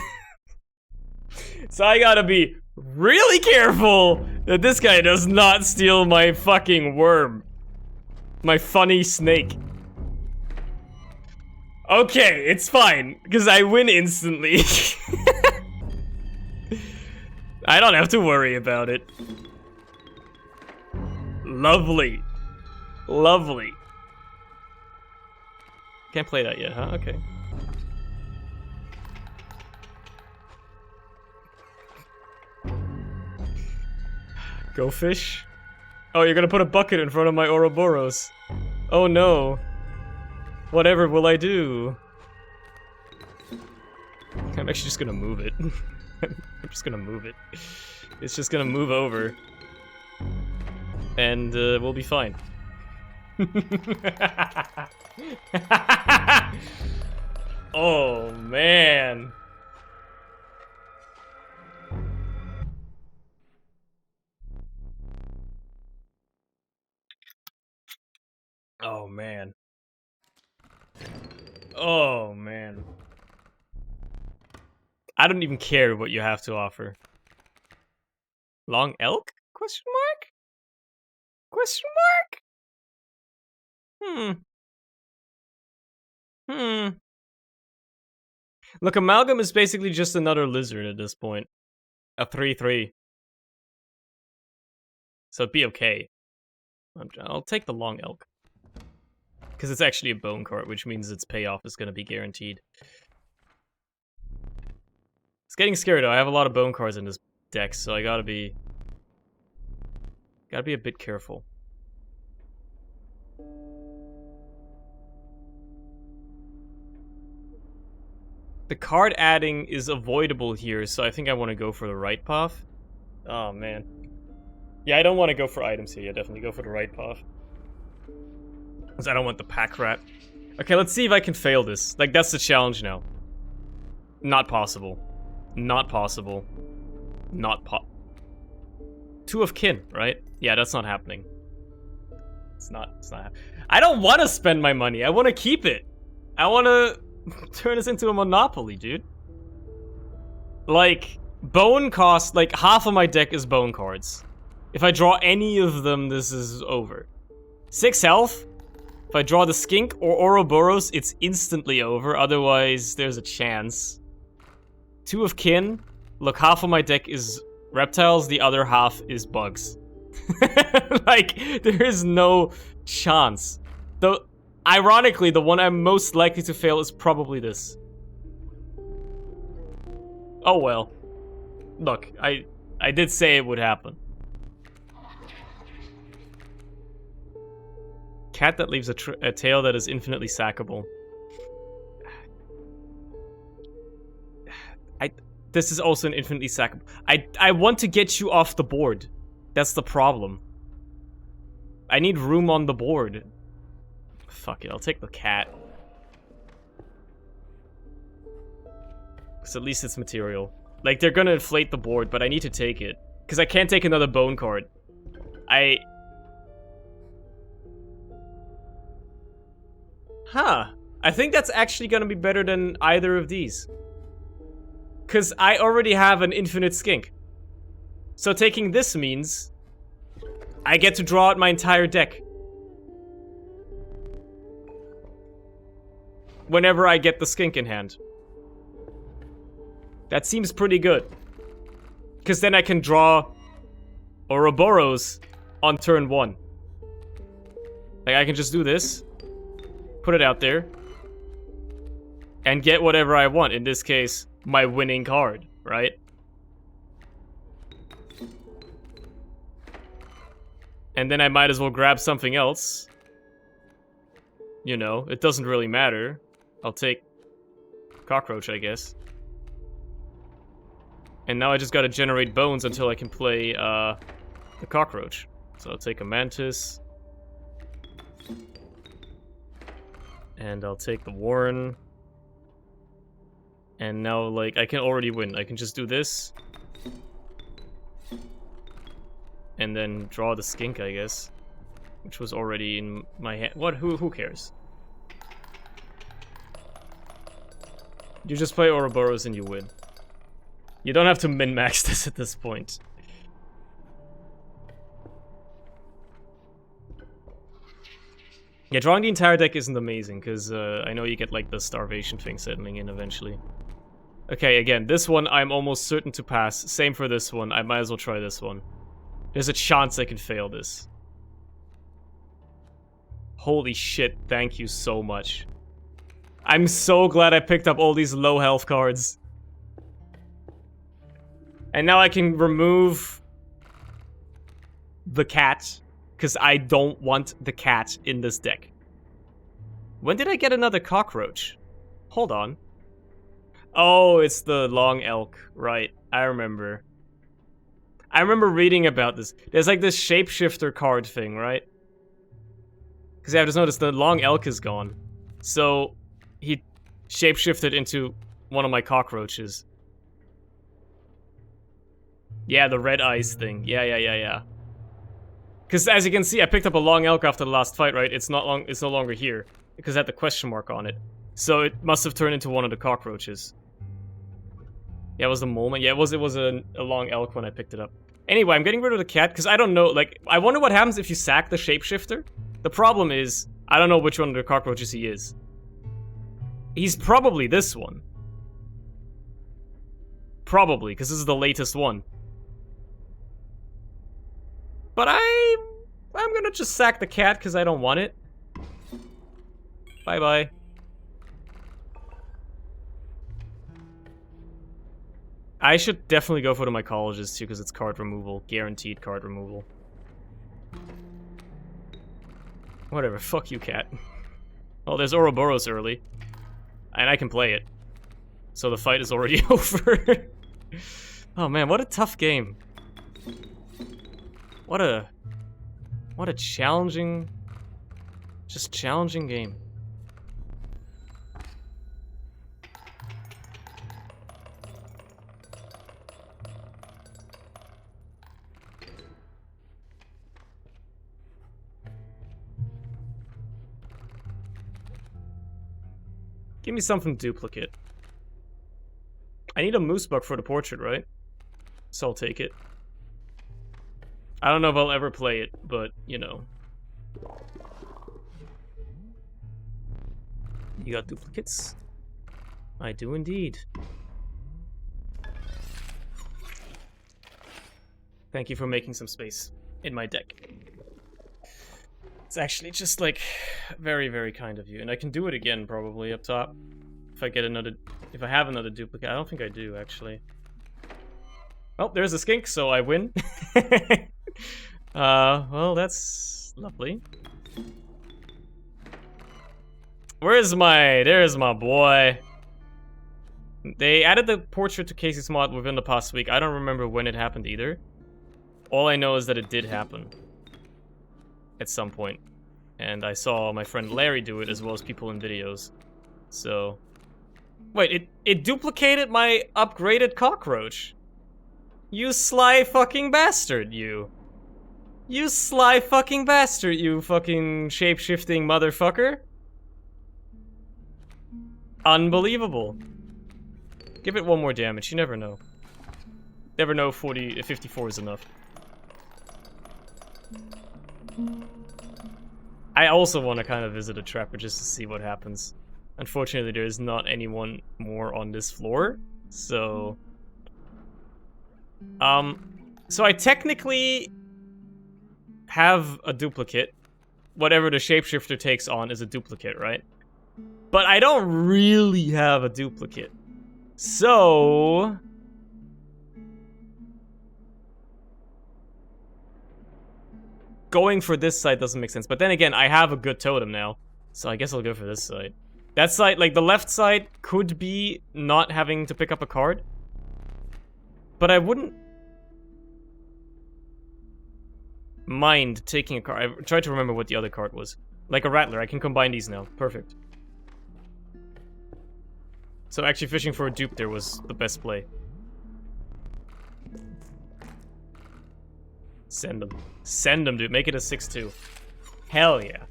So I gotta be really careful that this guy does not steal my fucking worm. My funny snake. Okay, it's fine, because I win instantly. I don't have to worry about it. Lovely. Lovely. Can't play that yet, huh? Okay. Go fish? Oh, you're gonna put a bucket in front of my Ouroboros. Oh no. Whatever will I do? I'm actually just gonna move it. I'm just gonna move it. It's just gonna move over. And, we'll be fine. Oh, man. Oh, man. Oh, man. I don't even care what you have to offer. Long elk? Question mark? Question mark? Look, Amalgam is basically just another lizard at this point. A 3/3. So it'd be okay. I'll take the long elk. Because it's actually a bone card, which means its payoff is going to be guaranteed. It's getting scary though. I have a lot of bone cards in this deck, so I gotta be a bit careful. The card adding is avoidable here, so I think I want to go for the right path. Oh man. Yeah, I don't want to go for items here. Yeah, definitely go for the right path. Because I don't want the pack rat. Okay, let's see if I can fail this. Like, that's the challenge now. Not possible. Not possible. Two of kin, right? Yeah, that's not happening. It's not I don't want to spend my money. I want to keep it. I want to turn this into a monopoly, dude. Like, bone cost, like, half of my deck is bone cards. If I draw any of them, this is over. 6 health. If I draw the skink or Ouroboros, it's instantly over. Otherwise, there's a chance. 2 of kin. Look, half of my deck is reptiles, the other half is bugs. Like, there is no chance. Though, ironically, the one I'm most likely to fail is probably this. Oh well. Look, I did say it would happen. Cat that leaves a tail that is infinitely sackable. This is also an infinitely sackable. I want to get you off the board. That's the problem. I need room on the board. Fuck it, I'll take the cat. Because at least it's material. Like, they're gonna inflate the board, but I need to take it. Because I can't take another bone card. Huh. I think that's actually gonna be better than either of these. Because I already have an infinite skink. So taking this means I get to draw out my entire deck. Whenever I get the skink in hand. That seems pretty good. Because then I can draw Ouroboros on turn 1. Like, I can just do this. Put it out there. And get whatever I want. In this case, my winning card, right? And then I might as well grab something else. You know, it doesn't really matter. I'll take cockroach, I guess. And now I just gotta generate bones until I can play the cockroach. So I'll take a mantis. And I'll take the warren. And now, like, I can already win. I can just do this. And then draw the skink, I guess. Which was already in my hand. What? Who cares? You just play Ouroboros and you win. You don't have to min-max this at this point. Yeah, drawing the entire deck isn't amazing, because I know you get, like, the starvation thing settling in eventually. Okay, again, this one I'm almost certain to pass. Same for this one. I might as well try this one. There's a chance I can fail this. Holy shit, thank you so much. I'm so glad I picked up all these low health cards. And now I can remove the cat, because I don't want the cat in this deck. When did I get another cockroach? Hold on. Oh, it's the long elk. Right, I remember. I remember reading about this. There's like this shapeshifter card thing, right? Because I've just noticed the long elk is gone. So, he shapeshifted into one of my cockroaches. Yeah, the red eyes thing. Yeah. Because as you can see, I picked up a long elk after the last fight, right? It's no longer here. Because it had the question mark on it. So it must have turned into one of the cockroaches. Yeah, it was the moment. Yeah, it was a long elk when I picked it up. Anyway, I'm getting rid of the cat, because I don't know, like, I wonder what happens if you sack the shapeshifter. The problem is, I don't know which one of the cockroaches he is. He's probably this one. Probably, because this is the latest one. But I'm gonna just sack the cat, because I don't want it. Bye-bye. I should definitely go for the mycologist too, because it's card removal. Guaranteed card removal. Whatever, fuck you, cat. Well, there's Ouroboros early. And I can play it. So the fight is already over. Oh man, what a tough game. What a challenging... just challenging game. Give me something duplicate. I need a moose buck for the portrait, right? So I'll take it. I don't know if I'll ever play it, but, you know. You got duplicates? I do indeed. Thank you for making some space in my deck. It's actually just, like, very, very kind of you. And I can do it again, probably, up top. If I get another... if I have another duplicate. I don't think I do, actually. Oh, there's a skink, so I win. Well, that's lovely. There's my boy. They added the portrait to Kaycee's mod within the past week. I don't remember when it happened either. All I know is that it did happen. At some point. And I saw my friend Larry do it, as well as people in videos. So... wait, it duplicated my upgraded cockroach. You sly fucking bastard, you. You sly fucking bastard, you fucking shape-shifting motherfucker. Unbelievable. Give it one more damage, you never know. Never know 54 is enough. I also want to kind of visit a trapper just to see what happens. Unfortunately, there is not anyone more on this floor, so... so I technically have a duplicate. Whatever the shapeshifter takes on is a duplicate, right? But I don't really have a duplicate. So... going for this side doesn't make sense. But then again, I have a good totem now. So I guess I'll go for this side. That side, like the left side, could be not having to pick up a card. But I wouldn't mind taking a card. I tried to remember what the other card was. Like a Rattler, I can combine these now. Perfect. So actually fishing for a dupe there was the best play. Send them. Send them, dude. Make it a 6-2. Hell yeah.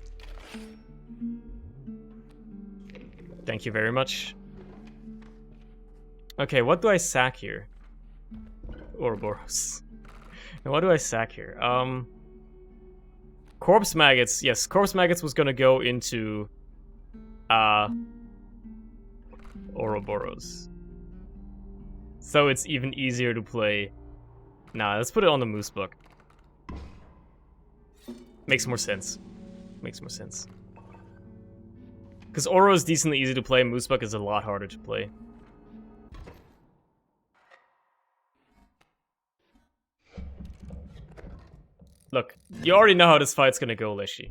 Thank you very much. Okay, what do I sack here? Ouroboros. Now, what do I sack here? Corpse Maggots. Yes, Corpse Maggots was gonna go into... Ouroboros. So it's even easier to play. Nah, let's put it on the Moose Book. Makes more sense. Makes more sense. Because Oro is decently easy to play, Moose Book is a lot harder to play. Look, you already know how this fight's gonna go, Leshy.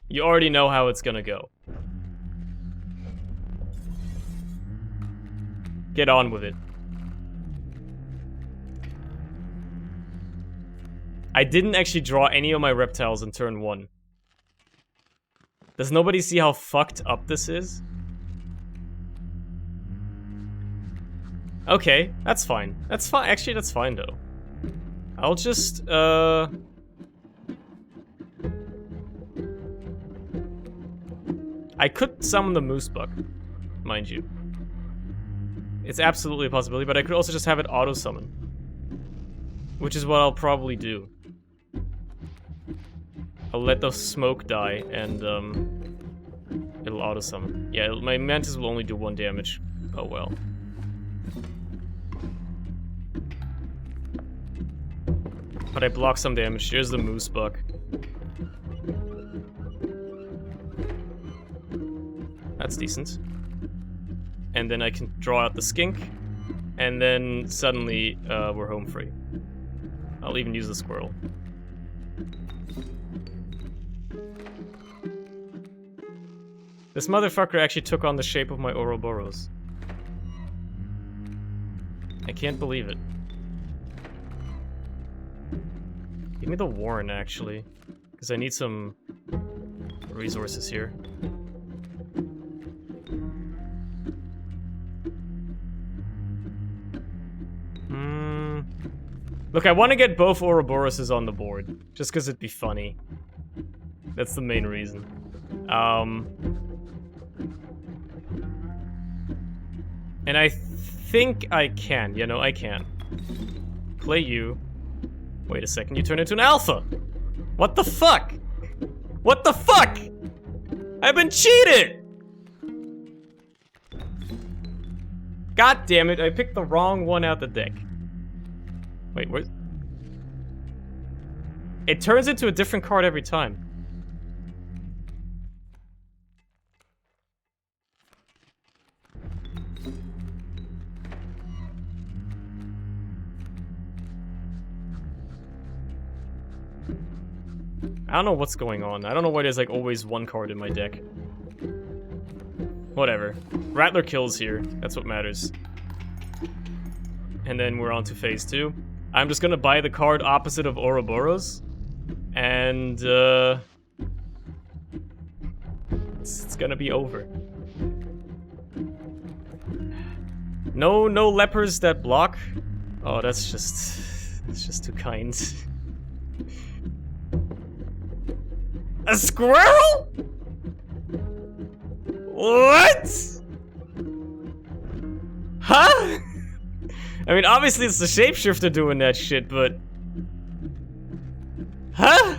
You already know how it's gonna go. Get on with it. I didn't actually draw any of my reptiles in turn 1. Does nobody see how fucked up this is? Okay, that's fine. That's fine. Actually, that's fine, though. I'll just, I could summon the Moose Buck, mind you. It's absolutely a possibility, but I could also just have it auto-summon. Which is what I'll probably do. I'll let the smoke die, and, it'll auto-summon. Yeah, my Mantis will only do 1 damage. Oh well. But I block some damage. Here's the Moose Buck. That's decent. And then I can draw out the Skink, and then suddenly, we're home free. I'll even use the Squirrel. This motherfucker actually took on the shape of my Ouroboros. I can't believe it. Give me the Warren, actually. Because I need some resources here. Look, I want to get both Ouroboroses on the board. Just because it'd be funny. That's the main reason. And I think I can. You know, I can. Play you. Wait a second, you turn into an alpha! What the fuck? What the fuck? I've been cheated! God damn it, I picked the wrong one out the deck. Wait, where? It turns into a different card every time. I don't know what's going on. I don't know why there's like always one card in my deck. Whatever. Rattler kills here. That's what matters. And then we're on to phase 2. I'm just gonna buy the card opposite of Ouroboros. And, it's gonna be over. No lepers that block. Oh, that's just too kind. A squirrel? What? Huh? I mean, obviously it's the shapeshifter doing that shit, but... Huh?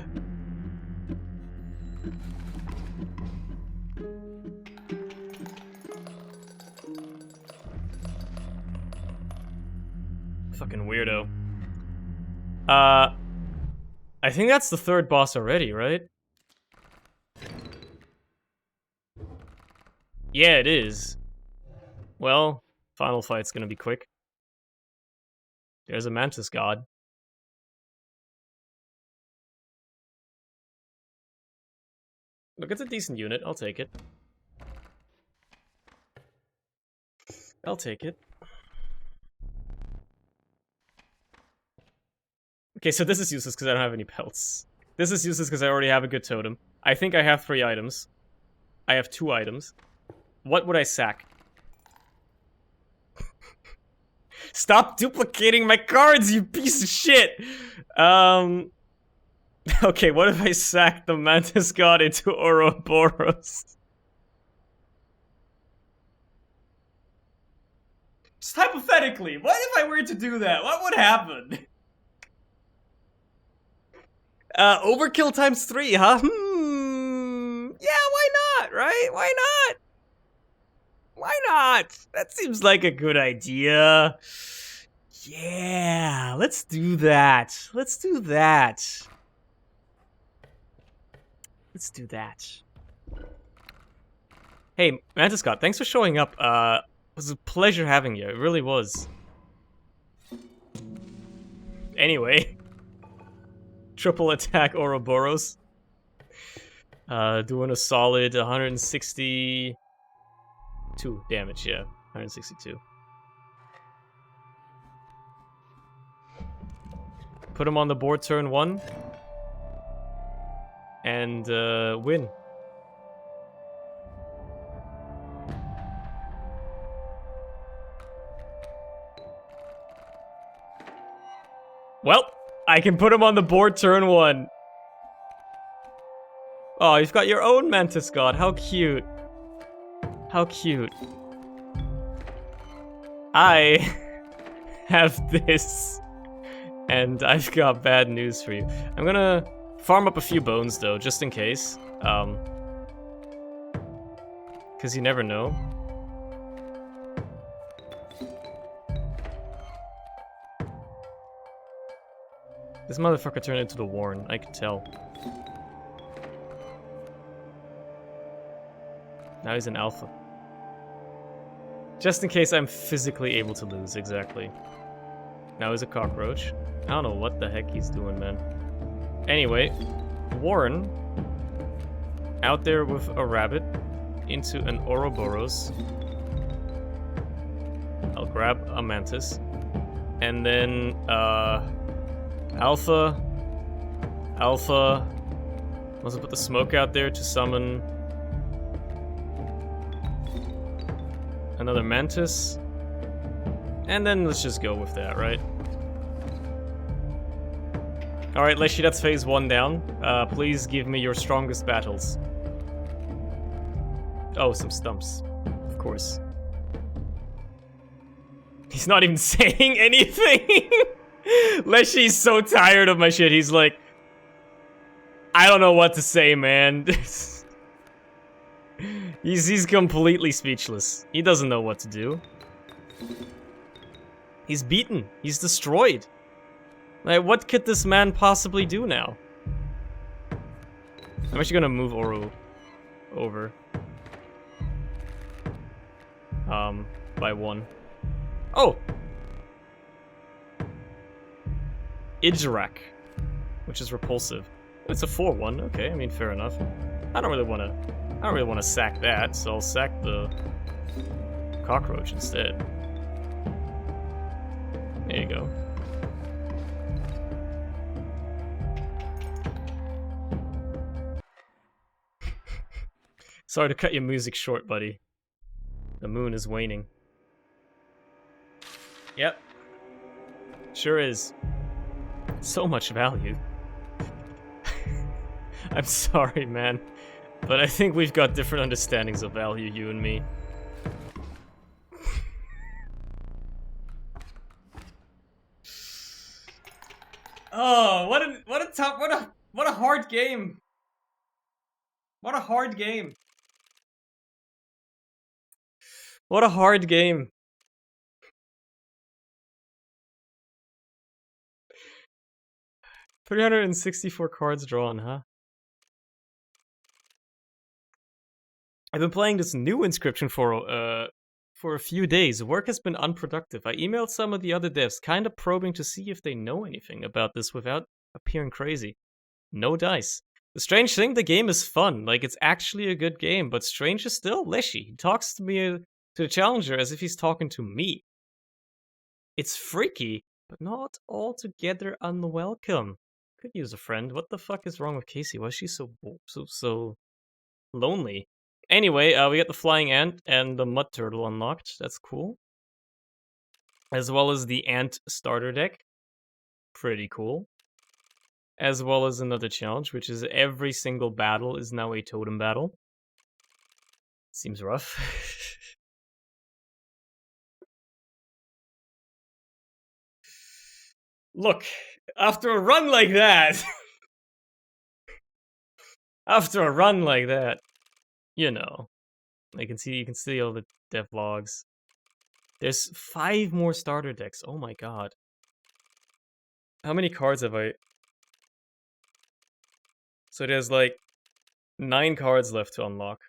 Fucking weirdo. I think that's the 3rd boss already, right? Yeah, it is. Well, final fight's gonna be quick. There's a Mantis God. Look, it's a decent unit. I'll take it. I'll take it. Okay, so this is useless because I don't have any pelts. This is useless because I already have a good totem. I think I have 3 items. I have 2 items. What would I sack? Stop duplicating my cards, you piece of shit! Okay, what if I sack the Mantis God into Ouroboros? Just hypothetically, what if I were to do that? What would happen? Overkill times 3, huh? Yeah, why not, right? Why not? Why not? That seems like a good idea. Yeah, let's do that. Let's do that. Let's do that. Hey, Mantis God, thanks for showing up. It was a pleasure having you. It really was. Anyway. Triple attack Ouroboros. Doing a solid 162 damage, yeah. 162. Put him on the board turn 1. And win. Well, I can put him on the board turn 1. Oh, you've got your own Mantis God. How cute. How cute. I have this. And I've got bad news for you. I'm gonna farm up a few bones, though, just in case. Because you never know. This motherfucker turned into the Warren, I can tell. Now he's an alpha. Just in case I'm physically able to lose, exactly. Now he's a cockroach. I don't know what the heck he's doing, man. Anyway, Warren, out there with a rabbit, into an Ouroboros. I'll grab a Mantis. And then, Alpha. Must have put the smoke out there to summon another Mantis. And then let's just go with that, right? Alright, Leshy, that's phase 1 down. Please give me your strongest battles. Oh, some stumps. Of course. He's not even saying anything! Leshy's so tired of my shit, he's like... I don't know what to say, man. He's completely speechless. He doesn't know what to do. He's beaten. He's destroyed. Like, what could this man possibly do now? I'm actually gonna move Oro over. By 1. Oh! Idrak, which is repulsive. It's a 4-1. Okay, I mean, fair enough. I don't really want to sack that, so I'll sack the cockroach instead. There you go. Sorry to cut your music short, buddy. The moon is waning. Yep. Sure is. So much value. I'm sorry, man. But I think we've got different understandings of value, you and me. Oh, what a hard game. What a hard game. What a hard game. $364 cards drawn, huh? I've been playing this new Inscryption for a few days. Work has been unproductive. I emailed some of the other devs, kind of probing to see if they know anything about this without appearing crazy. No dice. The strange thing, the game is fun. Like, it's actually a good game, but Strange is still lishy. He talks to me, to the challenger, as if he's talking to me. It's freaky, but not altogether unwelcome. Could use a friend. What the fuck is wrong with Kaycee? Why is she so lonely? Anyway, we got the flying ant and the mud turtle unlocked. That's cool. As well as the ant starter deck. Pretty cool. As well as another challenge, which is every single battle is now a totem battle. Seems rough. Look, after a run like that, you know, you can see all the devlogs. There's 5 more starter decks. Oh my god. How many cards have I? So there's like 9 cards left to unlock.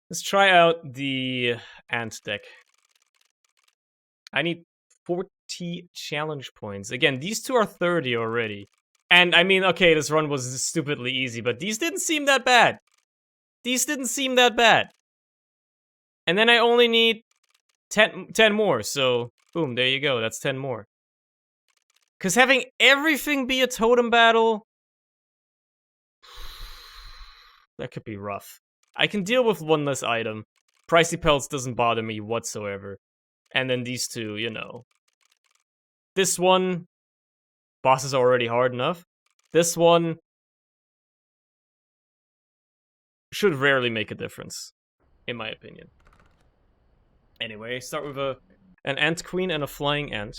Let's try out the ant deck. I need 40 challenge points. Again, these two are 30 already. And I mean, okay, this run was stupidly easy, but these didn't seem that bad. And then I only need 10 more, so boom, there you go. That's 10 more. Because having everything be a totem battle, that could be rough. I can deal with one less item. Pricey Pelts doesn't bother me whatsoever. And then these two, you know. This one, boss is already hard enough. This one should rarely make a difference, in my opinion. Anyway, start with an ant queen and a flying ant.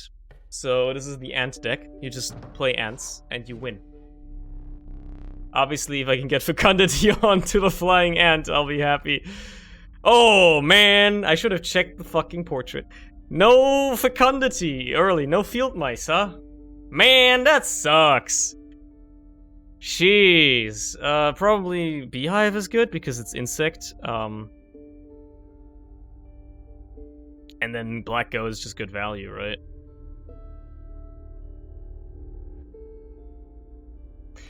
So this is the ant deck. You just play ants and you win. Obviously, if I can get fecundity onto the flying ant, I'll be happy. Oh, man. I should have checked the fucking portrait. No fecundity early. No field mice, huh? Man, that sucks. Jeez. Probably beehive is good because it's insect. And then black go is just good value, right?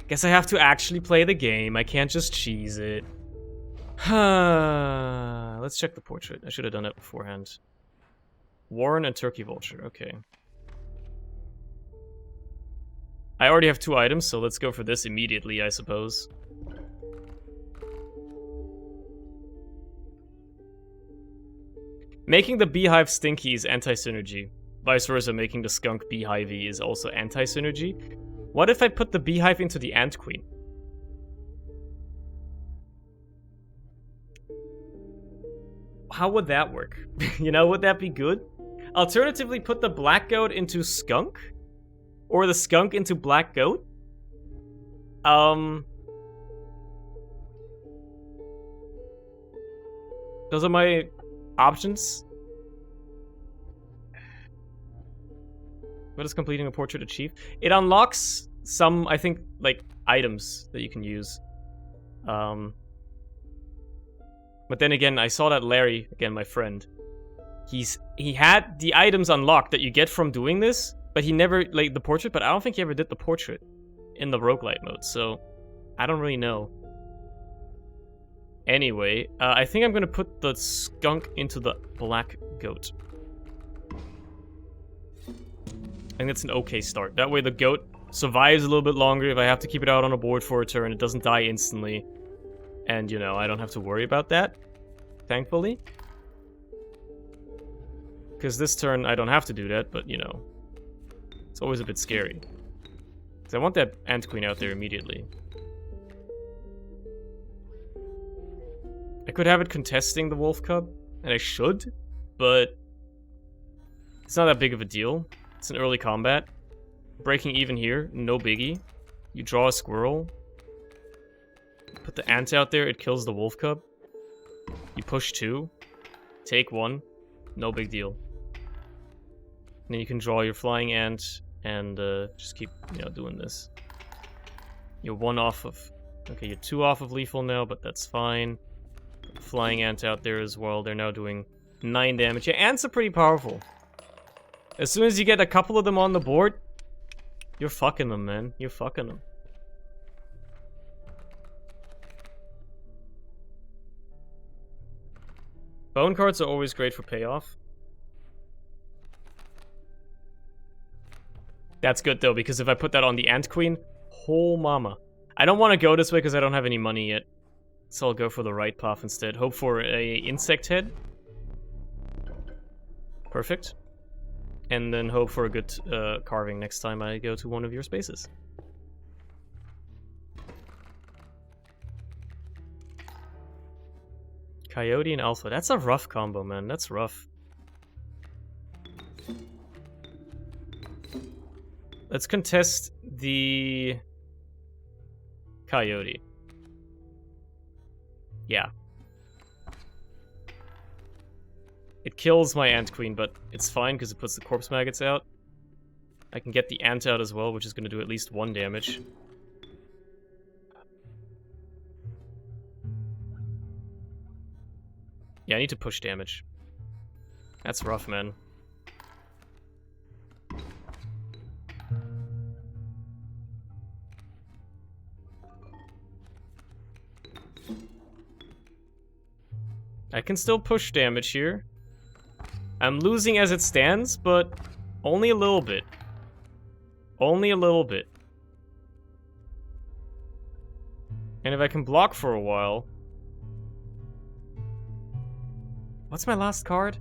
Guess I have to actually play the game. I can't just cheese it. Let's check the portrait. I should have done it beforehand. Warren and Turkey Vulture. Okay. I already have 2 items, so let's go for this immediately, I suppose. Making the beehive stinky is anti-synergy. Vice versa, making the skunk beehivey is also anti-synergy. What if I put the beehive into the ant queen? How would that work? You know, would that be good? Alternatively, put the black goat into skunk? Or the skunk into black goat? Those are my options. What does completing a portrait achieve? It unlocks some, I think, like, items that you can use. But then again, I saw that Larry, again, my friend, he had the items unlocked that you get from doing this, but he never, like, the portrait, but I don't think he ever did the portrait in the roguelite mode, so I don't really know. Anyway, I think I'm gonna put the skunk into the black goat. I think that's an okay start. That way the goat survives a little bit longer if I have to keep it out on a board for a turn. It doesn't die instantly. And, you know, I don't have to worry about that, thankfully. Because this turn, I don't have to do that, but, you know, it's always a bit scary. Because I want that ant queen out there immediately. I could have it contesting the wolf cub, and I should, but it's not that big of a deal. It's an early combat. Breaking even here, no biggie. You draw a squirrel. Put the ant out there, it kills the wolf cub. You push 2. Take 1. No big deal. And then you can draw your flying ant and just keep, you know, doing this. You're 1 off of... Okay, you're 2 off of lethal now, but that's fine. Flying ant out there as well. They're now doing 9 damage. Yeah, ants are pretty powerful. As soon as you get a couple of them on the board, you're fucking them, man. You're fucking them. Bone cards are always great for payoff. That's good, though, because if I put that on the Ant Queen, oh mama. I don't want to go this way because I don't have any money yet. So I'll go for the right path instead. Hope for a insect head. Perfect. And then hope for a good carving next time I go to one of your spaces. Coyote and Alpha. That's a rough combo, man. That's rough. Let's contest the Coyote. Yeah. It kills my Ant Queen, but it's fine because it puts the corpse maggots out. I can get the ant out as well, which is going to do at least 1 damage. Yeah, I need to push damage. That's rough, man. I can still push damage here. I'm losing as it stands, but only a little bit. Only a little bit. And if I can block for a while... What's my last card?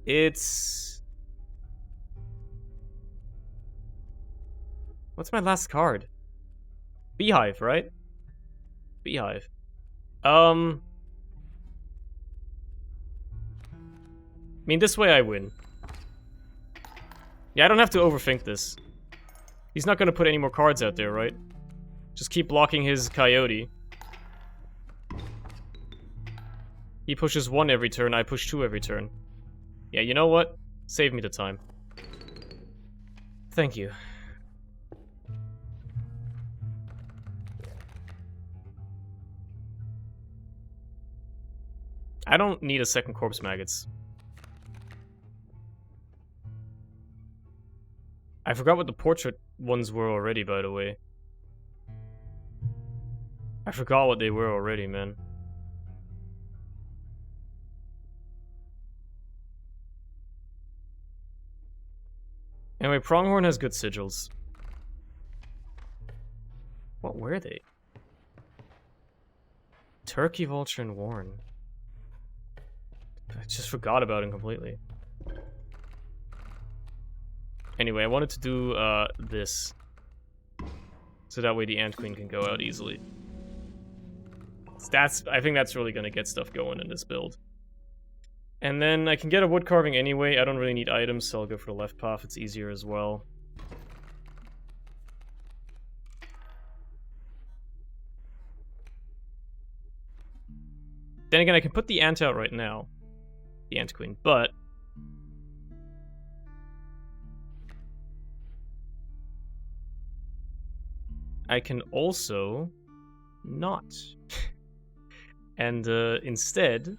It's... What's my last card? Beehive, right? Beehive. I mean, this way I win. Yeah, I don't have to overthink this. He's not gonna put any more cards out there, right? Just keep blocking his Coyote. He pushes 1 every turn, I push 2 every turn. Yeah, you know what? Save me the time. Thank you. I don't need a second corpse maggots. I forgot what the portrait ones were already, by the way. I forgot what they were already, man. Anyway, Pronghorn has good sigils. What were they? Turkey, Vulture, and Warren. I just forgot about him completely. Anyway, I wanted to do this. So that way the Ant Queen can go out easily. So I think that's really gonna get stuff going in this build. And then I can get a wood carving anyway. I don't really need items, so I'll go for the left path. It's easier as well. Then again, I can put the ant out right now. The Ant Queen, but... I can also... not. And instead...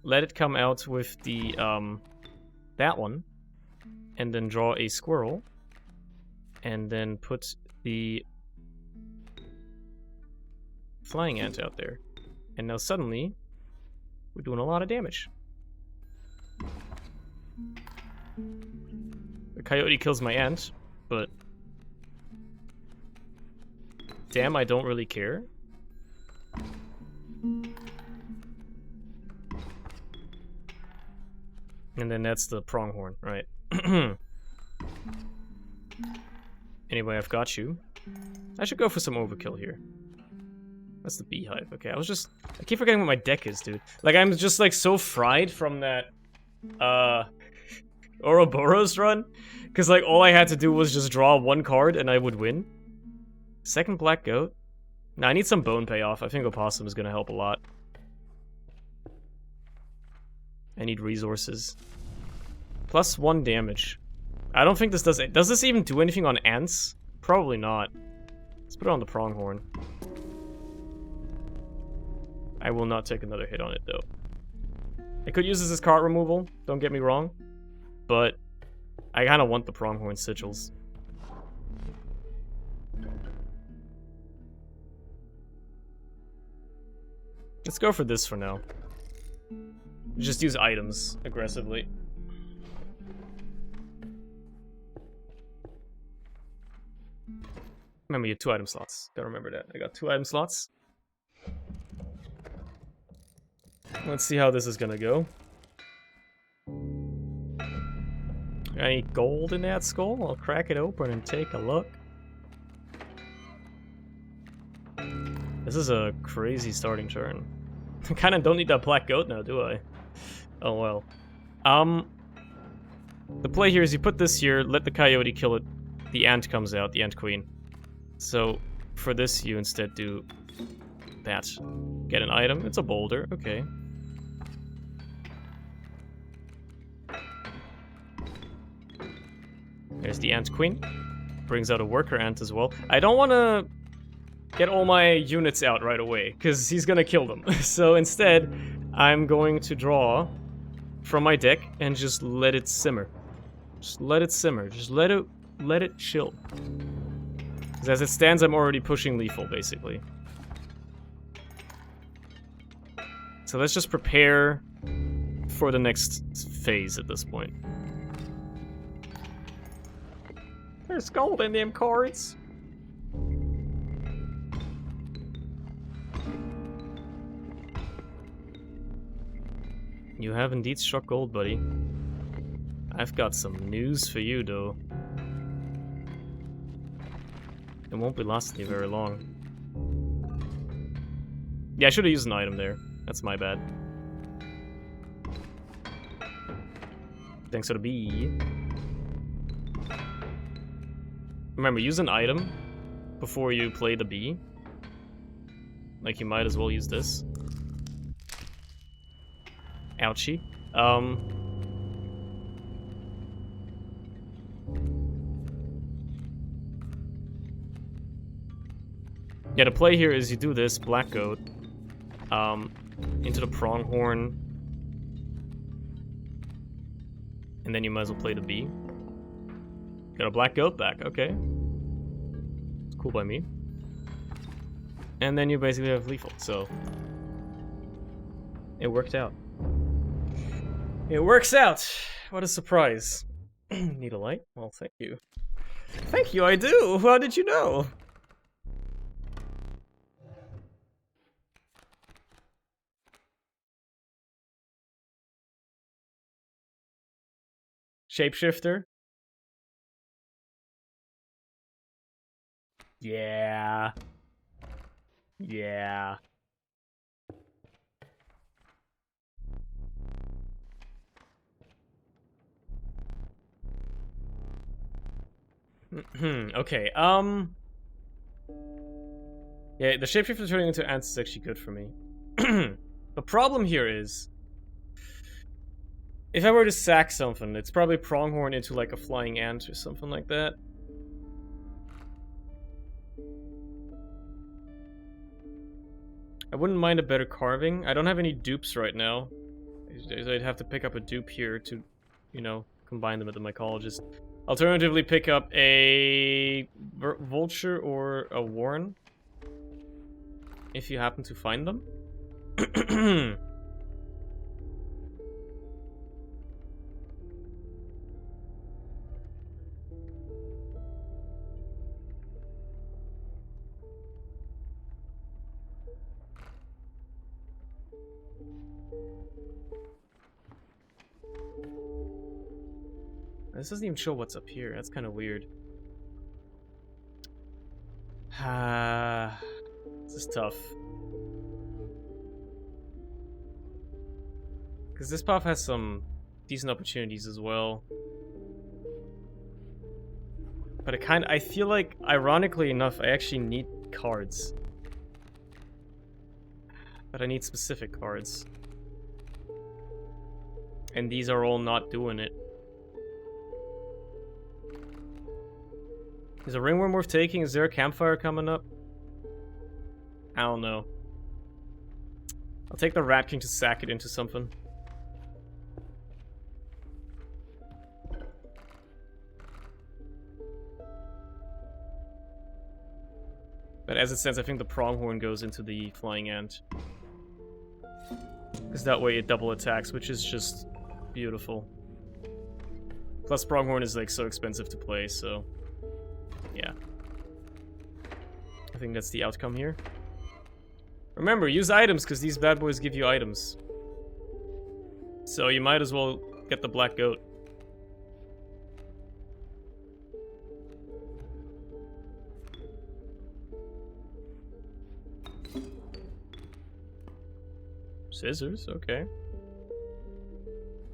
let it come out with the, that one. And then draw a squirrel. And then put the flying ant out there. And now suddenly, we're doing a lot of damage. The coyote kills my ant, but... damn, I don't really care. And then that's the pronghorn, right? Anyway, I've got you. I should go for some overkill here. That's the beehive. Okay, I keep forgetting what my deck is, dude. Like, I'm just, like, so fried from that, Ouroboros run. Because, like, all I had to do was just draw 1 card and I would win. Second black goat. Nah, I need some bone payoff. I think opossum is gonna help a lot. I need resources. Plus 1 damage. I don't think this does it. Does this even do anything on ants? Probably not. Let's put it on the pronghorn. I will not take another hit on it, though. I could use this as card removal, don't get me wrong. But I kind of want the pronghorn sigils. Let's go for this for now. Just use items aggressively. Remember, you have 2 item slots. Gotta remember that. I got 2 item slots. Let's see how this is gonna go. Any gold in that skull? I'll crack it open and take a look. This is a crazy starting turn. I kinda don't need that black goat now, do I? Oh well. The play here is you put this here, let the coyote kill it. The ant comes out, the ant queen. So, for this you instead do that. Get an item, it's a boulder, okay. There's the ant queen. Brings out a worker ant as well. I don't want to get all my units out right away, because he's going to kill them. So instead, I'm going to draw from my deck and just let it simmer. Just let it simmer. Just let it chill. Because as it stands, I'm already pushing lethal, basically. So let's just prepare for the next phase at this point. There's gold in them cards. You have indeed struck gold, buddy. I've got some news for you, though. It won't be lasting you very long. Yeah, I should have used an item there. That's my bad. Thanks for the bee. Remember, use an item before you play the bee. Like, you might as well use this. Ouchie. Yeah, the play here is you do this, black goat, into the pronghorn, and then you might as well play the bee. Got a black goat back, okay. It's cool by me. And then you basically have lethal, so it worked out. It works out! What a surprise. Need a light? Well, thank you. Thank you, I do! How did you know? Shapeshifter? Yeah. Yeah. Okay, yeah, the shapeshifter turning into ants is actually good for me. The problem here is, if I were to sack something, it's probably pronghorn into like a flying ant or something like that. I wouldn't mind a better carving. I don't have any dupes right now. I'd have to pick up a dupe here to, you know, combine them with the mycologist. Alternatively, pick up a vulture or a warren, if you happen to find them. This doesn't even show what's up here. That's kind of weird. This is tough. Because this path has some decent opportunities as well. But I feel like, ironically enough, I actually need cards. But I need specific cards. And these are all not doing it. Is a ringworm worth taking? Is there a campfire coming up? I don't know. I'll take the Rat King to sack it into something. But as it stands, I think the pronghorn goes into the flying ant. Because that way it double attacks, which is just beautiful. Plus pronghorn is like so expensive to play, so yeah. I think that's the outcome here. Remember, use items because these bad boys give you items. So you might as well get the black goat. Scissors, okay.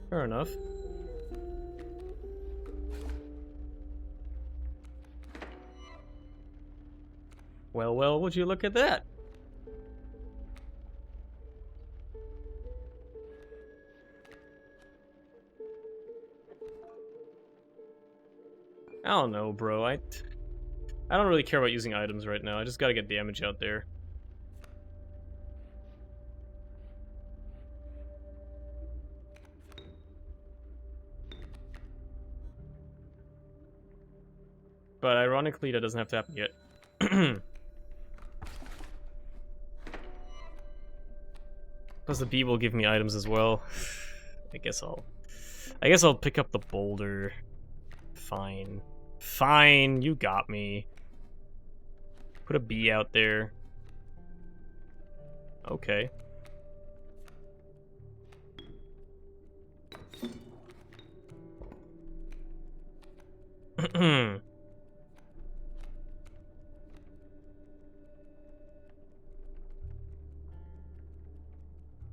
Fair enough. Well, well, would you look at that? I don't know, bro. I don't really care about using items right now. I just gotta get damage out there. But ironically, that doesn't have to happen yet. Plus the bee will give me items as well. I guess I'll pick up the boulder. Fine. Fine, you got me. Put a bee out there. Okay.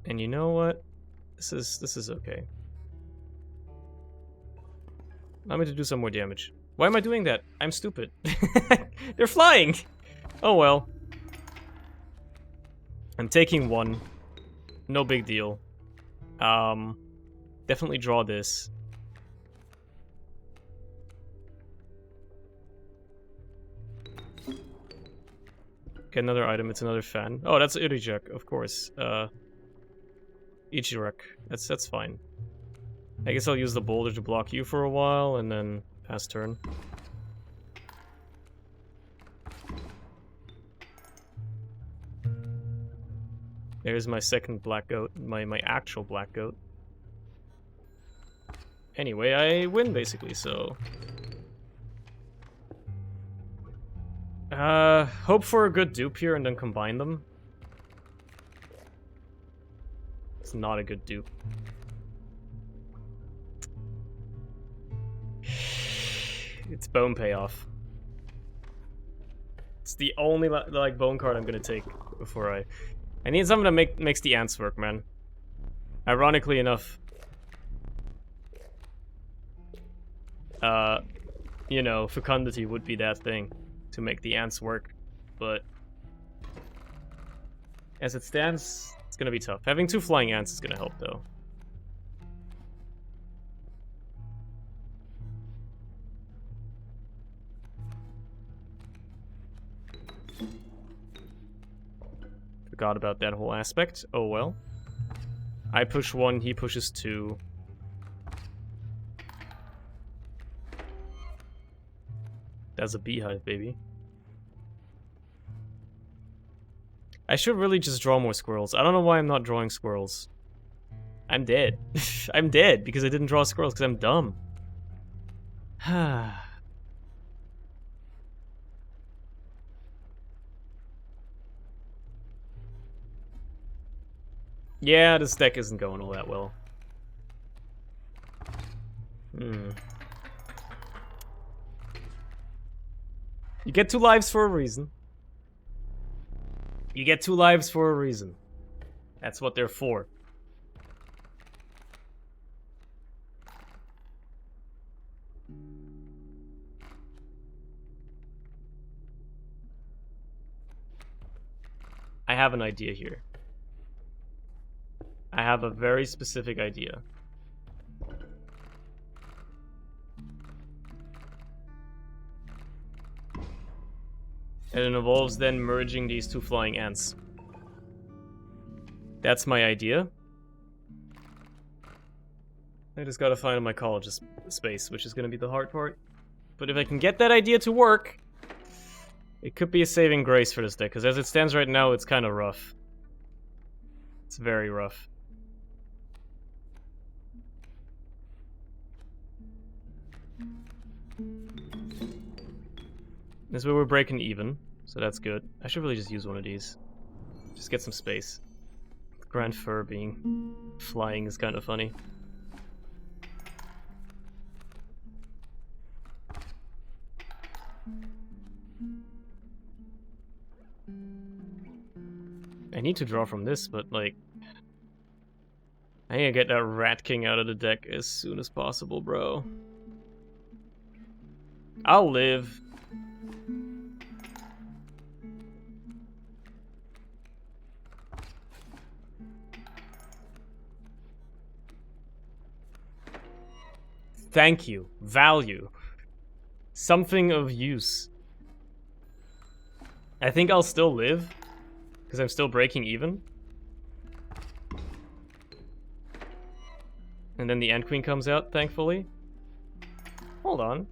And you know what? This is okay. I'm going to do some more damage. Why am I doing that? I'm stupid. They're flying! Oh well. I'm taking one. No big deal. Definitely draw this. Get another item, it's another fan. Oh, that's Irijek, of course. Ichirek. That's fine. I guess I'll use the boulder to block you for a while, and then pass turn. There's my second black goat, my actual black goat. Anyway, I win basically, so... hope for a good dupe here and then combine them. It's not a good dupe. It's bone payoff. It's the only like bone card I'm gonna take before I need something that makes the ants work, man. Ironically enough, you know, fecundity would be that thing to make the ants work, but as it stands, it's gonna be tough. Having 2 flying ants is gonna help, though. Forgot about that whole aspect. Oh well. I push 1, he pushes 2. That's a beehive, baby. I should really just draw more squirrels. I don't know why I'm not drawing squirrels. I'm dead. I'm dead because I didn't draw squirrels because I'm dumb. Yeah, this deck isn't going all that well. You get 2 lives for a reason. You get 2 lives for a reason. That's what they're for. I have an idea here. I have a very specific idea. And it involves then merging these 2 flying ants. That's my idea. I just gotta find my college space, which is gonna be the hard part. But if I can get that idea to work, It could be a saving grace for this deck, because as it stands right now, it's kind of rough. It's very rough. This is where we're breaking even, so that's good. I should really just use one of these. Just get some space. Grand Fur being flying is kind of funny. I need to draw from this, but like... I need to get that Rat King out of the deck as soon as possible, bro. I'll live. Thank you. Value. Something of use. I think I'll still live, because I'm still breaking even. And then the Ant Queen comes out, thankfully. Hold on.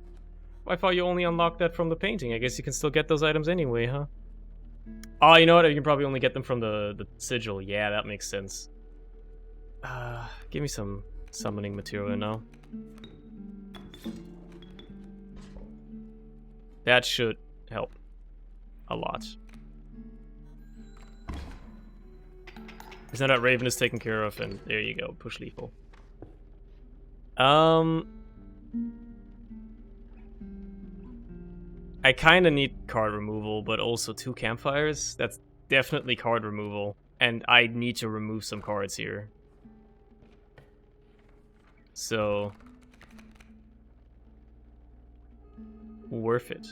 I thought you only unlocked that from the painting. I guess you can still get those items anyway, huh? Oh, you know what? You can probably only get them from the sigil. Yeah, that makes sense. Give me some summoning material now. That should help a lot. Because now that Raven is taken care of, and there you go, push lethal. I kind of need card removal, but also 2 campfires. That's definitely card removal, and I need to remove some cards here. So... worth it.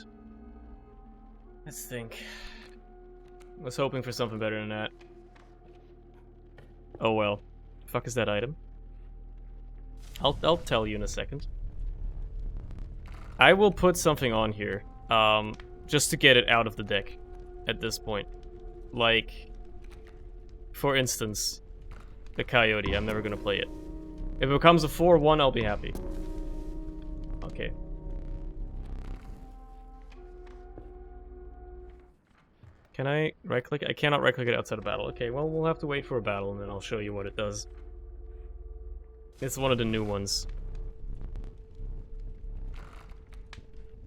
Let's think. I was hoping for something better than that. Oh well. Fuck is that item? I'll tell you in a second. I will put something on here, just to get it out of the deck at this point. Like, for instance, the Coyote. I'm never gonna play it. If it becomes a 4/1, I'll be happy. Okay. Can I right-click? I cannot right-click it outside of battle. Okay, well, we'll have to wait for a battle, and then I'll show you what it does. It's one of the new ones.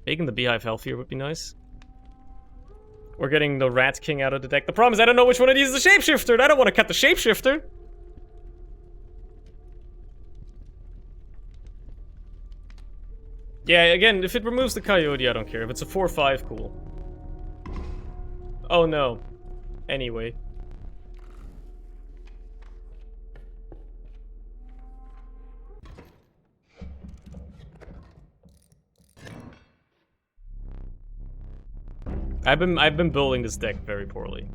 Making the Beehive healthier would be nice. Or getting the Rat King out of the deck. The problem is I don't know which one of these is the Shapeshifter, and I don't want to cut the Shapeshifter! Yeah, again, if it removes the Coyote, I don't care. If it's a 4/5, cool. Oh no. Anyway. I've been building this deck very poorly.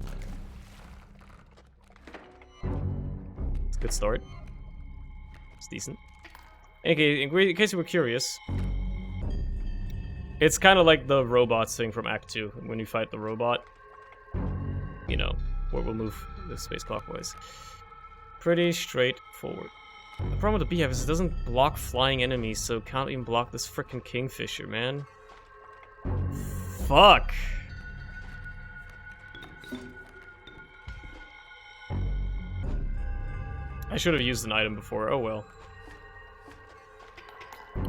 It's a good start. It's decent. Okay, in case you were curious, it's kind of like the robots thing from Act 2. When you fight the robot, you know, where we'll move the space clockwise. Pretty straightforward. The problem with the Beehive is it doesn't block flying enemies, so it can't even block this frickin' Kingfisher, man. Fuck! I should have used an item before, oh well.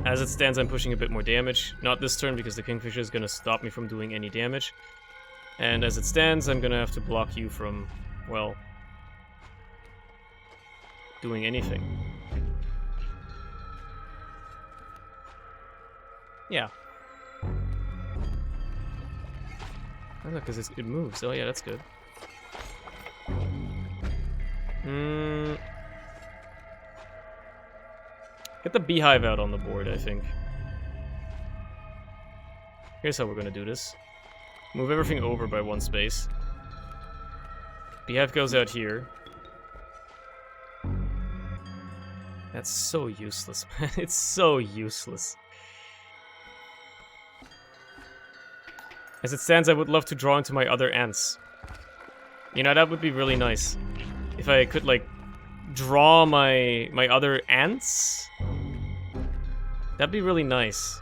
As it stands, I'm pushing a bit more damage. Not this turn, because the Kingfisher is going to stop me from doing any damage. And as it stands, I'm going to have to block you from, well, doing anything. Yeah. Oh, look, because it moves. Oh yeah, that's good. Get the Beehive out on the board, I think. Here's how we're gonna do this. Move everything over by 1 space. Beehive goes out here. That's so useless, man. It's so useless. As it stands, I would love to draw into my other ants. You know, that would be really nice. If I could, like, draw my other ants. That'd be really nice.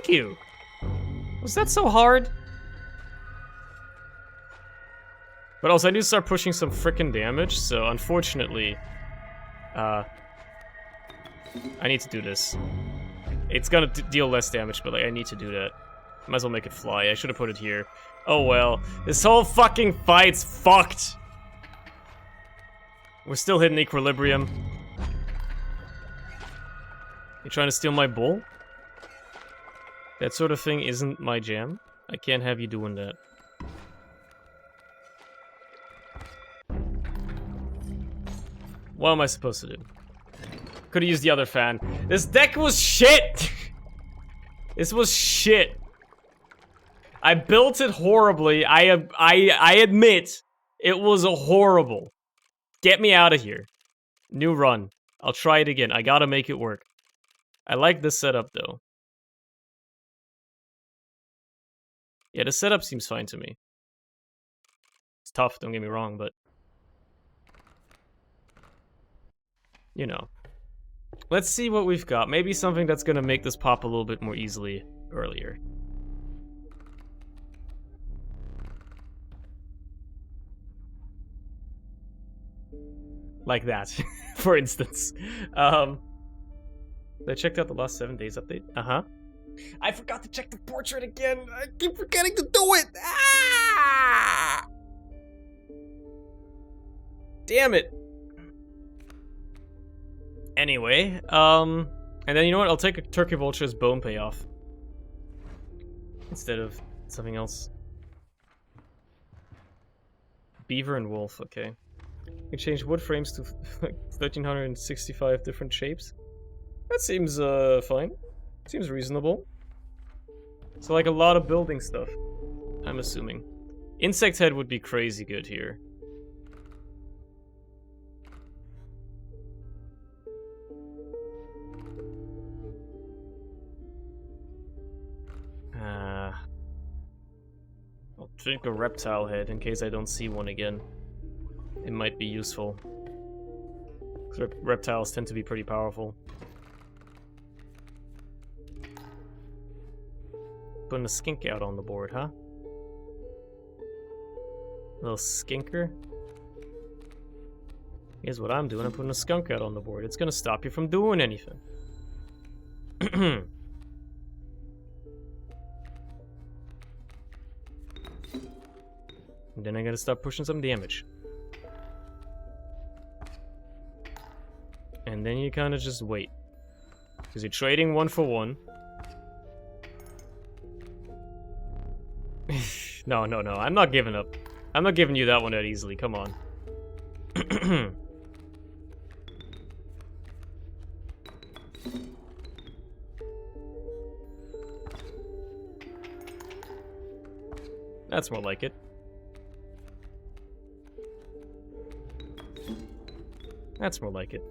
Thank you! Was that so hard? But also, I need to start pushing some frickin' damage, so unfortunately... I need to do this. It's gonna deal less damage, but like, I need to do that. Might as well make it fly. I should have put it here. Oh well. This whole fucking fight's fucked! We're still hitting equilibrium. You trying to steal my bull? That sort of thing isn't my jam. I can't have you doing that. What am I supposed to do? Could've used the other fan. This deck was shit! This was shit. I built it horribly. I admit it was horrible. Get me out of here. New run. I'll try it again. I gotta make it work. I like this setup though. Yeah, the setup seems fine to me. It's tough, don't get me wrong, but... you know. Let's see what we've got. Maybe something that's gonna make this pop a little bit more easily earlier. Like that, for instance. I checked out the last 7 days update. Uh-huh. I forgot to check the portrait again. I keep forgetting to do it. Ah! Damn it. Anyway, and then you know what? I'll take a Turkey Vulture's bone payoff instead of something else. Beaver and wolf, okay. You change wood frames to like 1365 different shapes. That seems fine. Seems reasonable. So like a lot of building stuff, I'm assuming. Insect head would be crazy good here. I'll drink a reptile head in case I don't see one again. It might be useful. Reptiles tend to be pretty powerful. Putting a skink out on the board, huh? Little skinker. Here's what I'm doing. I'm putting a skunk out on the board. It's gonna stop you from doing anything. And then I gotta start pushing some damage. And then you kind of just wait. Because you're trading 1 for 1. No, no, no. I'm not giving up. I'm not giving you that one that easily. Come on. That's more like it. That's more like it.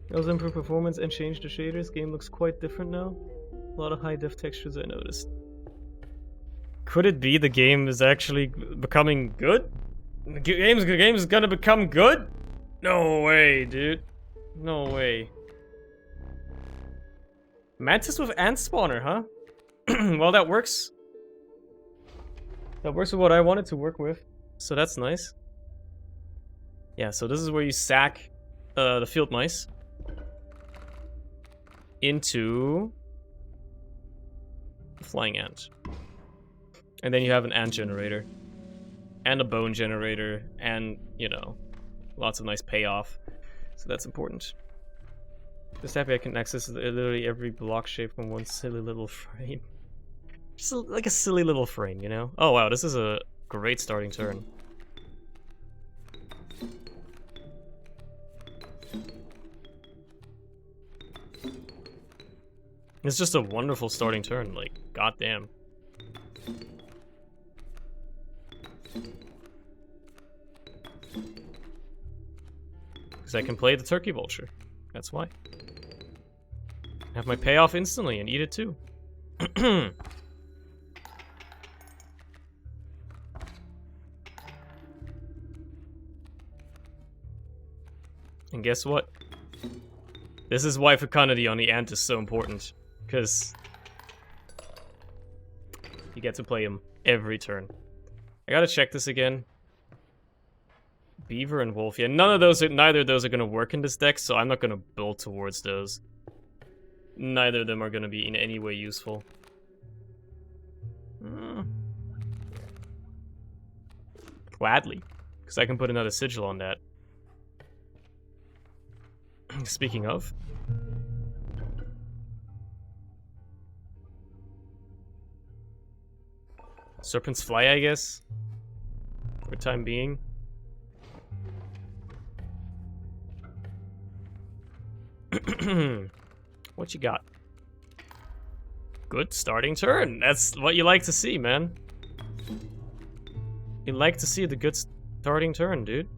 Those improve performance and change the shaders. Game looks quite different now. A lot of high def textures I noticed. Could it be the game is actually becoming good? The game's gonna become good? No way, dude. No way. Mantis with ant spawner, huh? Well, that works. That works with what I wanted to work with. So that's nice. Yeah, so this is where you sack the field mice into the flying ant. And then you have an ant generator. And a bone generator. And, you know, lots of nice payoff. So that's important. Just happy I can access literally every block shape from one silly little frame. Just like a silly little frame, you know? Oh wow, this is a great starting turn. It's just a wonderful starting turn, like, goddamn. Because I can play the Turkey Vulture. That's why. Have my payoff instantly and eat it too. And guess what? This is why fecundity on the ant is so important. Because you get to play him every turn. I gotta check this again. Beaver and wolf. Yeah, neither of those are gonna work in this deck, so I'm not gonna build towards those. Neither of them are gonna be in any way useful. Gladly, because I can put another sigil on that. Speaking of. Serpent's Fly, I guess. For the time being. What you got? Good starting turn. That's what you like to see, man. You like to see the good starting turn, dude.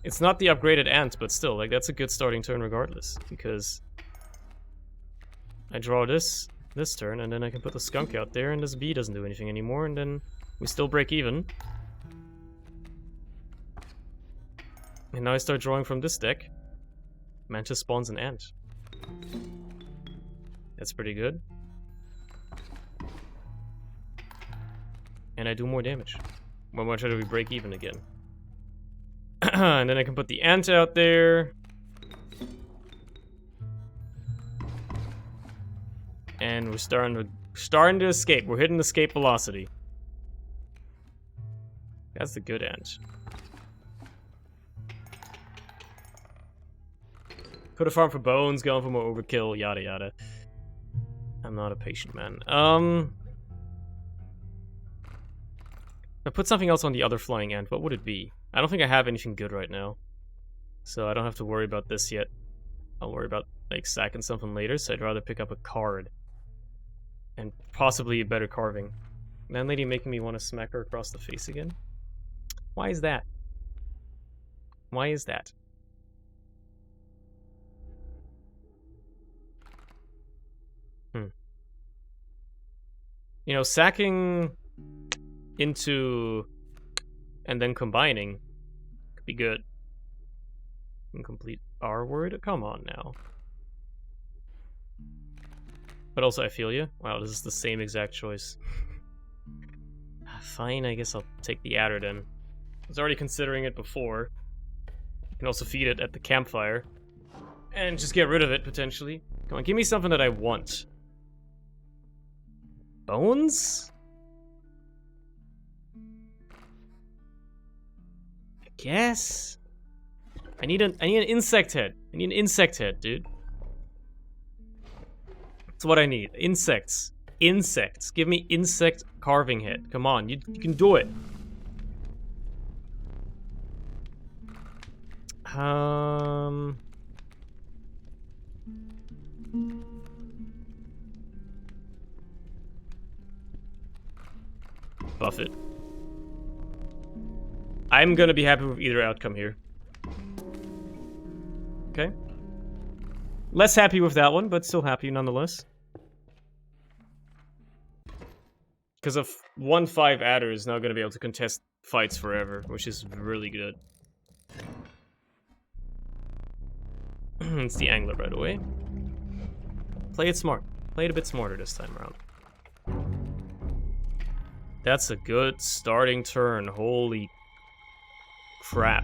It's not the upgraded ant, but still, like, that's a good starting turn regardless. Because I draw this turn, and then I can put the skunk out there, and this bee doesn't do anything anymore, and then we still break even. And now I start drawing from this deck. Mantis spawns an ant. That's pretty good. And I do more damage. How much do we break even again? And then I can put the ant out there. And we're starting to escape. We're hitting escape velocity. That's the good ant. Could have farmed for bones, gone for more overkill, yada yada. I'm not a patient man. If I put something else on the other flying ant, what would it be? I don't think I have anything good right now. So I don't have to worry about this yet. I'll worry about, like, sacking something later, so I'd rather pick up a card. And possibly a better carving. Landlady making me want to smack her across the face again? Why is that? Why is that? You know, sacking into and then combining could be good. Incomplete R word? Come on now. But also, I feel you. Wow, this is the same exact choice. Fine, I guess I'll take the adder then. I was already considering it before. You can also feed it at the campfire. And just get rid of it, potentially. Come on, give me something that I want. Bones? I guess. I need an insect head. I need an insect head, dude. That's what I need. Insects. Insects. Give me insect carving head. Come on, you can do it. Buff it. I'm gonna be happy with either outcome here. Okay. Less happy with that one, but still happy nonetheless. Because a 1/5 adder is now gonna be able to contest fights forever, which is really good. It's the angler right away. Play it smart. Play it a bit smarter this time around. That's a good starting turn. Holy crap.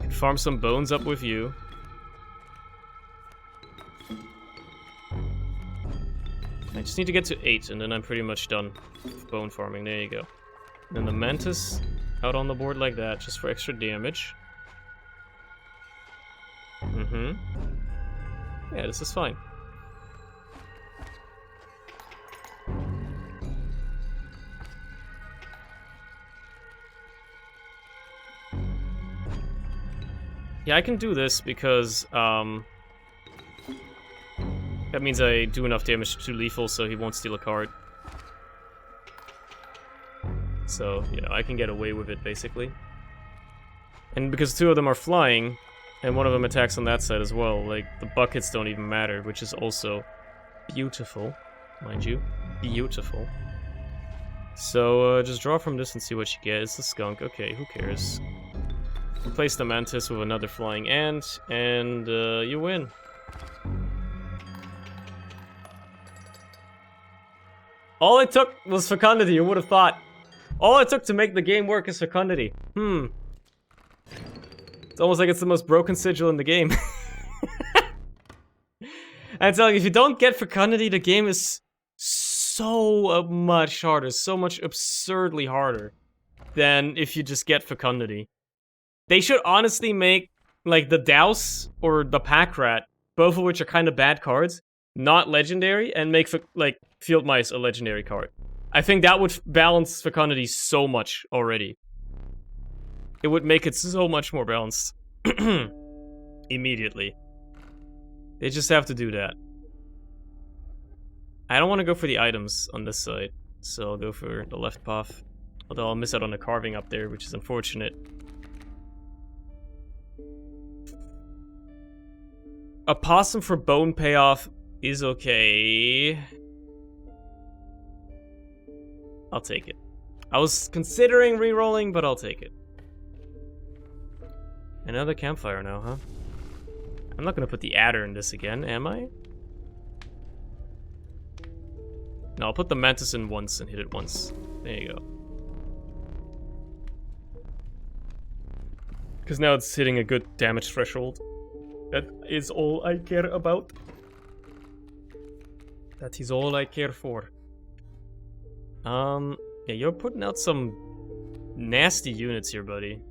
Can farm some bones up with you. I just need to get to 8 and then I'm pretty much done with bone farming. There you go. And then the mantis out on the board like that, just for extra damage. Yeah, this is fine. Yeah, I can do this because, that means I do enough damage to lethal so he won't steal a card. So, you know, I can get away with it, basically. And because 2 of them are flying, and one of them attacks on that side as well, like, the buckets don't even matter, which is also beautiful, mind you. Beautiful. So, just draw from this and see what you get. It's a skunk. Okay, who cares? Replace the mantis with another flying ant, and you win. All it took was fecundity, you would have thought. All it took to make the game work is fecundity. It's almost like it's the most broken sigil in the game. And it's like, if you don't get fecundity, the game is so much harder, so much absurdly harder than if you just get fecundity. They should honestly make, like, the Douse or the Pack Rat, both of which are kind of bad cards, not legendary, and make, like, Field Mice a legendary card. I think that would balance fecundity so much already. It would make it so much more balanced. Immediately. They just have to do that. I don't want to go for the items on this side, so I'll go for the left path. Although I'll miss out on the carving up there, which is unfortunate. A possum for bone payoff is okay. I'll take it. I was considering re-rolling, but I'll take it. Another campfire now, huh? I'm not gonna put the adder in this again, am I? No, I'll put the mantis in once and hit it once. There you go. Because now it's hitting a good damage threshold. That is all I care about. That is all I care for. Yeah, you're putting out some nasty units here, buddy.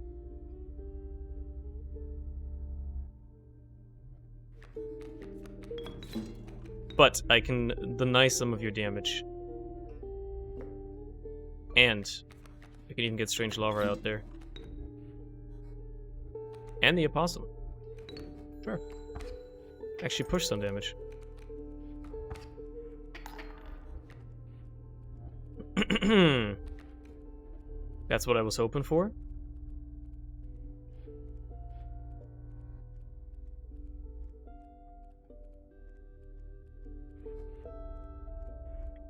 But I can deny some of your damage. And I can even get Strange Lava out there. And the Opossum. Sure. Actually push some damage. That's what I was hoping for.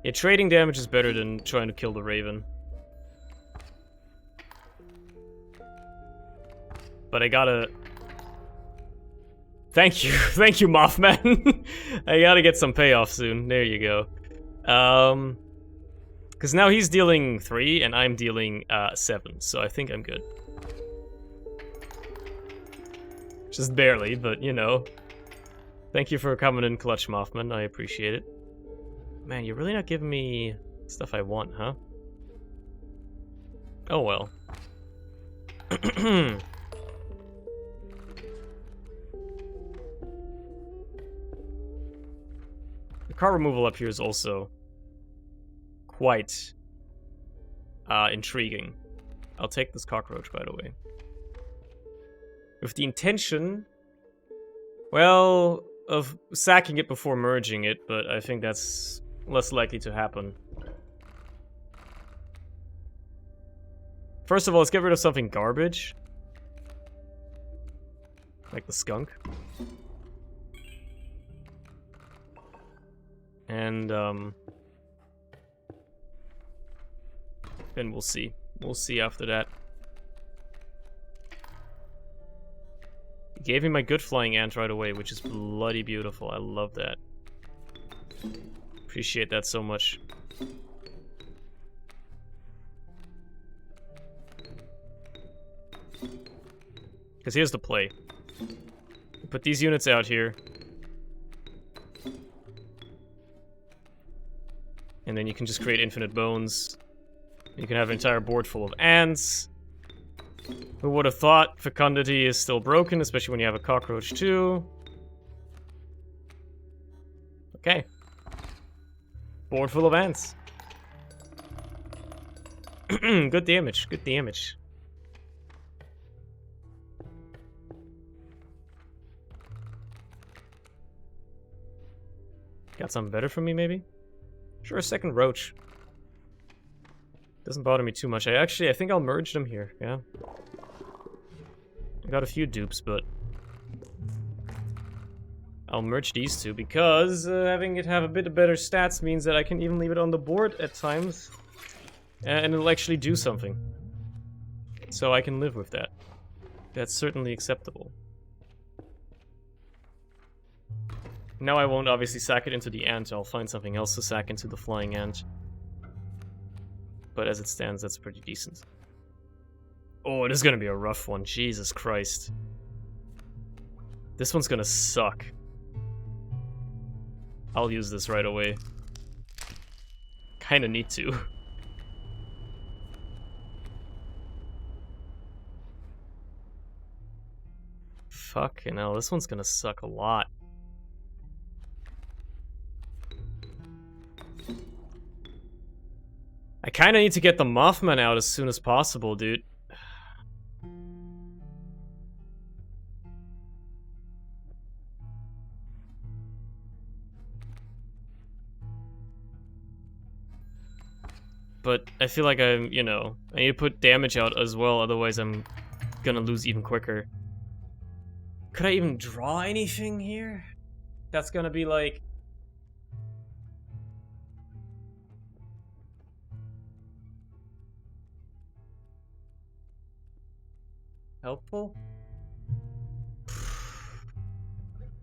Yeah, trading damage is better than trying to kill the Raven. But I gotta... Thank you, thank you, Mothman. I gotta get some payoff soon. There you go. Because now he's dealing 3 and I'm dealing 7, so I think I'm good. Just barely, but you know. Thank you for coming in clutch, Mothman. I appreciate it. Man, you're really not giving me stuff I want, huh? Oh well. The card removal up here is also quite intriguing. I'll take this cockroach, by the way. With the intention, well, of sacking it before merging it, but I think that's less likely to happen. First of all, let's get rid of something garbage. Like the skunk. And, then we'll see. We'll see after that. Gave me my good flying ant right away, which is bloody beautiful. I love that. Appreciate that so much. Because here's the play. Put these units out here. And then you can just create infinite bones. You can have an entire board full of ants. Who would have thought fecundity is still broken, especially when you have a cockroach too. Okay. Board full of ants. Good damage, good damage. Got something better for me, maybe? Sure, a second roach. Doesn't bother me too much. I think I'll merge them here, yeah. I got a few dupes, but I'll merge these two because having it have a bit of better stats means that I can even leave it on the board at times. And it'll actually do something. So I can live with that. That's certainly acceptable. Now I won't obviously sack it into the ant, I'll find something else to sack into the flying ant. But as it stands, that's pretty decent. Oh, it is gonna be a rough one, Jesus Christ. This one's gonna suck. I'll use this right away. Kinda need to. Fucking hell, this one's gonna suck a lot. I kinda need to get the Mothman out as soon as possible, dude. But I feel like I'm, you know, I need to put damage out as well, otherwise I'm gonna lose even quicker. Could I even draw anything here? That's gonna be like... helpful?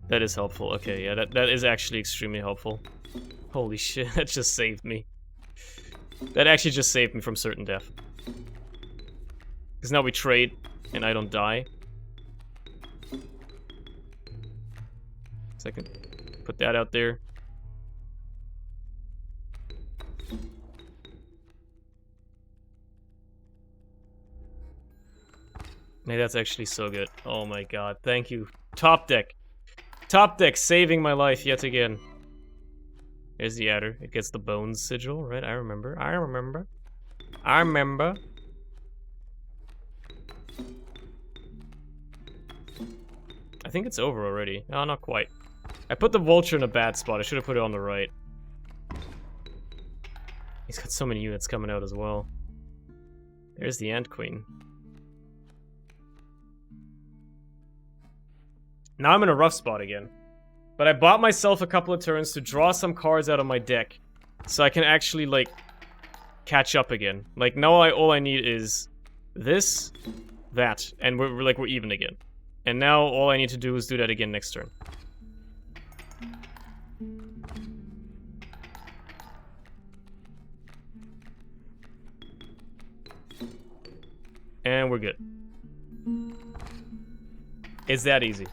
That is helpful. Okay, yeah, that is actually extremely helpful. Holy shit, that just saved me. That actually just saved me from certain death. Because now we trade, and I don't die. So I can put that out there. Hey, that's actually so good. Oh my god, thank you. Top deck. Top deck saving my life yet again. There's the adder. It gets the bones sigil, right? I remember. I remember. I remember. I think it's over already. No, not quite. I put the vulture in a bad spot. I should have put it on the right. He's got so many units coming out as well. There's the Ant Queen. Now I'm in a rough spot again. But I bought myself a couple of turns to draw some cards out of my deck. So I can actually, like, catch up again. Like, now all I need is this, that, and we're even again. And now all I need to do is do that again next turn. And we're good. It's that easy.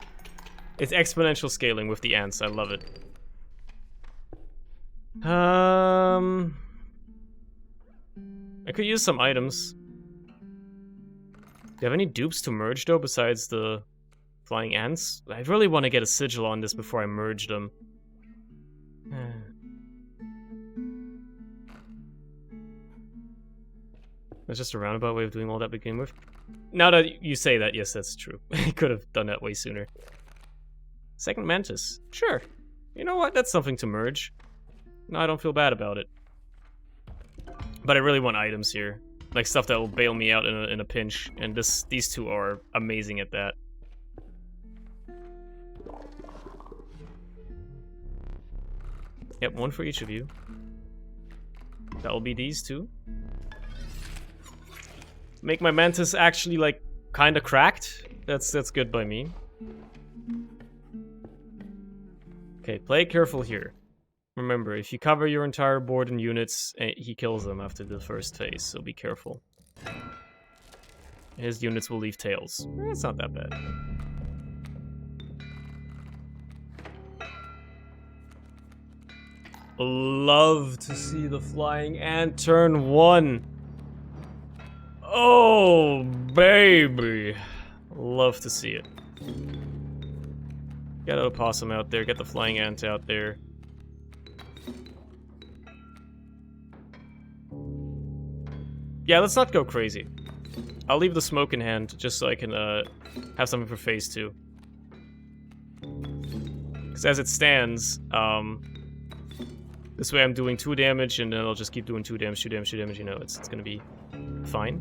It's exponential scaling with the ants. I love it. I could use some items. Do you have any dupes to merge though besides the flying ants? I really want to get a sigil on this before I merge them. That's just a roundabout way of doing all that to begin with. Now that you say that, yes, that's true. I could have done that way sooner. Second Mantis. Sure. You know what? That's something to merge. No, I don't feel bad about it. But I really want items here. Like stuff that will bail me out in a pinch. And these two are amazing at that. Yep, one for each of you. That will be these two. Make my Mantis actually, like, kinda cracked. That's good by me. Okay, play careful here. Remember, if you cover your entire board in units, he kills them after the first phase, so be careful. His units will leave tails. It's not that bad. Love to see the flying ant turn 1. Oh, baby. Love to see it. Get a possum out there, get the flying ant out there. Yeah, let's not go crazy. I'll leave the smoke in hand, just so I can have something for phase 2. Because as it stands, this way I'm doing 2 damage, and then I'll just keep doing 2 damage, 2 damage, 2 damage, you know, it's gonna be fine.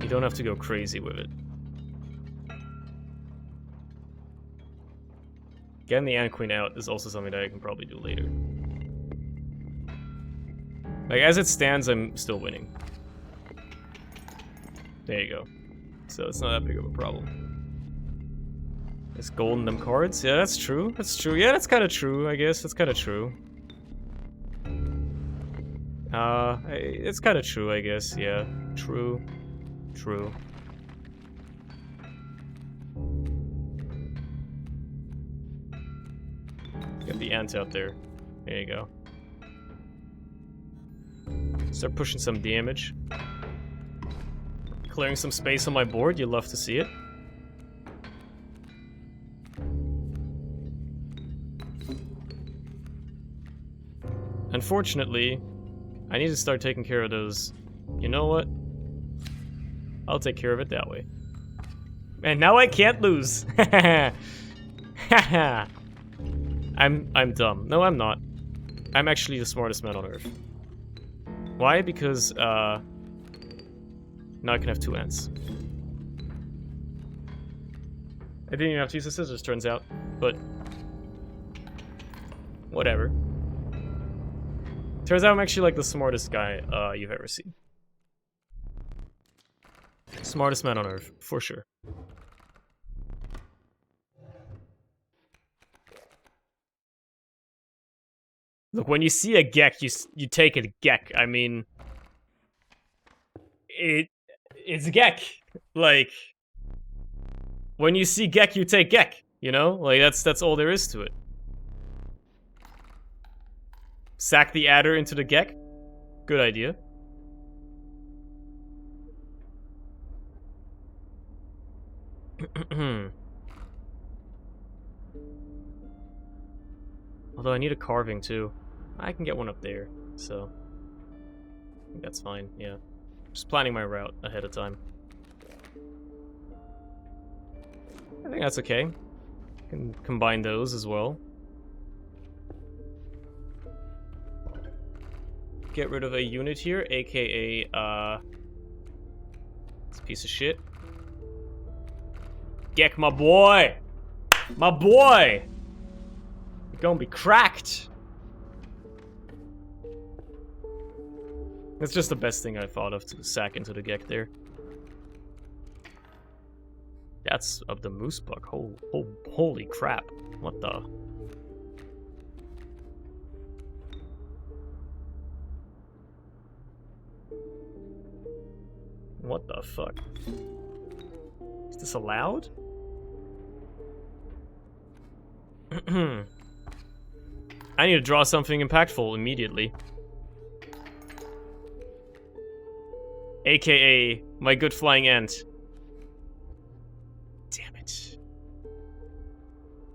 You don't have to go crazy with it. Getting the Ant Queen out is also something that I can probably do later. Like, as it stands, I'm still winning. There you go. So it's not that big of a problem. It's gold in them cards? Yeah, that's true. That's true. Yeah, that's kind of true, I guess. That's kind of true. It's kind of true, I guess. Yeah. True. True. Get the ant out there. There you go. Start pushing some damage. Clearing some space on my board. You'd love to see it. Unfortunately, I need to start taking care of those. You know what? I'll take care of it that way. And now I can't lose. Haha. I'm dumb. No, I'm not. I'm actually the smartest man on Earth. Why? Because now I can have 2 ants. I didn't even have to use the scissors, turns out, but whatever. Turns out I'm actually like the smartest guy you've ever seen. Smartest man on Earth, for sure. Look, when you see a Gek, you take a Gek. I mean, it's Gek. Like, when you see Gek, you take Gek. You know, like that's all there is to it. Sack the adder into the Gek. Good idea. Although I need a carving too. I can get one up there, so I think that's fine, yeah. Just planning my route ahead of time. I think that's okay. Can combine those as well. Get rid of a unit here, aka this piece of shit. Gek, my boy! My boy! You're gonna be cracked! That's just the best thing I thought of to sack into the Gek there. That's of the moose buck. Holy crap. What the? What the fuck? Is this allowed? I need to draw something impactful immediately. AKA my good flying ant. Damn it.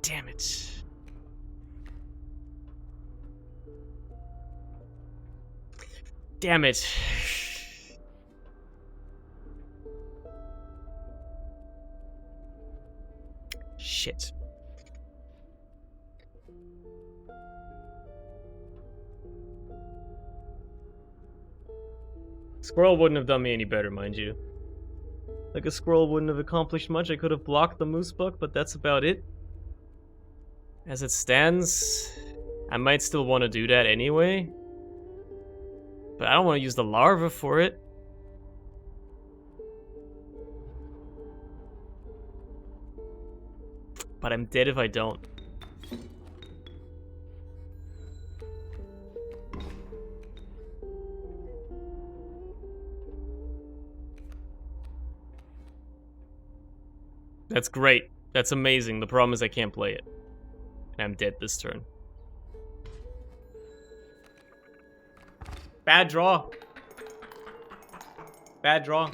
Damn it. Damn it. Shit. Squirrel wouldn't have done me any better, mind you. Like, a squirrel wouldn't have accomplished much. I could have blocked the moose buck, but that's about it. As it stands, I might still want to do that anyway. But I don't want to use the larva for it. But I'm dead if I don't. That's great. That's amazing. The problem is I can't play it. And I'm dead this turn. Bad draw. Bad draw.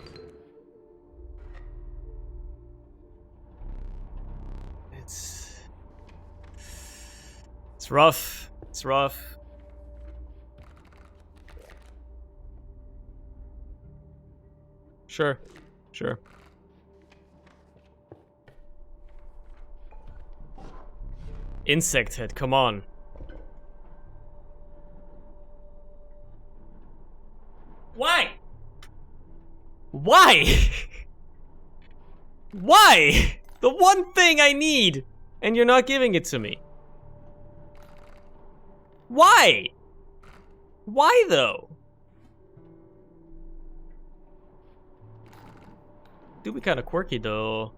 It's rough. It's rough. Sure. Sure. Insect head, come on. Why? Why? Why? The one thing I need, and you're not giving it to me. Why? Why though? Do be kind of quirky though.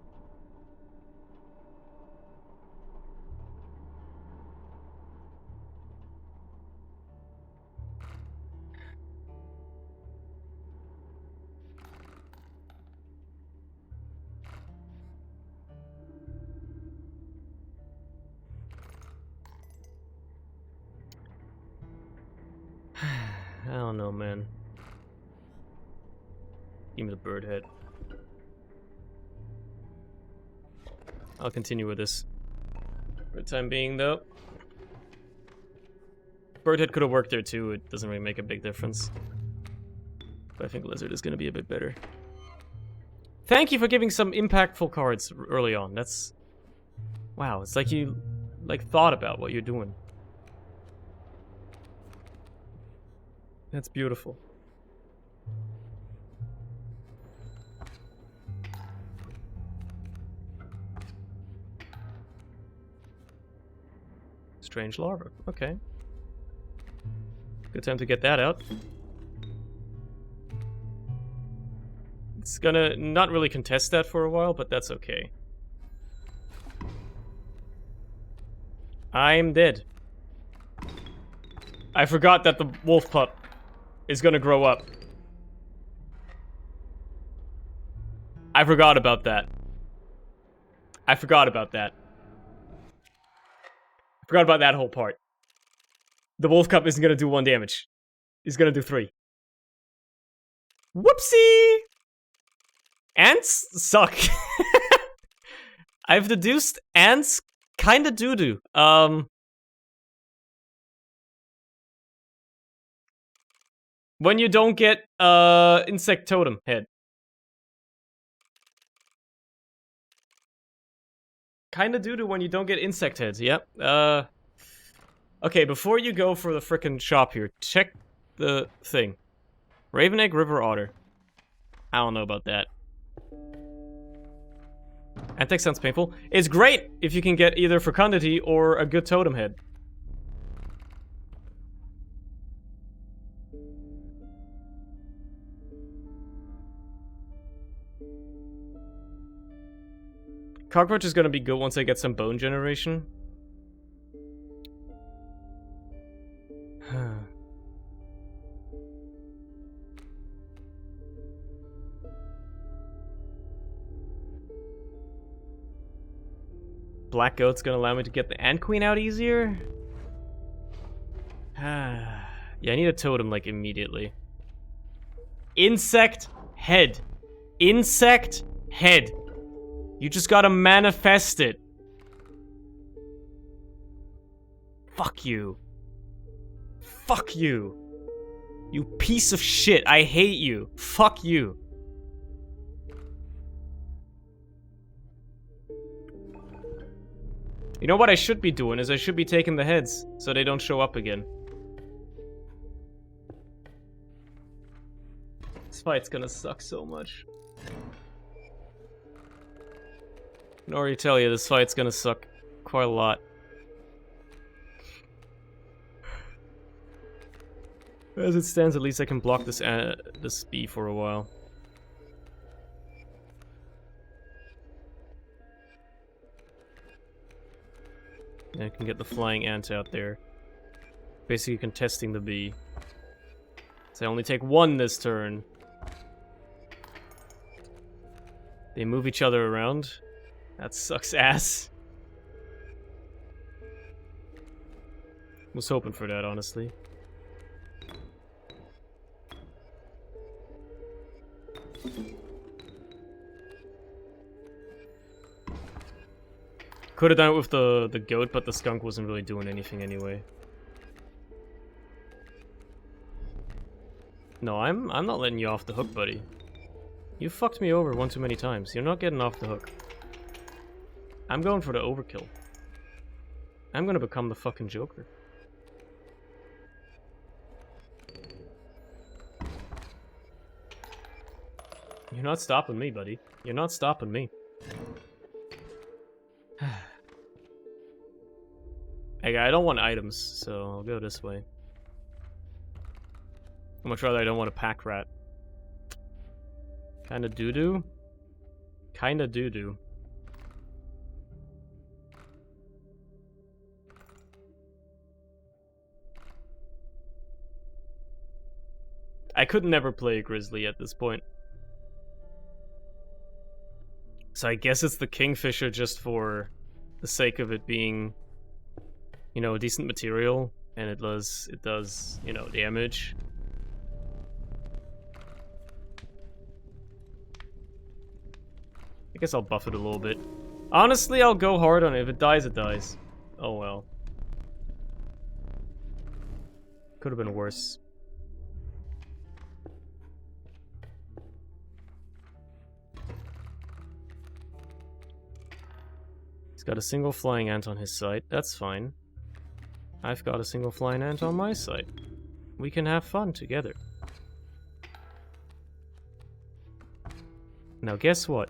I don't know, man. Give me the bird head. I'll continue with this for the time being, though. Bird head could have worked there too. It doesn't really make a big difference. But I think lizard is going to be a bit better. Thank you for giving some impactful cards early on. That's... Wow, it's like you thought about what you're doing. That's beautiful. Strange larva. Okay. Good time to get that out. It's gonna not really contest that for a while, but that's okay. I'm dead. I forgot that the wolf pup is gonna grow up. I forgot about that. I forgot about that. I forgot about that whole part. The wolf cup isn't gonna do 1 damage. He's gonna do 3. Whoopsie! Ants suck. I've deduced ants kinda doo-doo. When you don't get, insect totem head. Kinda doo-doo when you don't get insect heads, yep. Okay, before you go for the frickin' shop here, check the thing. Raven egg, river otter. I don't know about that. Antec sounds painful. It's great if you can get either fecundity or a good totem head. Cockroach is gonna be good once I get some bone generation. Black goat's gonna allow me to get the ant queen out easier. Yeah, I need a totem like immediately. Insect head. Insect head. You just gotta manifest it. Fuck you. Fuck you. You piece of shit. I hate you. Fuck you. You know what I should be doing is I should be taking the heads so they don't show up again. This fight's gonna suck so much. I can already tell you this fight's gonna suck quite a lot. As it stands, at least I can block this this bee for a while. And I can get the flying ant out there. Basically contesting the bee. So I only take 1 this turn. They move each other around. That sucks ass. Was hoping for that, honestly. Could have done it with the goat, but the skunk wasn't really doing anything anyway. No, I'm not letting you off the hook, buddy. You fucked me over 1 too many times. You're not getting off the hook. I'm going for the overkill. I'm gonna become the fucking Joker. You're not stopping me, buddy. You're not stopping me. I don't want items, so I'll go this way. How much rather I don't want a pack rat. Kinda doo-doo? Kinda doo-doo. I could never play a Grizzly at this point. So I guess it's the Kingfisher just for the sake of it being, you know, a decent material, and it does, you know, damage. I guess I'll buff it a little bit. Honestly, I'll go hard on it. If it dies, it dies. Oh well. Could have been worse. He's got a single flying ant on his side. That's fine. I've got a single flying ant on my side. We can have fun together. Now guess what?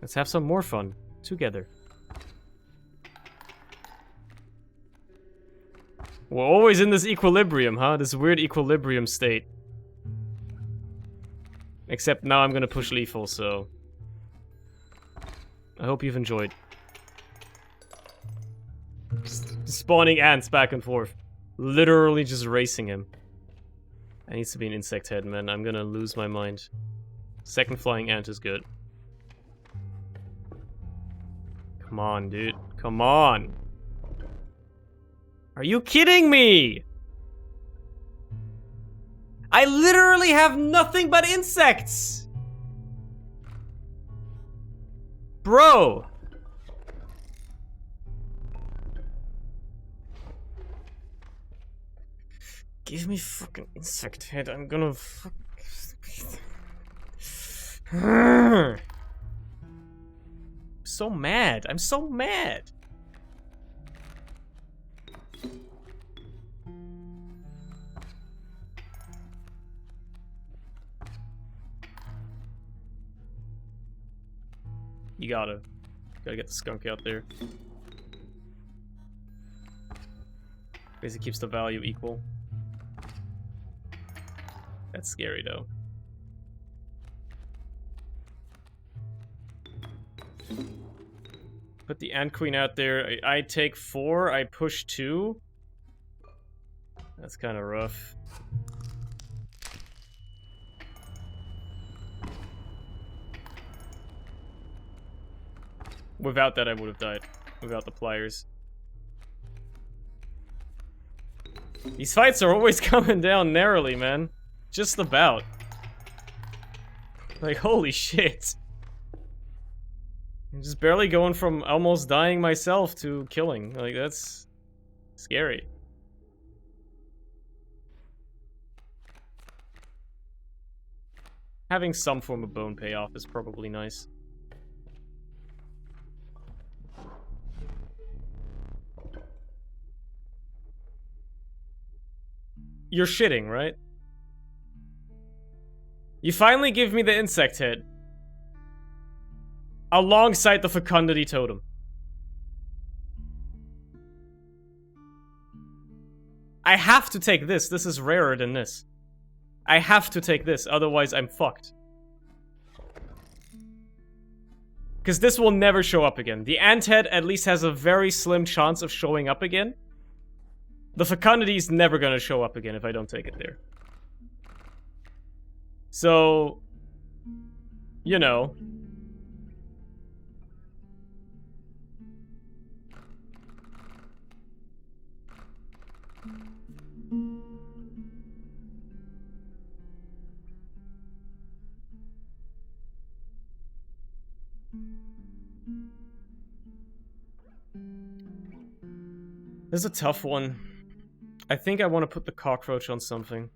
Let's have some more fun together. We're always in this equilibrium, huh? This weird equilibrium state. Except now I'm gonna push lethal, so... I hope you've enjoyed. Spawning ants back and forth. Literally just racing him. I needs to be an insect head, man. I'm gonna lose my mind. Second flying ant is good. Come on, dude. Come on. Are you kidding me? I literally have nothing but insects! Bro! Give me fucking insect head, I'm gonna so mad, I'm so mad! You gotta get the skunk out there. Because it keeps the value equal. That's scary though. Put the ant queen out there. I take 4, I push 2. That's kind of rough. Without that, I would have died. Without the pliers. These fights are always coming down narrowly, man. Just about. Like, holy shit. I'm just barely going from almost dying myself to killing. Like, that's scary. Having some form of bone payoff is probably nice. You're shitting, right? You finally give me the insect head. Alongside the fecundity totem. I have to take this. This is rarer than this. I have to take this, otherwise I'm fucked. Because this will never show up again. The ant head at least has a very slim chance of showing up again. The fecundity is never gonna show up again if I don't take it there. So... you know... This is a tough one. I think I want to put the cockroach on something.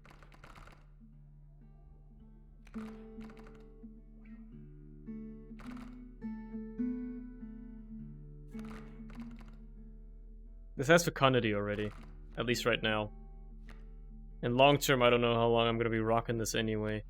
This has fecundity already. At least right now. In long term, I don't know how long I'm gonna be rocking this anyway.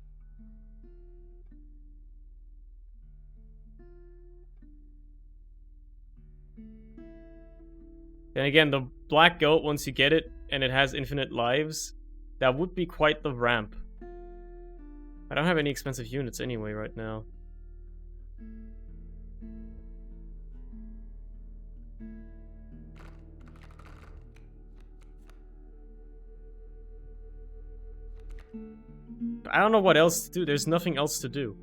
Then again, the black goat, once you get it, and it has infinite lives, that would be quite the ramp. I don't have any expensive units anyway right now. I don't know what else to do. There's nothing else to do.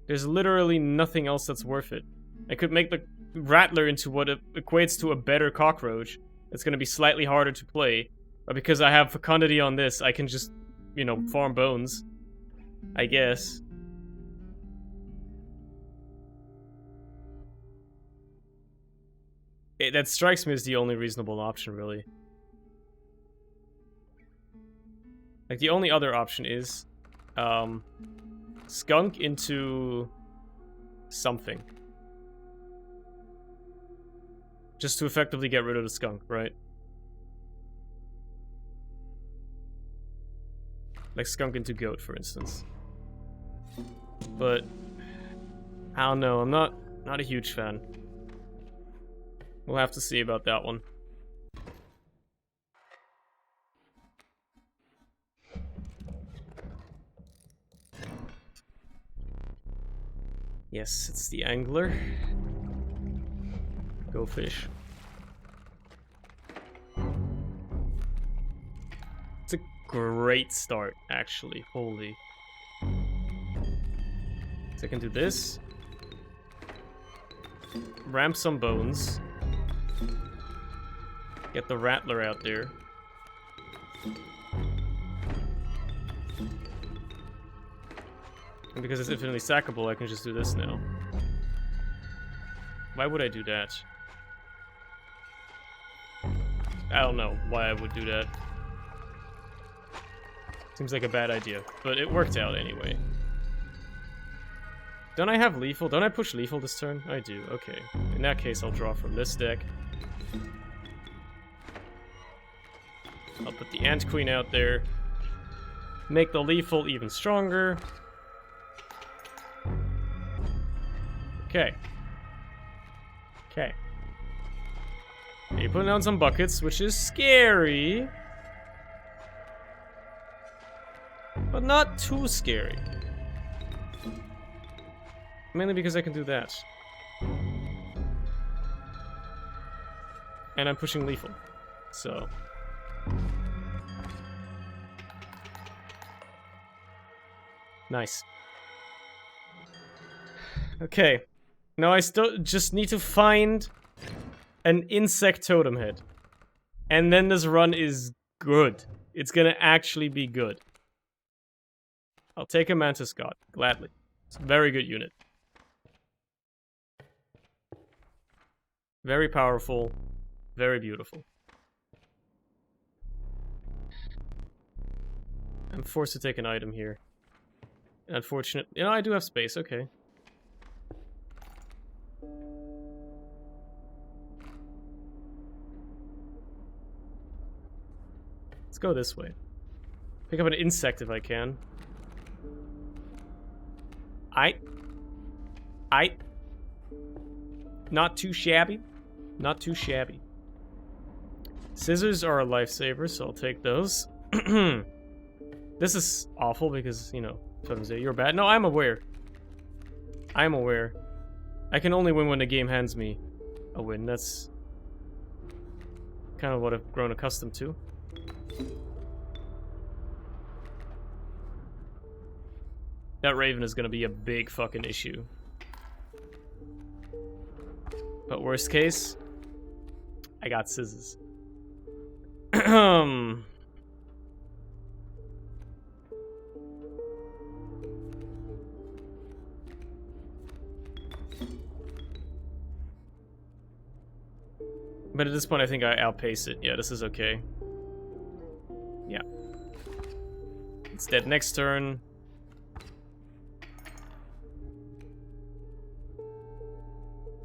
There's literally nothing else that's worth it. I could make the Rattler into what equates to a better cockroach. It's gonna be slightly harder to play. But because I have fecundity on this, I can just, you know, farm bones. I guess. That strikes me as the only reasonable option, really. Like, the only other option is... skunk into... something. Just to effectively get rid of the skunk, right? Like skunk into goat, for instance. But... I don't know, I'm not a huge fan. We'll have to see about that one. Yes, it's the angler. Go fish. It's a great start, actually. Holy. So I can do this. Ramp some bones. Get the Rattler out there. And because it's infinitely sackable, I can just do this now. Why would I do that? I don't know why I would do that. Seems like a bad idea, but it worked out anyway. Don't I have lethal? Don't I push lethal this turn? I do, okay. In that case, I'll draw from this deck. I'll put the Ant Queen out there. Make the lethal even stronger. Okay. Okay. You're putting down some buckets, which is scary. But not too scary. Mainly because I can do that. And I'm pushing lethal. So... nice. Okay. Now I still just need to find an insect totem head. And then this run is good. It's gonna actually be good. I'll take a Mantis God, gladly. It's a very good unit. Very powerful. Very beautiful. I'm forced to take an item here. Unfortunate. You know, I do have space, okay. Let's go this way. Pick up an insect if I can. Not too shabby. Not too shabby. Scissors are a lifesaver, so I'll take those. This is awful because, you know, you're bad. No, I'm aware. I'm aware. I can only win when the game hands me a win. That's kind of what I've grown accustomed to. That Raven is gonna be a big fucking issue. But worst case, I got scissors. But at this point, I think I outpace it. Yeah, this is okay. Yeah. It's dead next turn.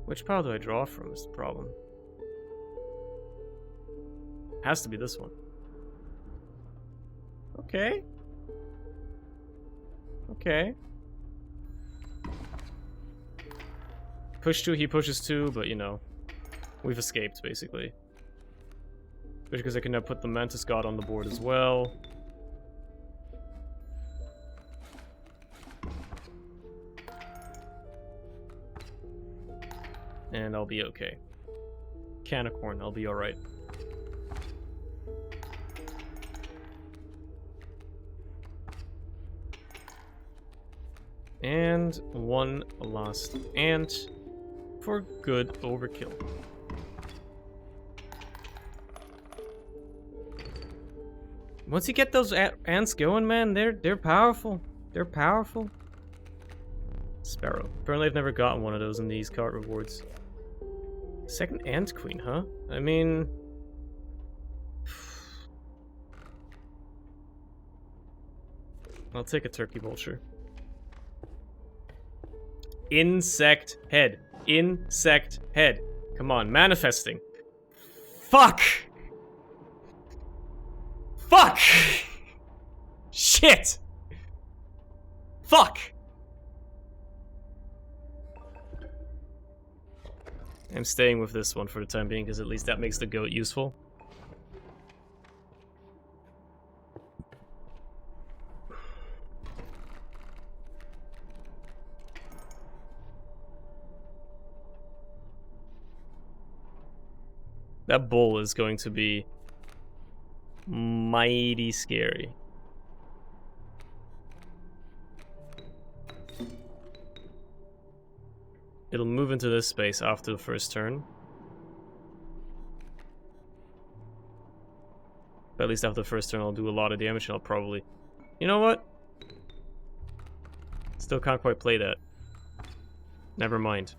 Which pile do I draw from is the problem. Has to be this one. Okay. Okay. push 2, he pushes 2, but you know, we've escaped basically. Especially because I can now put the Mantis God on the board as well. And I'll be okay. Can of corn, I'll be alright. And one last ant for good overkill. Once you get those ants going, man, they're powerful. They're powerful. Sparrow. Apparently I've never gotten one of those in these cart rewards. Second ant queen, huh? I mean... I'll take a turkey vulture. Insect head. Insect head. Come on, manifesting. Fuck! Fuck! Shit! Fuck! I'm staying with this one for the time being, because at least that makes the goat useful. That bull is going to be mighty scary. It'll move into this space after the first turn. But at least after the first turn I'll do a lot of damage and I'll probably... You know what? Still can't quite play that. Never mind.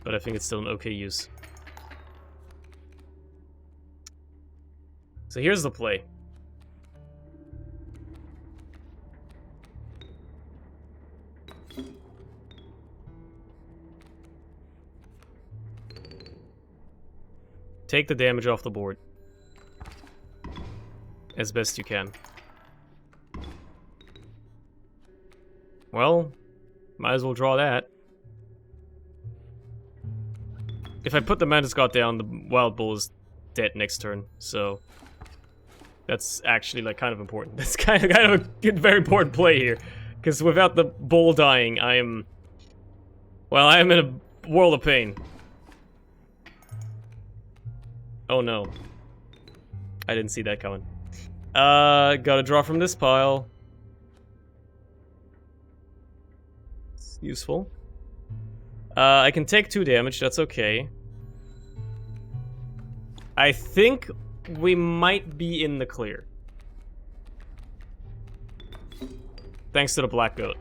But I think it's still an okay use. So here's the play. Take the damage off the board. As best you can. Well, might as well draw that. If I put the Mantis God down, the Wild Bull is dead next turn, so... That's actually, like, kind of important. That's kind of a very important play here. Because without the bull dying, I am... Well, I am in a world of pain. Oh no. I didn't see that coming. Gotta draw from this pile. It's useful. I can take 2 damage, that's okay. I think we might be in the clear. Thanks to the black goat.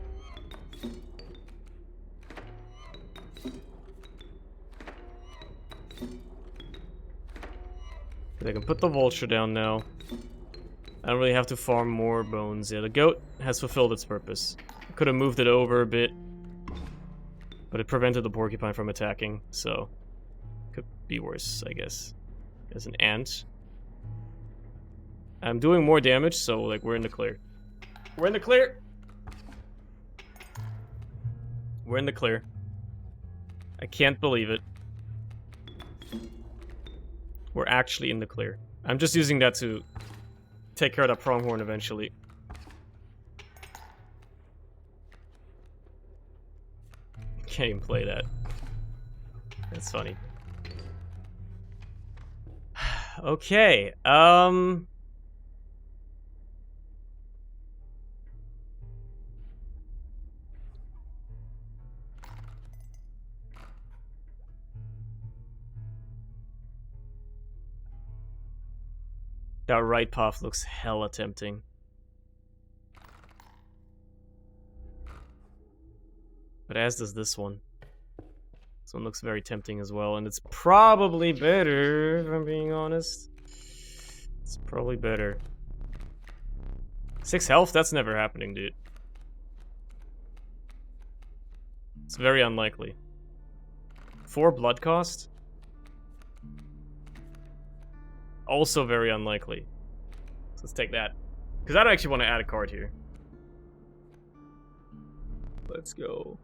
I can put the vulture down now. I don't really have to farm more bones. Yeah, the goat has fulfilled its purpose. I could have moved it over a bit, but it prevented the porcupine from attacking, so could be worse, I guess. As an ant. I'm doing more damage, so like we're in the clear. We're in the clear. We're in the clear. I can't believe it. We're actually in the clear. I'm just using that to take care of that pronghorn eventually. Can't even play that. That's funny. Okay, that right path looks hella tempting. But as does this one. This one looks very tempting as well, and it's probably better, if I'm being honest. It's probably better. 6 health? That's never happening, dude. It's very unlikely. 4 blood cost? Also very unlikely. So let's take that. Because I don't actually want to add a card here. Let's go.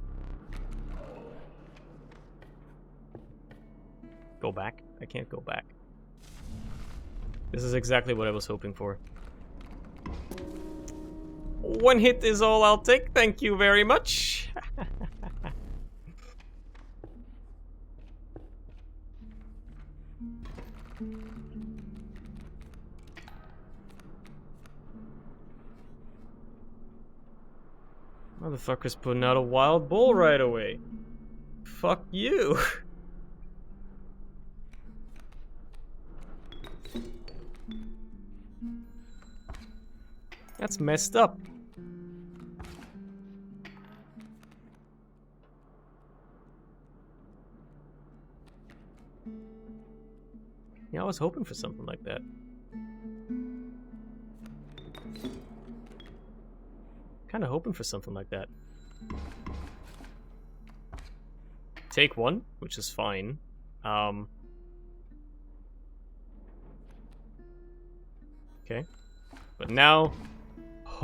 Go back? I can't go back. This is exactly what I was hoping for. One hit is all I'll take, thank you very much. Motherfucker's putting out a wild bull right away. Fuck you. That's messed up. Yeah, I was hoping for something like that. Kinda hoping for something like that. Take one, which is fine. Okay. But now...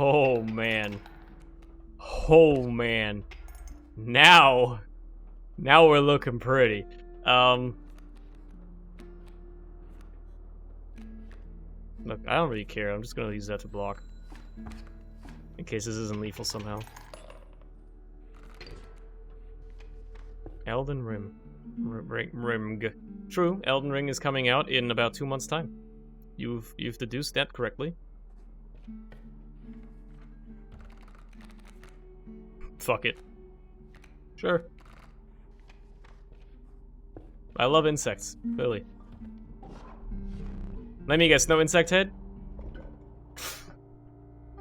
Oh, man. Oh, man. Now we're looking pretty. Look, I don't really care. I'm just gonna use that to block. In case this isn't lethal somehow. Elden Ring. Ring. True, Elden Ring is coming out in about 2 months' time. You've deduced that correctly. Fuck it. Sure. I love insects, clearly. Let me guess, no insect head?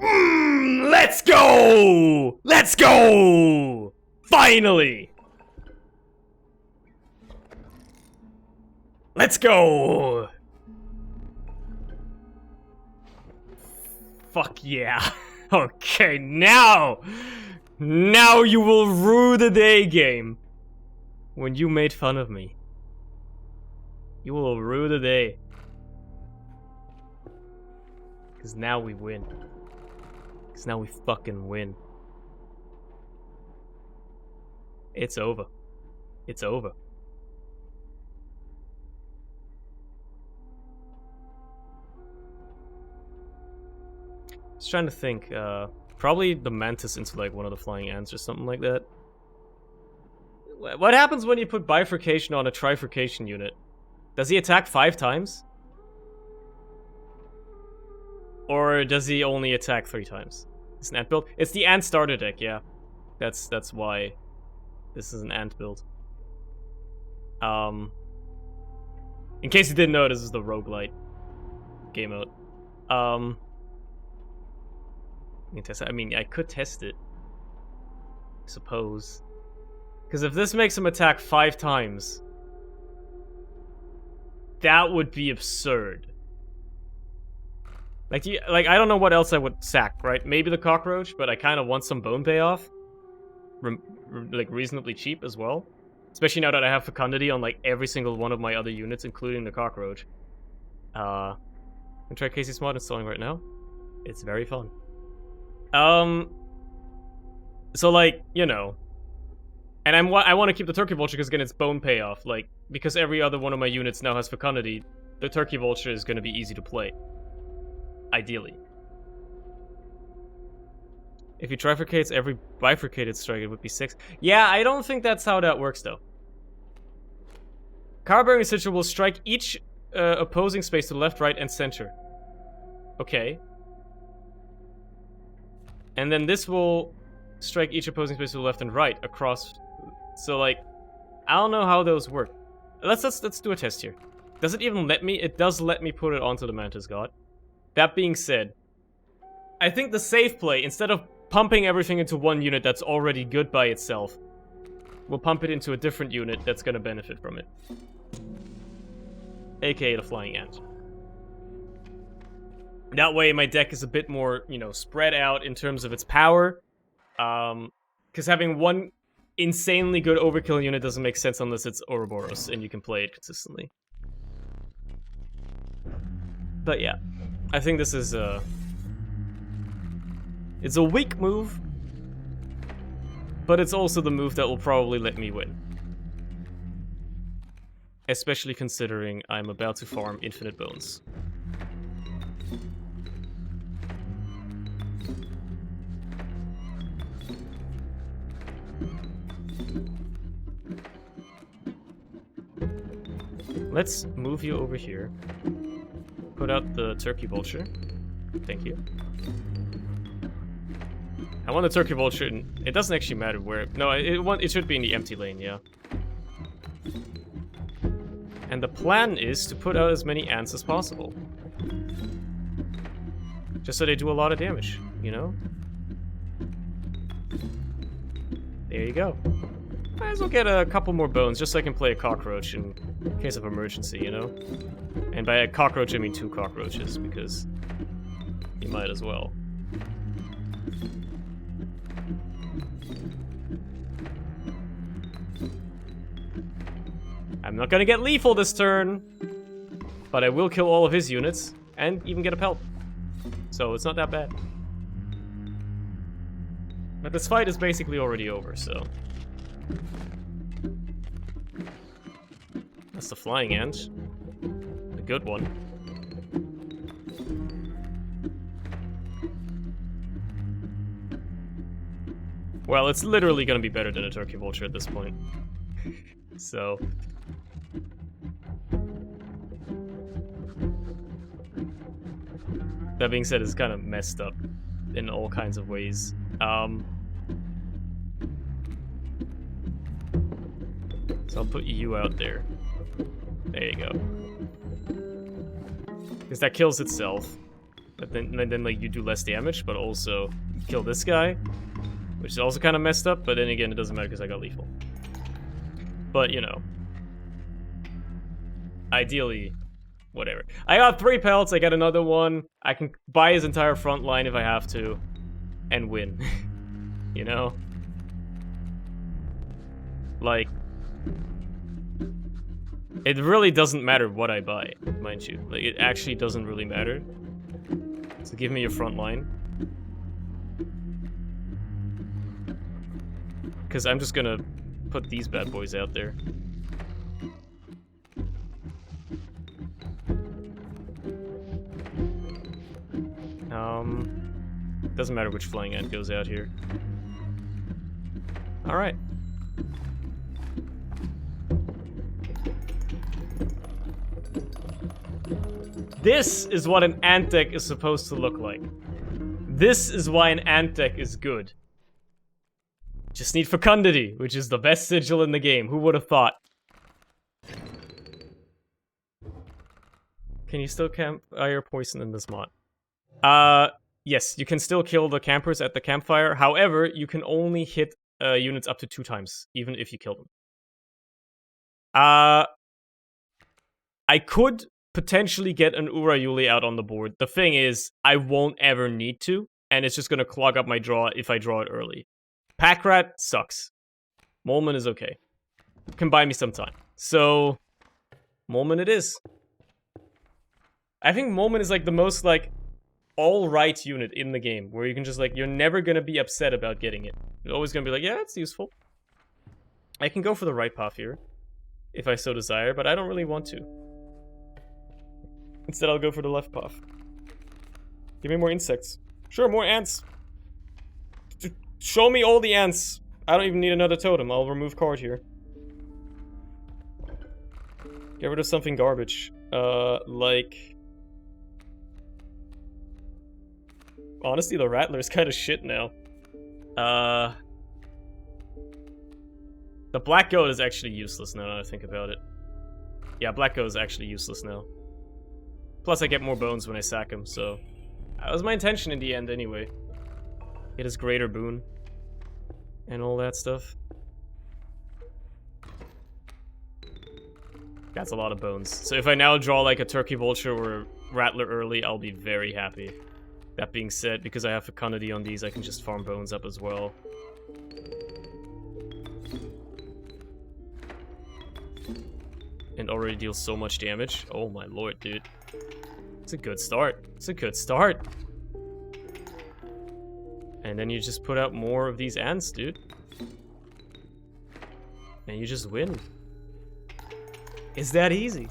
Let's go! Let's go! Finally! Let's go! Fuck yeah. Okay, now you will rue the day, game. When you made fun of me. You will rue the day. Because now we win. Because now we fucking win. It's over. It's over. Just trying to think, probably the mantis into like one of the flying ants or something like that. What happens when you put bifurcation on a trifurcation unit? Does he attack 5 times? Or does he only attack 3 times? It's an ant build? It's the ant starter deck, yeah. That's why this is an ant build. In case you didn't know, this is the roguelite game mode. I mean, I could test it. I suppose. Because if this makes him attack 5 times, that would be absurd. Like, I don't know what else I would sack, right? Maybe the cockroach, but I kind of want some bone payoff. Like, reasonably cheap as well. Especially now that I have fecundity on, like, every single one of my other units, including the cockroach. I'm try Kaycee's mod installing right now. It's very fun. So, like, you know. And I want to keep the Turkey Vulture because, again, it's bone payoff. Like, because every other one of my units now has fecundity, the Turkey Vulture is going to be easy to play. Ideally. If he trifurcates every bifurcated strike, it would be 6. Yeah, I don't think that's how that works, though. Carbearing Sigil will strike each opposing space to the left, right, and center. Okay. And then this will strike each opposing space to the left and right across. So, like, I don't know how those work. Let's do a test here. Does it even let me? It does let me put it onto the Mantis God. That being said, I think the safe play, instead of pumping everything into one unit that's already good by itself, we'll pump it into a different unit that's gonna benefit from it. AKA the Flying Ant. That way my deck is a bit more, you know, spread out in terms of its power. Because having one insanely good overkill unit doesn't make sense unless it's Ouroboros and you can play it consistently. But yeah, I think this is it's a weak move, but it's also the move that will probably let me win. especially considering I'm about to farm infinite bones. Let's move you over here. Put out the turkey vulture. Thank you. I want the turkey vulture, and it doesn't actually matter where. No, it should be in the empty lane, yeah. And the plan is to put out as many ants as possible. Just so they do a lot of damage, you know? There you go. Might as well get a couple more bones just so I can play a cockroach in case of emergency, you know? And by a cockroach, I mean 2 cockroaches, because you might as well. I'm not gonna get lethal this turn, but I will kill all of his units, and even get a pelt. So it's not that bad. But this fight is basically already over, so... That's the flying ant. A good one. Well, it's literally gonna be better than a turkey vulture at this point. So... That being said, it's kind of messed up in all kinds of ways. So I'll put you out there. There you go. Because that kills itself. But then like, you do less damage, but also kill this guy. Which is also kind of messed up, but then again, it doesn't matter because I got lethal. But, you know. Ideally, whatever. I got 3 pelts, I got another one. I can buy his entire front line if I have to. And win. You know? Like... It really doesn't matter what I buy, mind you. Like, it actually doesn't really matter. So give me your front line. Because I'm just gonna put these bad boys out there. Doesn't matter which flying ant goes out here. Alright. This is what an ant deck is supposed to look like. This is why an ant deck is good. Just need fecundity, which is the best sigil in the game. Who would have thought? Can you still campfire poison in this mod? Yes, you can still kill the campers at the campfire. However, you can only hit units up to 2 times, even if you kill them. I could potentially get an Urayuli out on the board. The thing is, I won't ever need to, and it's just gonna clog up my draw if I draw it early. Packrat sucks. Molman is okay. Can buy me some time. So, Molman it is. I think Molman is like the most like all-right unit in the game, where you can just like, you're never gonna be upset about getting it. You're always gonna be like, yeah, it's useful. I can go for the right path here, if I so desire, but I don't really want to. Instead, I'll go for the left path. Give me more insects. Sure, more ants. Show me all the ants. I don't even need another totem. I'll remove card here. Get rid of something garbage. Like... Honestly, the Rattler's kind of shit now. The Black Goat is actually useless now that I think about it. Yeah, Black Goat is actually useless now. Plus, I get more bones when I sack him, so... That was my intention in the end, anyway. Get his greater boon. And all that stuff. That's a lot of bones. So if I now draw, like, a Turkey Vulture or a Rattler early, I'll be very happy. That being said, because I have fecundity on these, I can just farm bones up as well. And already deals so much damage. Oh my lord, dude. It's a good start. It's a good start. And then you just put out more of these ants, dude. And you just win. It's that easy.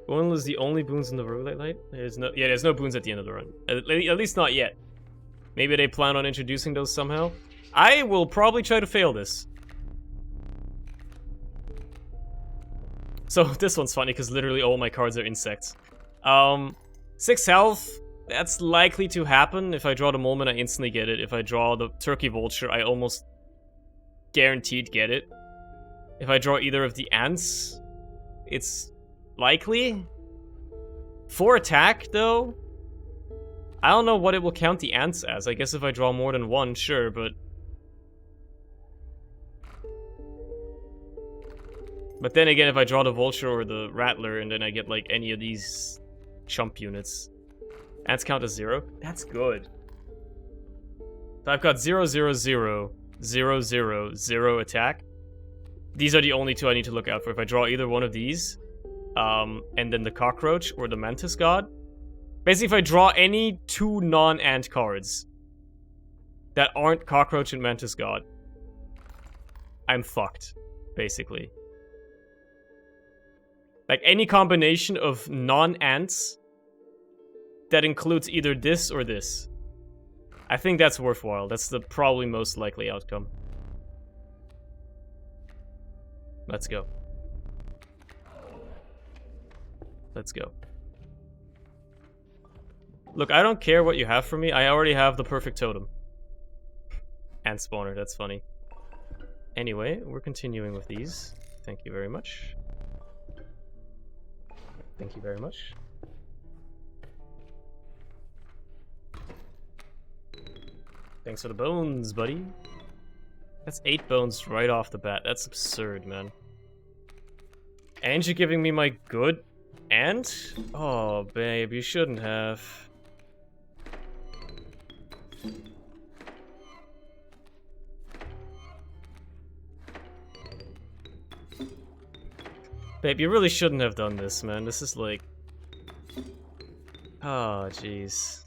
One was the only boons in the roulette light. There's no boons at the end of the run. At least not yet. Maybe they plan on introducing those somehow. I will probably try to fail this. So this one's funny because literally all my cards are insects. 6 health. That's likely to happen. If I draw the moment, I instantly get it. If I draw the turkey vulture, I almost guaranteed get it. If I draw either of the ants, it's likely. 4 attack, though? I don't know what it will count the ants as. I guess if I draw more than 1, sure, but... But then again, if I draw the vulture or the rattler, and then I get, like, any of these chump units... Ants count as 0? That's good. So I've got 0, 0, 0, 0, 0, 0 attack. These are the only 2 I need to look out for. If I draw either one of these, and then the cockroach or the mantis god. Basically, if I draw any 2 non-ant cards that aren't cockroach and mantis god, I'm fucked, basically. Like, any combination of non-ants that includes either this or this. I think that's worthwhile. That's the probably most likely outcome. Let's go. Let's go. Look, I don't care what you have for me. I already have the perfect totem. And spawner, that's funny. Anyway, we're continuing with these. Thank you very much. Thank you very much. Thanks for the bones, buddy. That's 8 bones right off the bat. That's absurd, man. And you're giving me my good ant? Oh, babe, you shouldn't have. Babe, you really shouldn't have done this, man. This is like... Oh, jeez.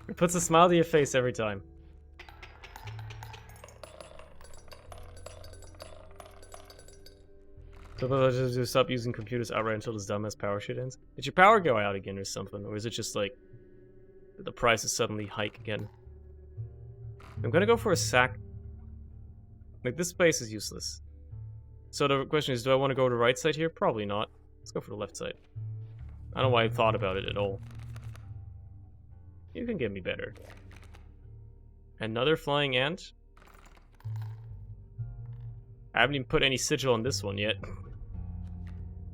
It puts a smile to your face every time. So just stop using computers outright until this dumbass power shit ends. Did your power go out again or something? Or is it just like... the prices suddenly hike again? I'm gonna go for a sack. Like, this space is useless. So the question is, do I want to go to the right side here? Probably not. Let's go for the left side. I don't know why I thought about it at all. You can get me better. Another flying ant? I haven't even put any sigil on this one yet.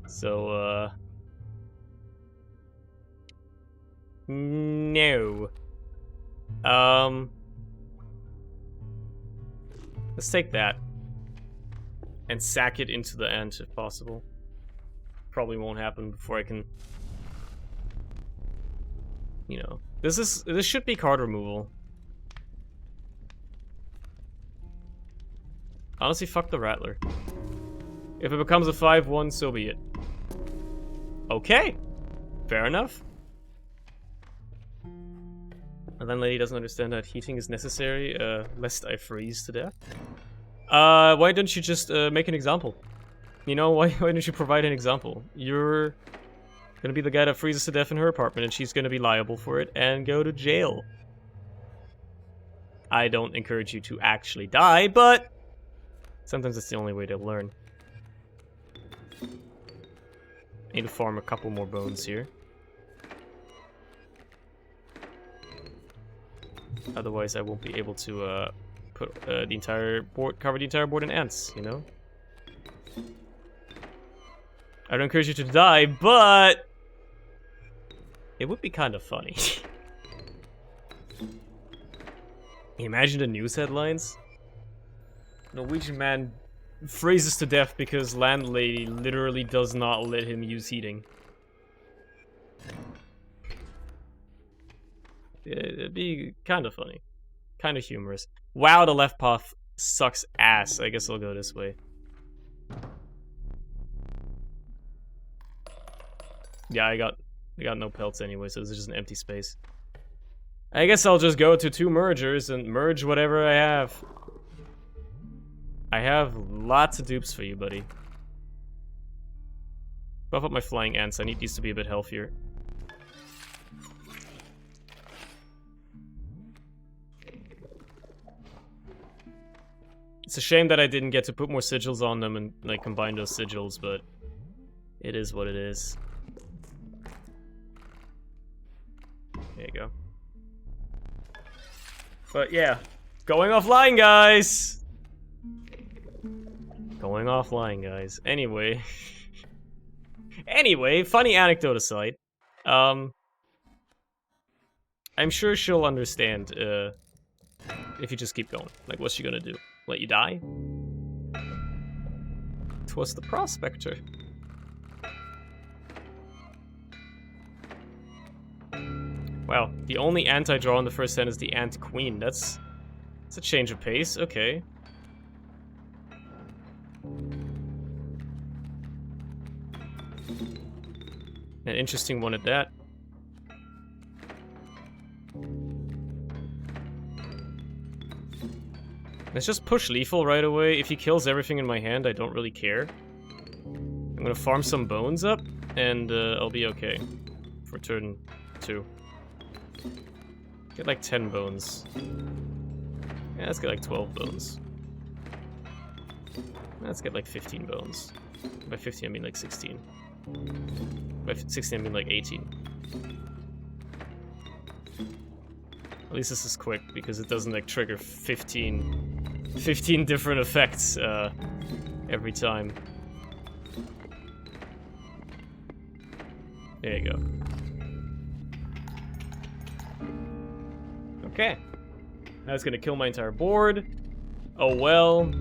So, no. Let's take that. And sack it into the ant if possible. Probably won't happen before I can... You know. This should be card removal. Honestly, fuck the Rattler. If it becomes a 5-1, so be it. Okay. Fair enough. And then lady doesn't understand that heating is necessary, lest I freeze to death. Why don't you just make an example? You know, why don't you provide an example? You're gonna be the guy that freezes to death in her apartment, and she's gonna be liable for it and go to jail. I don't encourage you to actually die, but sometimes it's the only way to learn. I need to farm a couple more bones here. Otherwise, I won't be able to put the entire board, cover the entire board in ants, you know? I don't encourage you to die, but it would be kind of funny. Imagine the news headlines. Norwegian man freezes to death because landlady literally does not let him use heating. It'd be kind of funny. Kind of humorous. Wow, the left path sucks ass. I guess I'll go this way. Yeah, I got no pelts anyway, so this is just an empty space. I guess I'll just go to 2 mergers and merge whatever I have. I have lots of dupes for you, buddy. Buff up my flying ants. I need these to be a bit healthier. It's a shame that I didn't get to put more sigils on them and like combine those sigils, but it is what it is. There you go. But yeah, going offline, guys! Going offline, guys. Anyway. Anyway, funny anecdote aside. I'm sure she'll understand, if you just keep going. Like, what's she gonna do? Let you die? 'Twas the prospector. Wow, the only ant I draw in the first hand is the ant queen. That's a change of pace, okay. An interesting one at that. Let's just push lethal right away. If he kills everything in my hand, I don't really care. I'm gonna farm some bones up, and I'll be okay for turn 2. Get like 10 bones. Yeah, let's get like 12 bones. Let's get like 15 bones. By 15 I mean like 16. By 16 I mean like 18. At least this is quick, because it doesn't like trigger 15 different effects every time. There you go. Okay. That's gonna kill my entire board. Oh well.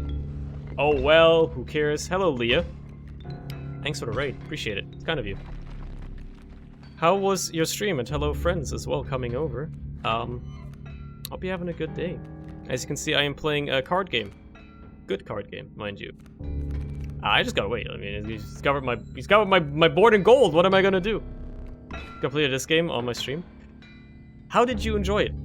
Oh well, who cares? Hello, Leah. Thanks for the raid. Appreciate it. It's kind of you. How was your stream? And hello, friends, as well, coming over. Hope you're having a good day. As you can see, I am playing a card game. Good card game, mind you. I just gotta wait. I mean, he's covered my board in gold. What am I gonna do? Completed this game on my stream. How did you enjoy it?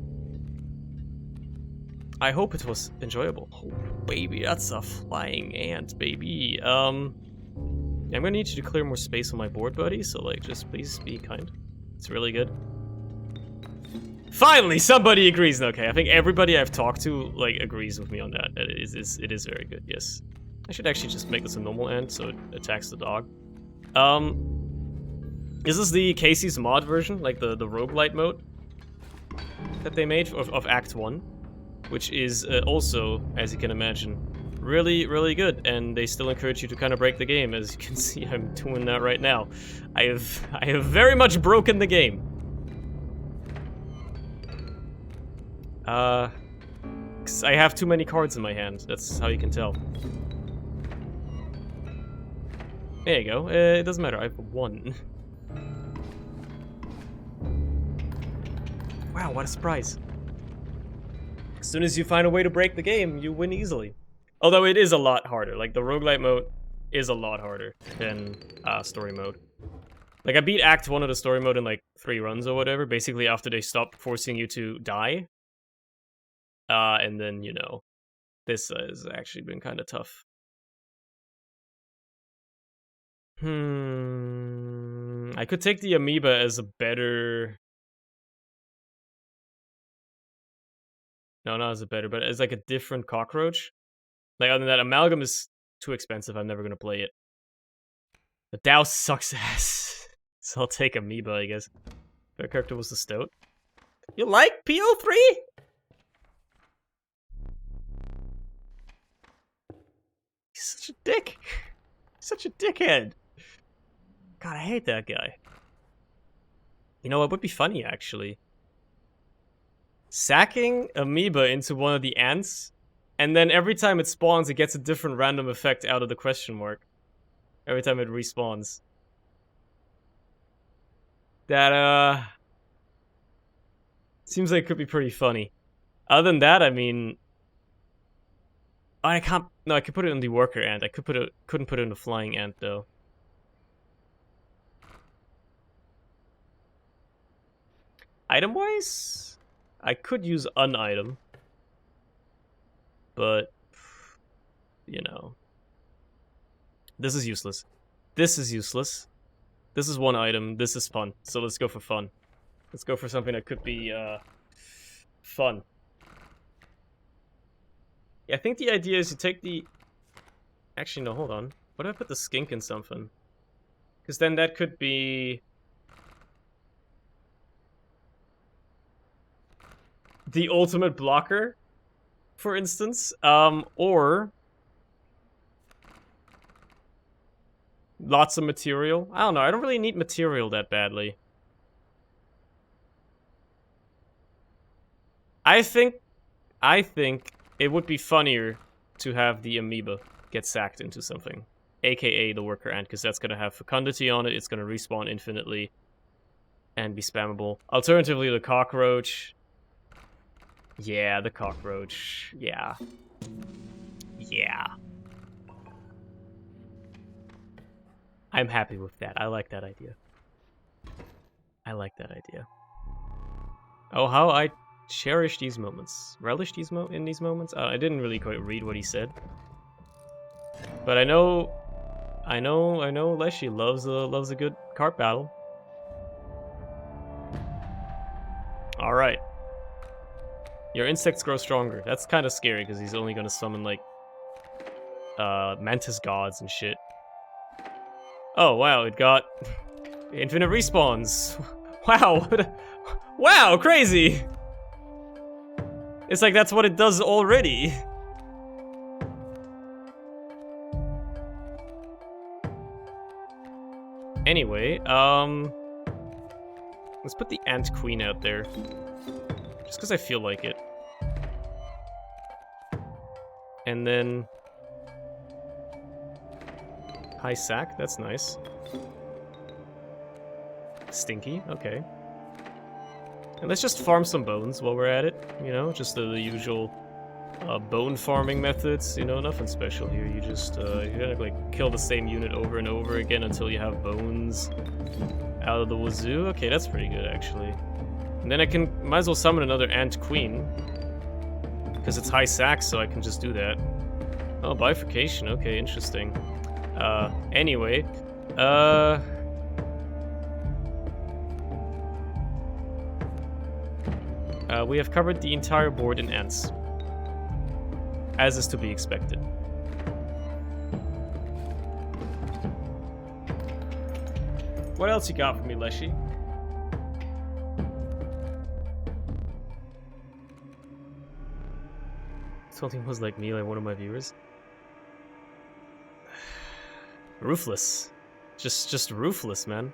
I hope it was enjoyable. Oh, baby, that's a flying ant, baby. I'm gonna need you to clear more space on my board, buddy, so, like, just please be kind. It's really good. Finally, somebody agrees. Okay, I think everybody I've talked to, like, agrees with me on that. It is very good, yes. I should actually just make this a normal ant, so it attacks the dog. Is this the Kaycee's mod version? Like, the roguelite mode? That they made of Act 1? Which is also, as you can imagine, really, really good, and they still encourage you to kind of break the game. As you can see, I'm doing that right now. I have very much broken the game. 'Cause I have too many cards in my hand. That's how you can tell. There you go. It doesn't matter. I have 1. Wow, what a surprise. As soon as you find a way to break the game, you win easily. Although it is a lot harder. Like, the roguelite mode is a lot harder than story mode. Like, I beat Act 1 of the story mode in, like, 3 runs or whatever, basically after they stopped forcing you to die. And then, you know, this has actually been kind of tough. I could take the amoeba as a better... No, not as a better, but as like a different cockroach. Like, other than that, amalgam is too expensive. I'm never gonna play it. The Dow sucks ass. So I'll take amoeba, I guess. Their character was the Stoat. You like PO3? He's such a dick. Such a dickhead. God, I hate that guy. You know, it would be funny, actually. Sacking amoeba into one of the ants, and then every time it spawns, it gets a different random effect out of the question mark. Every time it respawns. That, seems like it could be pretty funny. Other than that, I mean... I can't... No, I could put it in the worker ant. I couldn't put it in the flying ant, though. Item-wise? I could use an item. But, you know. This is useless. This is useless. This is one item. This is fun. So let's go for fun. Let's go for something that could be, fun. Yeah, I think the idea is you take the... Actually, no, hold on. What if I put the skink in something? Because then that could be... the ultimate blocker, for instance. Or... lots of material. I don't know, I don't really need material that badly. I think it would be funnier to have the amoeba get sacked into something. AKA the worker ant, because that's going to have fecundity on it, it's going to respawn infinitely, and be spammable. Alternatively, the cockroach. Yeah, the cockroach. Yeah. Yeah. I'm happy with that. I like that idea. I like that idea. Oh, how I cherish these moments. Relish these in these moments? I didn't really quite read what he said. But I know Leshy loves a good carp battle. Alright. Your insects grow stronger. That's kind of scary, because he's only gonna summon, like, mantis gods and shit. Oh, wow, it got infinite respawns. Wow, wow, crazy! It's like that's what it does already. Anyway, let's put the ant queen out there. Just because I feel like it. And then... high sack, that's nice. Stinky, okay. And let's just farm some bones while we're at it, you know? Just the usual bone farming methods, you know? Nothing special here, you just, you're gonna, like, kill the same unit over and over again until you have bones out of the wazoo. Okay, that's pretty good, actually. And then I can, might as well summon another ant queen. Because it's high sack, so I can just do that. Oh, bifurcation, okay, interesting. Anyway, we have covered the entire board in ants. As is to be expected. What else you got for me, Leshy? Something was like me, like one of my viewers. Ruthless. Just ruthless, man.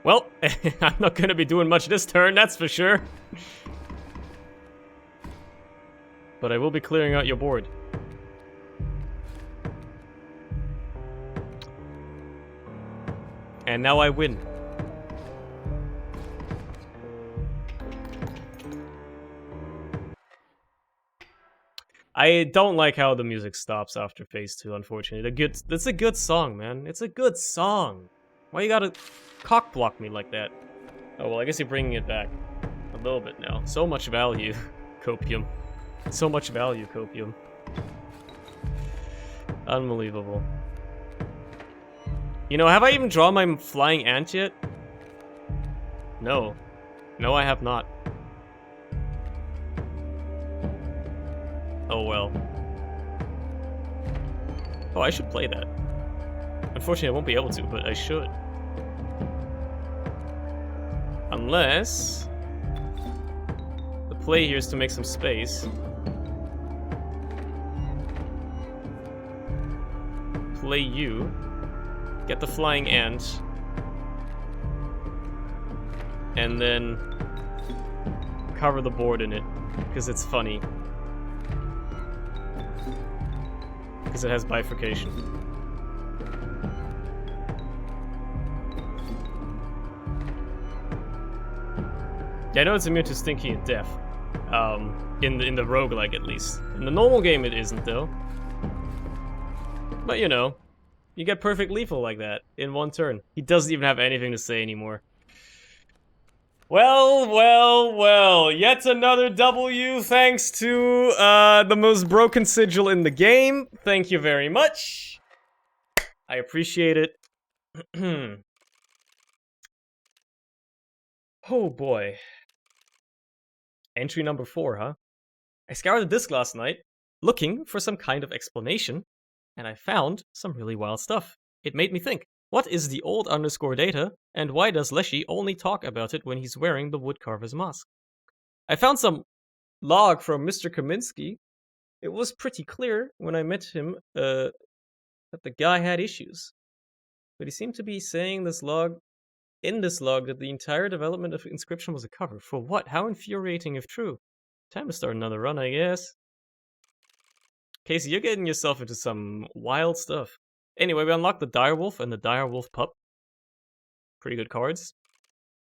Well, I'm not gonna be doing much this turn, that's for sure. But I will be clearing out your board. And now I win. I don't like how the music stops after phase 2, unfortunately. It's a good song, man. It's a good song. Why you gotta cock block me like that? Oh, well, I guess you're bringing it back a little bit now. So much value, Copium. So much value, Copium. Unbelievable. You know, have I even drawn my flying ant yet? No. No, I have not. Oh well. Oh, I should play that. Unfortunately, I won't be able to, but I should. Unless... the play here is to make some space. Play you. Get the flying ant. And then... cover the board in it. Because it's funny. Because it has bifurcation. Yeah, I know it's immune to Stinky and Death. In the roguelike at least. In the normal game it isn't though. But you know, you get perfect lethal like that in one turn. He doesn't even have anything to say anymore. Well. Yet another W thanks to the most broken sigil in the game. Thank you very much. I appreciate it. Oh boy. Entry number 4, huh? I scoured the disk last night, looking for some kind of explanation, and I found some really wild stuff. It made me think, what is the old underscore data, and why does Leshy only talk about it when he's wearing the woodcarver's mask? I found some log from Mr. Kaminsky. It was pretty clear when I met him that the guy had issues. But he seemed to be saying in this log that the entire development of Inscryption was a cover. For what? How infuriating if true. Time to start another run, I guess. Kaycee, you're getting yourself into some wild stuff. Anyway, we unlocked the Direwolf and the Direwolf Pup. Pretty good cards.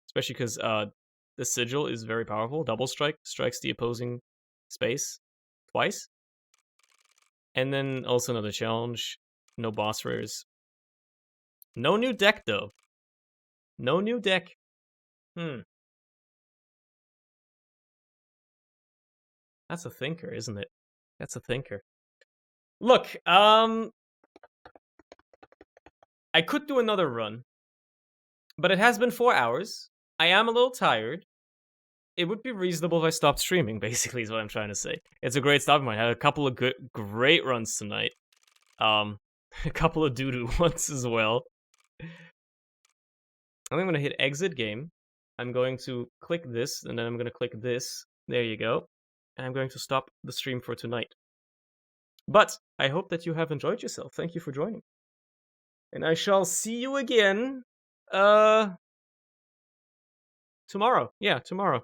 Especially because the Sigil is very powerful. Double Strike strikes the opposing space twice. And then also another challenge. No boss rares. No new deck, though. No new deck. That's a thinker, isn't it? That's a thinker. Look, I could do another run. But it has been 4 hours. I am a little tired. It would be reasonable if I stopped streaming, basically, is what I'm trying to say. It's a great stopping point. I had a couple of great runs tonight. A couple of doo-doo ones as well. I think I'm going to hit exit game. I'm going to click this, and then I'm going to click this. There you go. And I'm going to stop the stream for tonight. But I hope that you have enjoyed yourself. Thank you for joining. And I shall see you again, tomorrow. Yeah, tomorrow.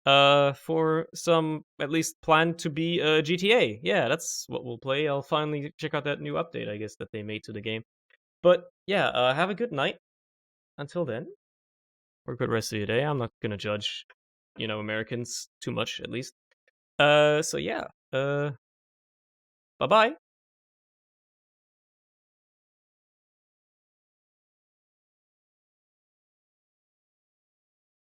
For some, at least planned to be GTA. Yeah, that's what we'll play. I'll finally check out that new update, I guess, that they made to the game. But yeah, have a good night. Until then, or a good rest of your day. I'm not gonna judge, Americans too much, at least. So yeah, bye-bye.